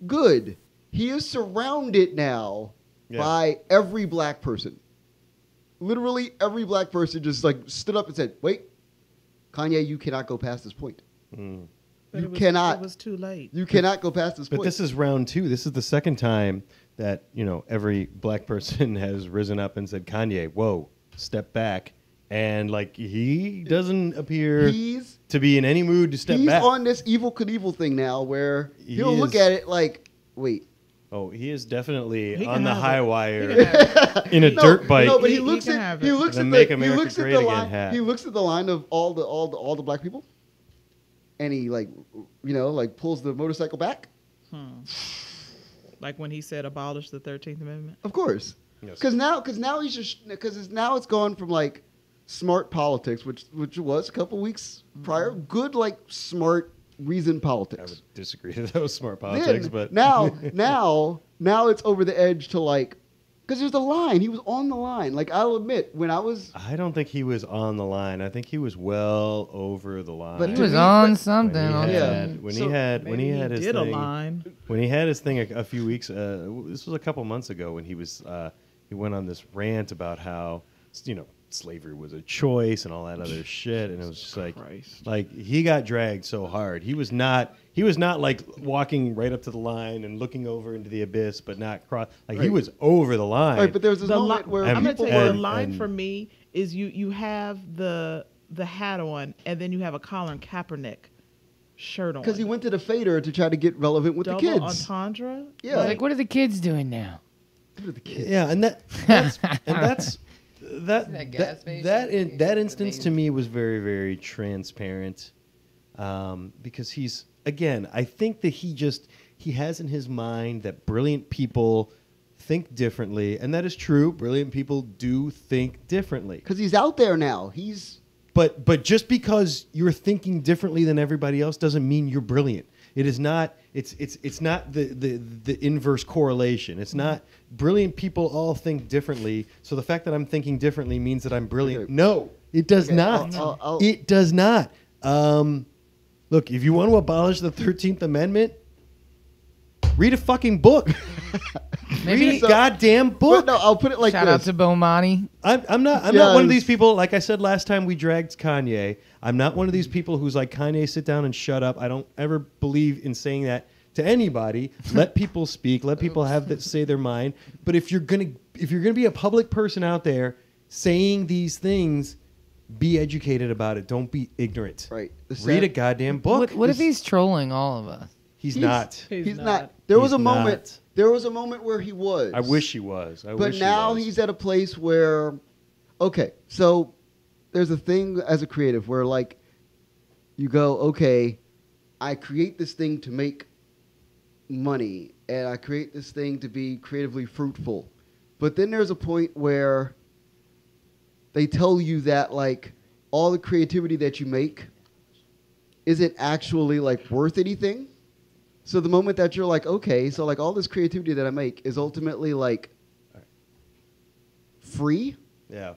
Speaker 2: good. He is surrounded now
Speaker 1: Yeah.
Speaker 2: by every black person. Literally every black person just like stood up and said, wait, Kanye, you cannot go past this point.
Speaker 1: Mm.
Speaker 3: But
Speaker 2: You
Speaker 3: it was,
Speaker 2: cannot.
Speaker 3: It was too late.
Speaker 2: You cannot go past this
Speaker 1: But
Speaker 2: point.
Speaker 1: this is round 2. This is the second time that every black person has risen up and said, Kanye, whoa, step back. And like he doesn't appear
Speaker 2: he's
Speaker 1: to be in any mood to step
Speaker 2: he's
Speaker 1: back.
Speaker 2: on this evil Knievel thing now where
Speaker 1: He
Speaker 2: he'll look
Speaker 1: is-
Speaker 2: at it like, wait.
Speaker 1: Oh, he is definitely
Speaker 3: He
Speaker 1: on
Speaker 3: can
Speaker 1: the
Speaker 3: have
Speaker 1: high
Speaker 3: it.
Speaker 1: wire
Speaker 3: He can have it.
Speaker 1: in a
Speaker 2: No,
Speaker 1: dirt bike.
Speaker 2: No, but he
Speaker 3: He
Speaker 2: looks
Speaker 3: can
Speaker 2: at
Speaker 3: have
Speaker 2: he
Speaker 3: it.
Speaker 2: looks
Speaker 1: The
Speaker 2: at
Speaker 1: Make
Speaker 2: the he
Speaker 1: America
Speaker 2: looks at
Speaker 1: Great
Speaker 2: the
Speaker 1: Again
Speaker 2: line
Speaker 1: hat.
Speaker 2: he looks at the line of all the black people, and he like like pulls the motorcycle back.
Speaker 3: Like when he said abolish the 13th Amendment.
Speaker 2: Of course,
Speaker 1: Yes.
Speaker 2: because now he's just now it's gone from like smart politics, which was a couple weeks prior, good like smart reasoned
Speaker 1: I
Speaker 2: politics.
Speaker 1: would disagree that that was smart politics,
Speaker 2: Then,
Speaker 1: but
Speaker 2: now it's over the edge to like, because there's the line. He was on the line. Like, I'll admit, when I was,
Speaker 1: I don't think he was on the line. I think he was well over the line.
Speaker 2: But
Speaker 4: He
Speaker 2: to
Speaker 4: was
Speaker 2: me-
Speaker 4: on
Speaker 2: but-
Speaker 4: something.
Speaker 1: when
Speaker 2: So
Speaker 1: he had
Speaker 3: Maybe he
Speaker 1: his
Speaker 3: did a
Speaker 1: thing,
Speaker 3: line.
Speaker 1: when he had his thing a few weeks. This was a couple months ago when he was he went on this rant about how slavery was a choice and all that other shit, and it was just
Speaker 3: Christ.
Speaker 1: like he got dragged so hard. He was not like walking right up to the line and looking over into the abyss, but not cross. Like he
Speaker 2: Right.
Speaker 1: was over the line.
Speaker 2: right, but there was this
Speaker 3: The
Speaker 2: moment where
Speaker 3: I'm gonna
Speaker 1: people
Speaker 3: tell you, the
Speaker 1: were-
Speaker 3: line
Speaker 1: and-
Speaker 3: for me is you have the hat on, and then you have a collar and Kaepernick shirt on.
Speaker 2: because he went to the fader to try to get relevant with
Speaker 3: double
Speaker 2: the kids.
Speaker 3: entendre.
Speaker 2: Yeah.
Speaker 4: Like, what are the kids doing now?
Speaker 2: Look at the kids.
Speaker 1: Yeah, and that's
Speaker 4: that gas station?
Speaker 1: that instance
Speaker 4: Amazing.
Speaker 1: to me was very, very transparent, because he's again. I think that he has in his mind that brilliant people think differently, and that is true. Brilliant people do think differently.
Speaker 2: Because he's out there now. He's
Speaker 1: But just because you're thinking differently than everybody else doesn't mean you're brilliant. It is not. It's not the inverse correlation. It's not brilliant people all think differently. So the fact that I'm thinking differently means that I'm brilliant.
Speaker 2: Okay.
Speaker 1: No, it does
Speaker 2: Okay,
Speaker 1: not.
Speaker 2: I'll-
Speaker 1: It does not. Look, if you want to abolish the 13th Amendment, read a fucking book.
Speaker 4: Maybe
Speaker 1: Read a goddamn book.
Speaker 2: But no, I'll put it like
Speaker 4: shout out
Speaker 2: this.
Speaker 4: to Bomani.
Speaker 1: I'm not one of
Speaker 2: Yes.
Speaker 1: these people. Like I said last time we dragged Kanye. I'm not one of these people who's like, Kanye, sit down and shut up. I don't ever believe in saying that to anybody. Let people speak. Let people have that say their mind. But if you're gonna be a public person out there saying these things, be educated about it. Don't be ignorant.
Speaker 2: Right. The
Speaker 1: Read
Speaker 2: sad-
Speaker 1: a goddamn book.
Speaker 4: What if he's trolling all of us?
Speaker 1: He's not.
Speaker 2: He's not. There was
Speaker 1: He's
Speaker 2: a moment.
Speaker 1: not.
Speaker 2: There was a moment where he was.
Speaker 1: I wish he was.
Speaker 2: But now he's at a place where, okay, so there's a thing as a creative where like you go, okay, I create this thing to make money and I create this thing to be creatively fruitful. But then there's a point where they tell you that like all the creativity that you make isn't actually like worth anything. So the moment that you're like, okay, so like all this creativity that I make is ultimately like free,
Speaker 1: Yeah.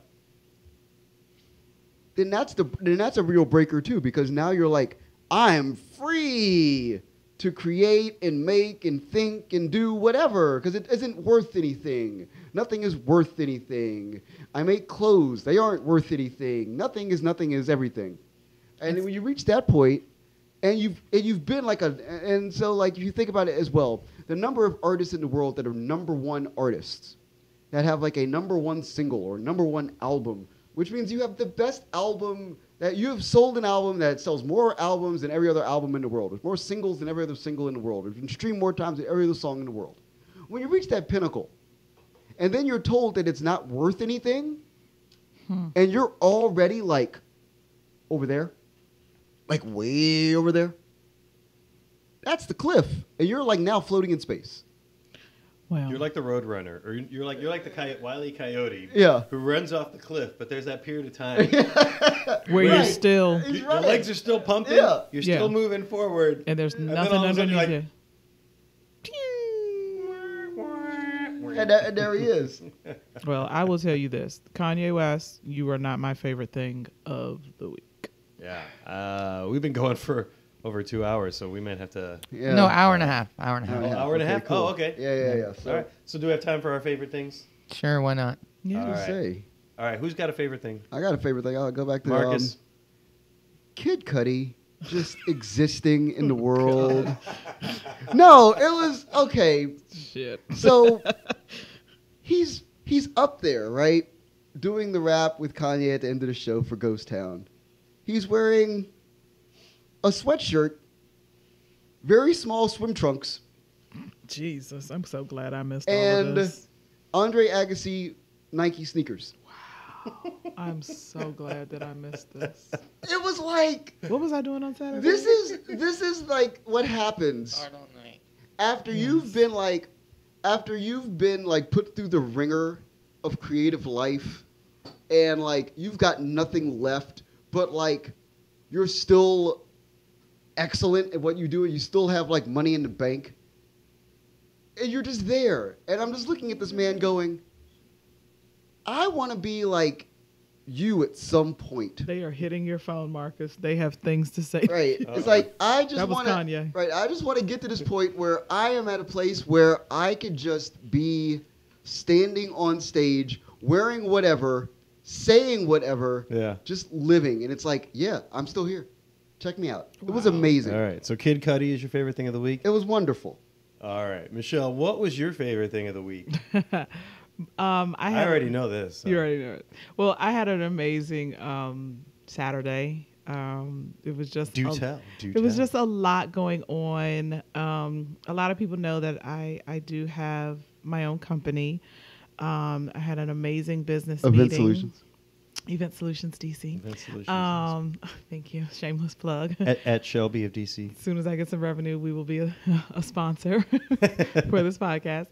Speaker 2: then that's a real breaker too, because now you're like, I'm free to create and make and think and do whatever, because it isn't worth anything. Nothing is worth anything. I make clothes, they aren't worth anything. Nothing is everything. And when you reach that point, and you've been like and so like if you think about it as well, the number of artists in the world that are number one artists, that have like a number one single or number one album, which means you have the best album, that you have sold an album that sells more albums than every other album in the world. There's more singles than every other single in the world. It's been streamed more times than every other song in the world. When you reach that pinnacle, and then you're told that it's not worth anything, and you're already like over there, like way over there, that's the cliff, and you're like now floating in space.
Speaker 3: Well,
Speaker 1: You're like the Roadrunner, or you're like the Wile E. Coyote,
Speaker 2: Yeah.
Speaker 1: who runs off the cliff. But there's that period of time
Speaker 3: where you're
Speaker 2: Right.
Speaker 3: still,
Speaker 2: He's
Speaker 1: your
Speaker 2: right.
Speaker 1: legs are still pumping.
Speaker 2: Yeah.
Speaker 1: You're
Speaker 3: Yeah.
Speaker 1: still moving forward,
Speaker 3: and there's
Speaker 1: and then
Speaker 3: nothing
Speaker 1: all of a sudden
Speaker 3: underneath
Speaker 1: you're
Speaker 3: it.
Speaker 2: And there he is.
Speaker 3: Well, I will tell you this: Kanye West, you are not my favorite thing of the week.
Speaker 1: Yeah, we've been going for over 2 hours, so we might have to.
Speaker 2: Yeah.
Speaker 4: No, hour and a half. Hour and a half.
Speaker 2: Hour and a half.
Speaker 1: Hour and a
Speaker 2: Okay,
Speaker 1: half.
Speaker 2: cool.
Speaker 1: Oh, okay.
Speaker 2: Yeah. So,
Speaker 1: All right. So do we have time for our favorite things?
Speaker 4: Sure, why not?
Speaker 3: Yeah.
Speaker 1: All right.
Speaker 2: say,
Speaker 1: All right. Who's got a favorite thing?
Speaker 2: I got a favorite thing. I'll go back to
Speaker 1: Marcus.
Speaker 2: Kid Cudi just existing in the world. No, it was okay.
Speaker 3: Shit.
Speaker 2: So he's up there, right? Doing the rap with Kanye at the end of the show for Ghost Town. He's wearing a sweatshirt, very small swim trunks,
Speaker 3: Jesus, I'm so glad I missed all of
Speaker 2: and
Speaker 3: this.
Speaker 2: Andre Agassi Nike sneakers.
Speaker 3: I'm so glad that I missed this.
Speaker 2: It was like,
Speaker 3: What was I doing on Saturday?
Speaker 2: this is like what happens after you've been like put through the ringer of creative life, and like you've got nothing left, but like you're still excellent at what you do and you still have like money in the bank. And you're just there. And I'm just looking at this man going, I want to be like you at some point.
Speaker 3: They are hitting your phone, Marcus. They have things to say.
Speaker 2: Right. It's like, I just
Speaker 3: That was
Speaker 2: want to,
Speaker 3: Kanye.
Speaker 2: right. I just want to get to this point where I am at a place where I could just be standing on stage, wearing whatever, saying whatever,
Speaker 1: Yeah.
Speaker 2: just living. And it's like, yeah, I'm still here. Check me out. It was
Speaker 3: Wow.
Speaker 2: amazing.
Speaker 1: All right. So Kid Cudi is your favorite thing of the week?
Speaker 2: It was wonderful.
Speaker 1: All right. Michelle, what was your favorite thing of the week?
Speaker 3: I
Speaker 1: already know this. so.
Speaker 3: You already know it. Well, I had an amazing Saturday. It was just
Speaker 1: Do tell.
Speaker 3: It was just a lot going on. A lot of people know that I do have my own company. I had an amazing business
Speaker 2: Event
Speaker 3: meeting.
Speaker 2: Solutions.
Speaker 3: Event Solutions DC.
Speaker 1: Event Solutions.
Speaker 3: Thank you. Shameless plug.
Speaker 1: At Shelby of DC.
Speaker 3: As soon as I get some revenue, we will be a sponsor for this podcast.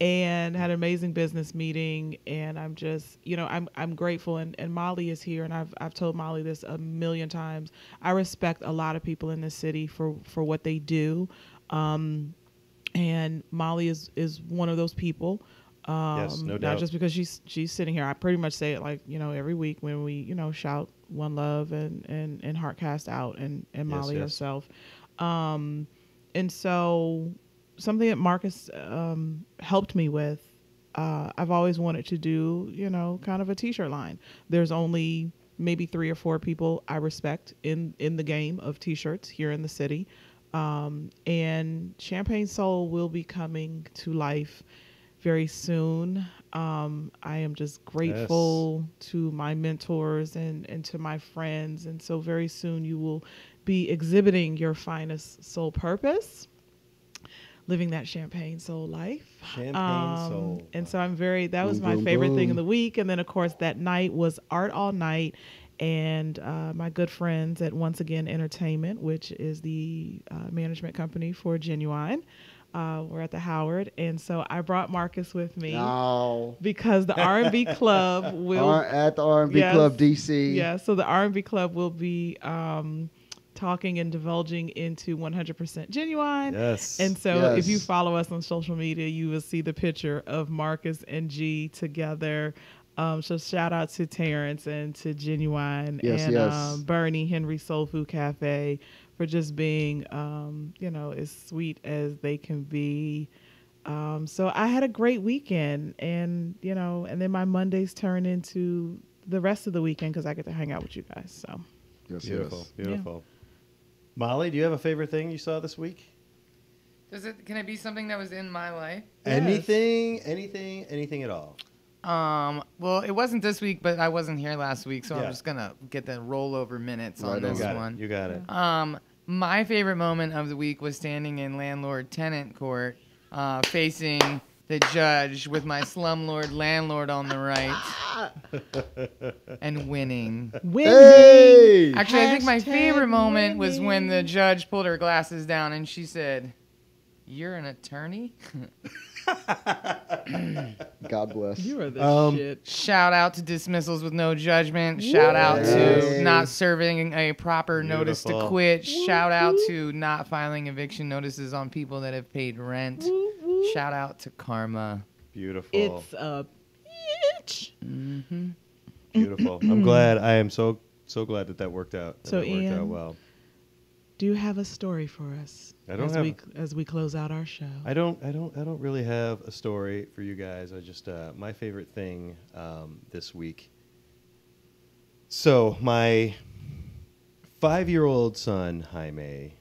Speaker 3: And had an amazing business meeting, and I'm just, I'm grateful. And Molly is here, and I've told Molly this a million times. I respect a lot of people in this city for what they do, and Molly is one of those people.
Speaker 1: Yes, no doubt.
Speaker 3: Not just because she's sitting here. I pretty much say it like, every week when we, shout One Love and Heart Cast Out and Molly
Speaker 1: yes.
Speaker 3: herself. And so something that Marcus helped me with, I've always wanted to do, kind of a t-shirt line. There's only maybe 3 or 4 people I respect in the game of t-shirts here in the city. And Champagne Soul will be coming to life very soon. I am just grateful to my mentors and to my friends. And so very soon you will be exhibiting your finest soul purpose, living that champagne soul life.
Speaker 1: Champagne Soul.
Speaker 3: And so that was
Speaker 2: Boom,
Speaker 3: my
Speaker 2: boom,
Speaker 3: favorite thing
Speaker 2: boom.
Speaker 3: of the week. And then of course that night was Art All Night. And my good friends at Once Again Entertainment, which is the management company for Genuine, we're at the Howard. And so I brought Marcus with me
Speaker 2: No.
Speaker 3: because the R&B Club will...
Speaker 2: At the R&B
Speaker 3: Yes.
Speaker 2: Club DC.
Speaker 3: Yeah, so the R&B Club will be talking and divulging into 100% Genuine.
Speaker 1: Yes.
Speaker 3: And so
Speaker 2: Yes.
Speaker 3: if you follow us on social media, you will see the picture of Marcus and G together. So shout out to Terrence and to Genuine
Speaker 2: Yes,
Speaker 3: and
Speaker 2: yes.
Speaker 3: Bernie Henry Soul Food Cafe for just being, as sweet as they can be. So I had a great weekend, and and then my Mondays turn into the rest of the weekend because I get to hang out with you guys. So
Speaker 2: Yes,
Speaker 1: Beautiful.
Speaker 2: yes.
Speaker 1: Beautiful. Molly, do you have a favorite thing you saw this week?
Speaker 4: Can it be something that was in my life?
Speaker 3: Yes.
Speaker 1: Anything at all?
Speaker 4: Well, it wasn't this week, but I wasn't here last week, so
Speaker 1: Yeah.
Speaker 4: I'm just gonna get the rollover minutes
Speaker 2: Right
Speaker 4: on
Speaker 2: on.
Speaker 4: this one.
Speaker 1: You got it.
Speaker 4: My favorite moment of the week was standing in landlord-tenant court, facing the judge with my slumlord landlord on the right, and winning.
Speaker 2: Hey!
Speaker 4: Actually, I think my
Speaker 3: Hashtag
Speaker 4: favorite moment was when the
Speaker 3: winning.
Speaker 4: judge pulled her glasses down and she said, "You're an attorney?"
Speaker 2: God bless.
Speaker 3: you are the shit.
Speaker 4: Shout out to dismissals with no judgment. Shout out
Speaker 2: Yes.
Speaker 4: to not serving a proper notice to
Speaker 1: Beautiful.
Speaker 4: quit. Shout out to not filing eviction notices on people that have paid rent.
Speaker 3: Woo, woo.
Speaker 4: Shout out to karma.
Speaker 1: Beautiful.
Speaker 3: It's a bitch.
Speaker 1: Beautiful. I'm glad. I am so glad that worked out.
Speaker 3: So,
Speaker 1: that worked
Speaker 3: Ian,
Speaker 1: out well.
Speaker 3: Do you have a story for us
Speaker 1: I don't
Speaker 3: as we close out our show?
Speaker 1: I don't really have a story for you guys. I just my favorite thing this week. So my 5-year-old son Jaime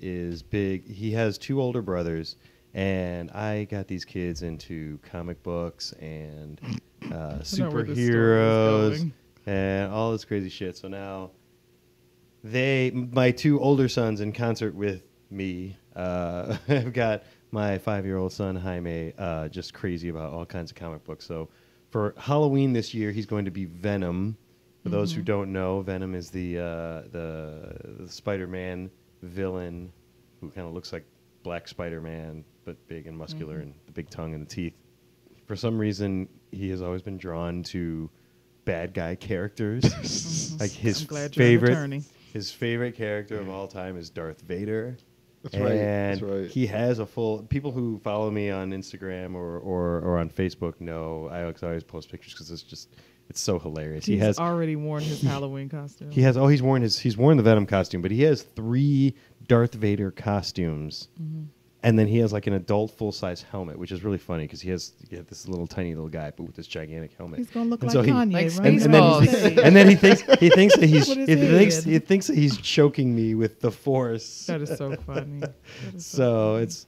Speaker 1: is big. He has 2 older brothers, and I got these kids into comic books and
Speaker 3: where this story is
Speaker 1: superheroes
Speaker 3: going.
Speaker 1: and all this crazy shit. So now my 2 older sons, in concert with me, have got my 5-year-old son Jaime just crazy about all kinds of comic books. So for Halloween this year, he's going to be Venom. For those who don't know, Venom is the Spider-Man villain who kind of looks like Black Spider-Man, but big and muscular and the big tongue and the teeth. For some reason, he has always been drawn to bad guy characters. Like his
Speaker 3: I'm glad you're an
Speaker 1: favorite
Speaker 3: attorney.
Speaker 1: his favorite character of all time is Darth Vader.
Speaker 2: That's right.
Speaker 1: And
Speaker 2: That's right.
Speaker 1: he has a full. People who follow me on Instagram or on Facebook know I always post pictures because it's so hilarious.
Speaker 3: He's
Speaker 1: he has
Speaker 3: already worn his Halloween costume.
Speaker 1: He's worn the Venom costume, but he has 3 Darth Vader costumes, and then he has like an adult full size helmet, which is really funny because you have this tiny little guy, but with this gigantic helmet.
Speaker 3: He's gonna look
Speaker 1: And
Speaker 3: like
Speaker 1: so he-
Speaker 3: Kanye,
Speaker 4: Like
Speaker 3: right?
Speaker 4: Spaceballs.
Speaker 1: And then he thinks that
Speaker 3: With his
Speaker 1: he thinks that he's choking me with the Force.
Speaker 3: That is so funny. That is
Speaker 1: So it's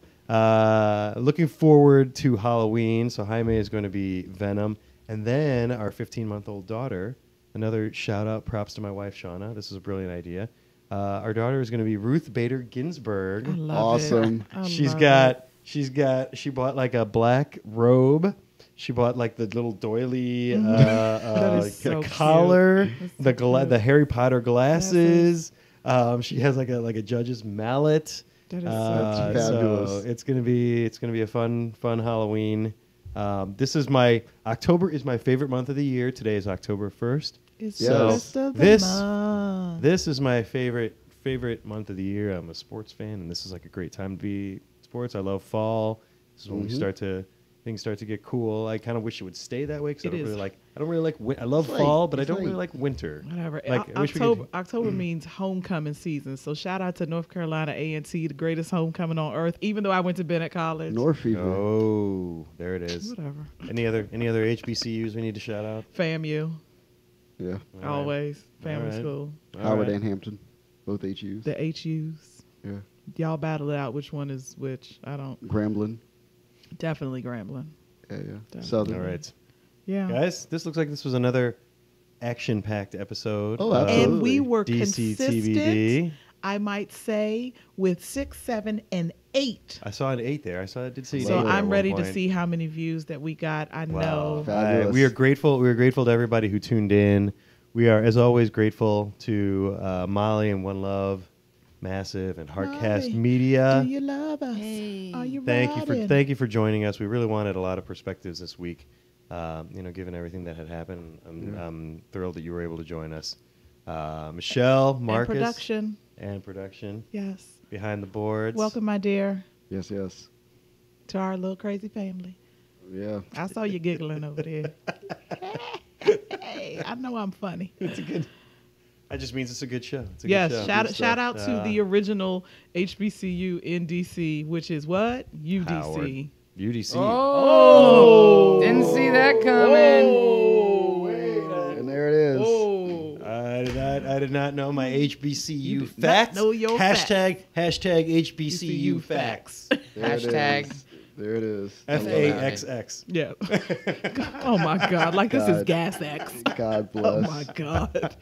Speaker 1: looking forward to Halloween. So Jaime is going to be Venom, and then our 15-month-old daughter. Another shout out, props to my wife Shauna. This is a brilliant idea. Our daughter is going to be Ruth Bader Ginsburg.
Speaker 3: I love
Speaker 2: Awesome.
Speaker 3: It. I love it.
Speaker 1: She bought like a black robe. She bought like the little doily
Speaker 3: That is so
Speaker 1: collar,
Speaker 3: cute. That's so cute.
Speaker 1: the Harry Potter glasses. She has like a judge's mallet.
Speaker 3: That is
Speaker 2: That's
Speaker 3: so cute.
Speaker 2: fabulous.
Speaker 1: So it's gonna be a fun Halloween. October is my favorite month of the year. Today is October 1st.
Speaker 3: It's
Speaker 2: Yes.
Speaker 3: the rest of the
Speaker 1: This-
Speaker 3: month.
Speaker 1: This is my favorite month of the year. I'm a sports fan, and this is like a great time to be sports. I love fall. This is when things start to get cool. I kind of wish it would stay that way because I
Speaker 3: It
Speaker 1: don't
Speaker 3: is.
Speaker 1: really like. I love
Speaker 2: It's
Speaker 1: fall,
Speaker 2: late.
Speaker 1: but I
Speaker 2: It's
Speaker 1: don't really
Speaker 2: late.
Speaker 1: like winter.
Speaker 3: Whatever.
Speaker 1: Like, I wish we could-
Speaker 3: October means homecoming season. So shout out to North Carolina A&T, the greatest homecoming on earth. Even though I went to Bennett College.
Speaker 2: North Fever.
Speaker 1: Oh, there it is.
Speaker 3: Whatever.
Speaker 1: Any other HBCUs we need to shout out?
Speaker 3: FAMU,
Speaker 2: Yeah.
Speaker 1: All right.
Speaker 3: always family
Speaker 1: All right.
Speaker 3: school.
Speaker 1: All
Speaker 2: Howard
Speaker 1: right.
Speaker 2: and Hampton. Both HUs.
Speaker 3: The HUs.
Speaker 2: Yeah.
Speaker 3: Y'all battle it out. Which one is which? I don't.
Speaker 2: Grambling.
Speaker 3: Definitely Grambling.
Speaker 2: Yeah, yeah.
Speaker 3: Definitely.
Speaker 2: Southern.
Speaker 1: All right,
Speaker 3: Yeah.
Speaker 1: guys. This looks like this was another action-packed episode.
Speaker 2: Oh,
Speaker 1: of
Speaker 2: absolutely.
Speaker 3: And we were
Speaker 1: DCTBD.
Speaker 3: consistent, I might say, with 6, 7, and 8.
Speaker 1: I saw an 8 there. I did see an
Speaker 3: So
Speaker 1: 8 there at
Speaker 3: I'm
Speaker 1: one
Speaker 3: ready to
Speaker 1: point.
Speaker 3: see how many views that we got. I
Speaker 1: Wow.
Speaker 3: know.
Speaker 2: Fabulous.
Speaker 1: We are grateful. We are grateful to everybody who tuned in. We are, as always, grateful to Molly and One Love, Massive, and Heartcast
Speaker 3: Molly,
Speaker 1: Media.
Speaker 3: Do you love us?
Speaker 4: Hey.
Speaker 3: Are you
Speaker 1: Thank you for joining us. We really wanted a lot of perspectives this week. Given everything that had happened, I'm thrilled that you were able to join us. Michelle, Marcus,
Speaker 3: And production.
Speaker 1: production
Speaker 3: Yes.
Speaker 1: behind the boards.
Speaker 3: Welcome, my dear,
Speaker 2: Yes, yes.
Speaker 3: to our little crazy family.
Speaker 2: Yeah.
Speaker 3: I saw you giggling over there. Hey, I know I'm funny.
Speaker 1: It's a good. That just means it's a good show. It's a
Speaker 3: Yes,
Speaker 1: good show.
Speaker 3: shout out to the original HBCU in DC, which is what? UDC.
Speaker 1: Howard. UDC.
Speaker 4: Oh, didn't see that coming.
Speaker 2: And there it is.
Speaker 3: Oh.
Speaker 1: I did not know my HBCU
Speaker 3: You did not
Speaker 1: facts.
Speaker 3: know your
Speaker 1: hashtag HBCU facts.
Speaker 2: There it
Speaker 4: Hashtag.
Speaker 2: is. There it is.
Speaker 1: FAXX.
Speaker 3: Yeah. Oh my God! Like this is
Speaker 2: God.
Speaker 3: Gas X.
Speaker 2: God bless.
Speaker 3: Oh my God.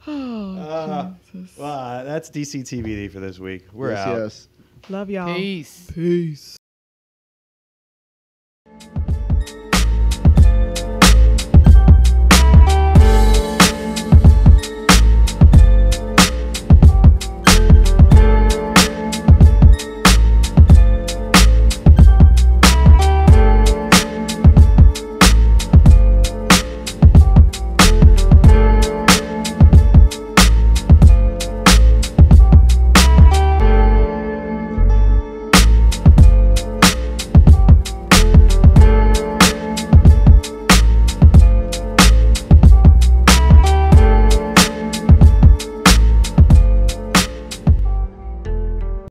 Speaker 3: Oh, Jesus.
Speaker 1: Well, that's DCTBD for this week. We're
Speaker 2: yes,
Speaker 1: out.
Speaker 2: yes.
Speaker 3: Love y'all.
Speaker 4: Peace.
Speaker 3: Peace.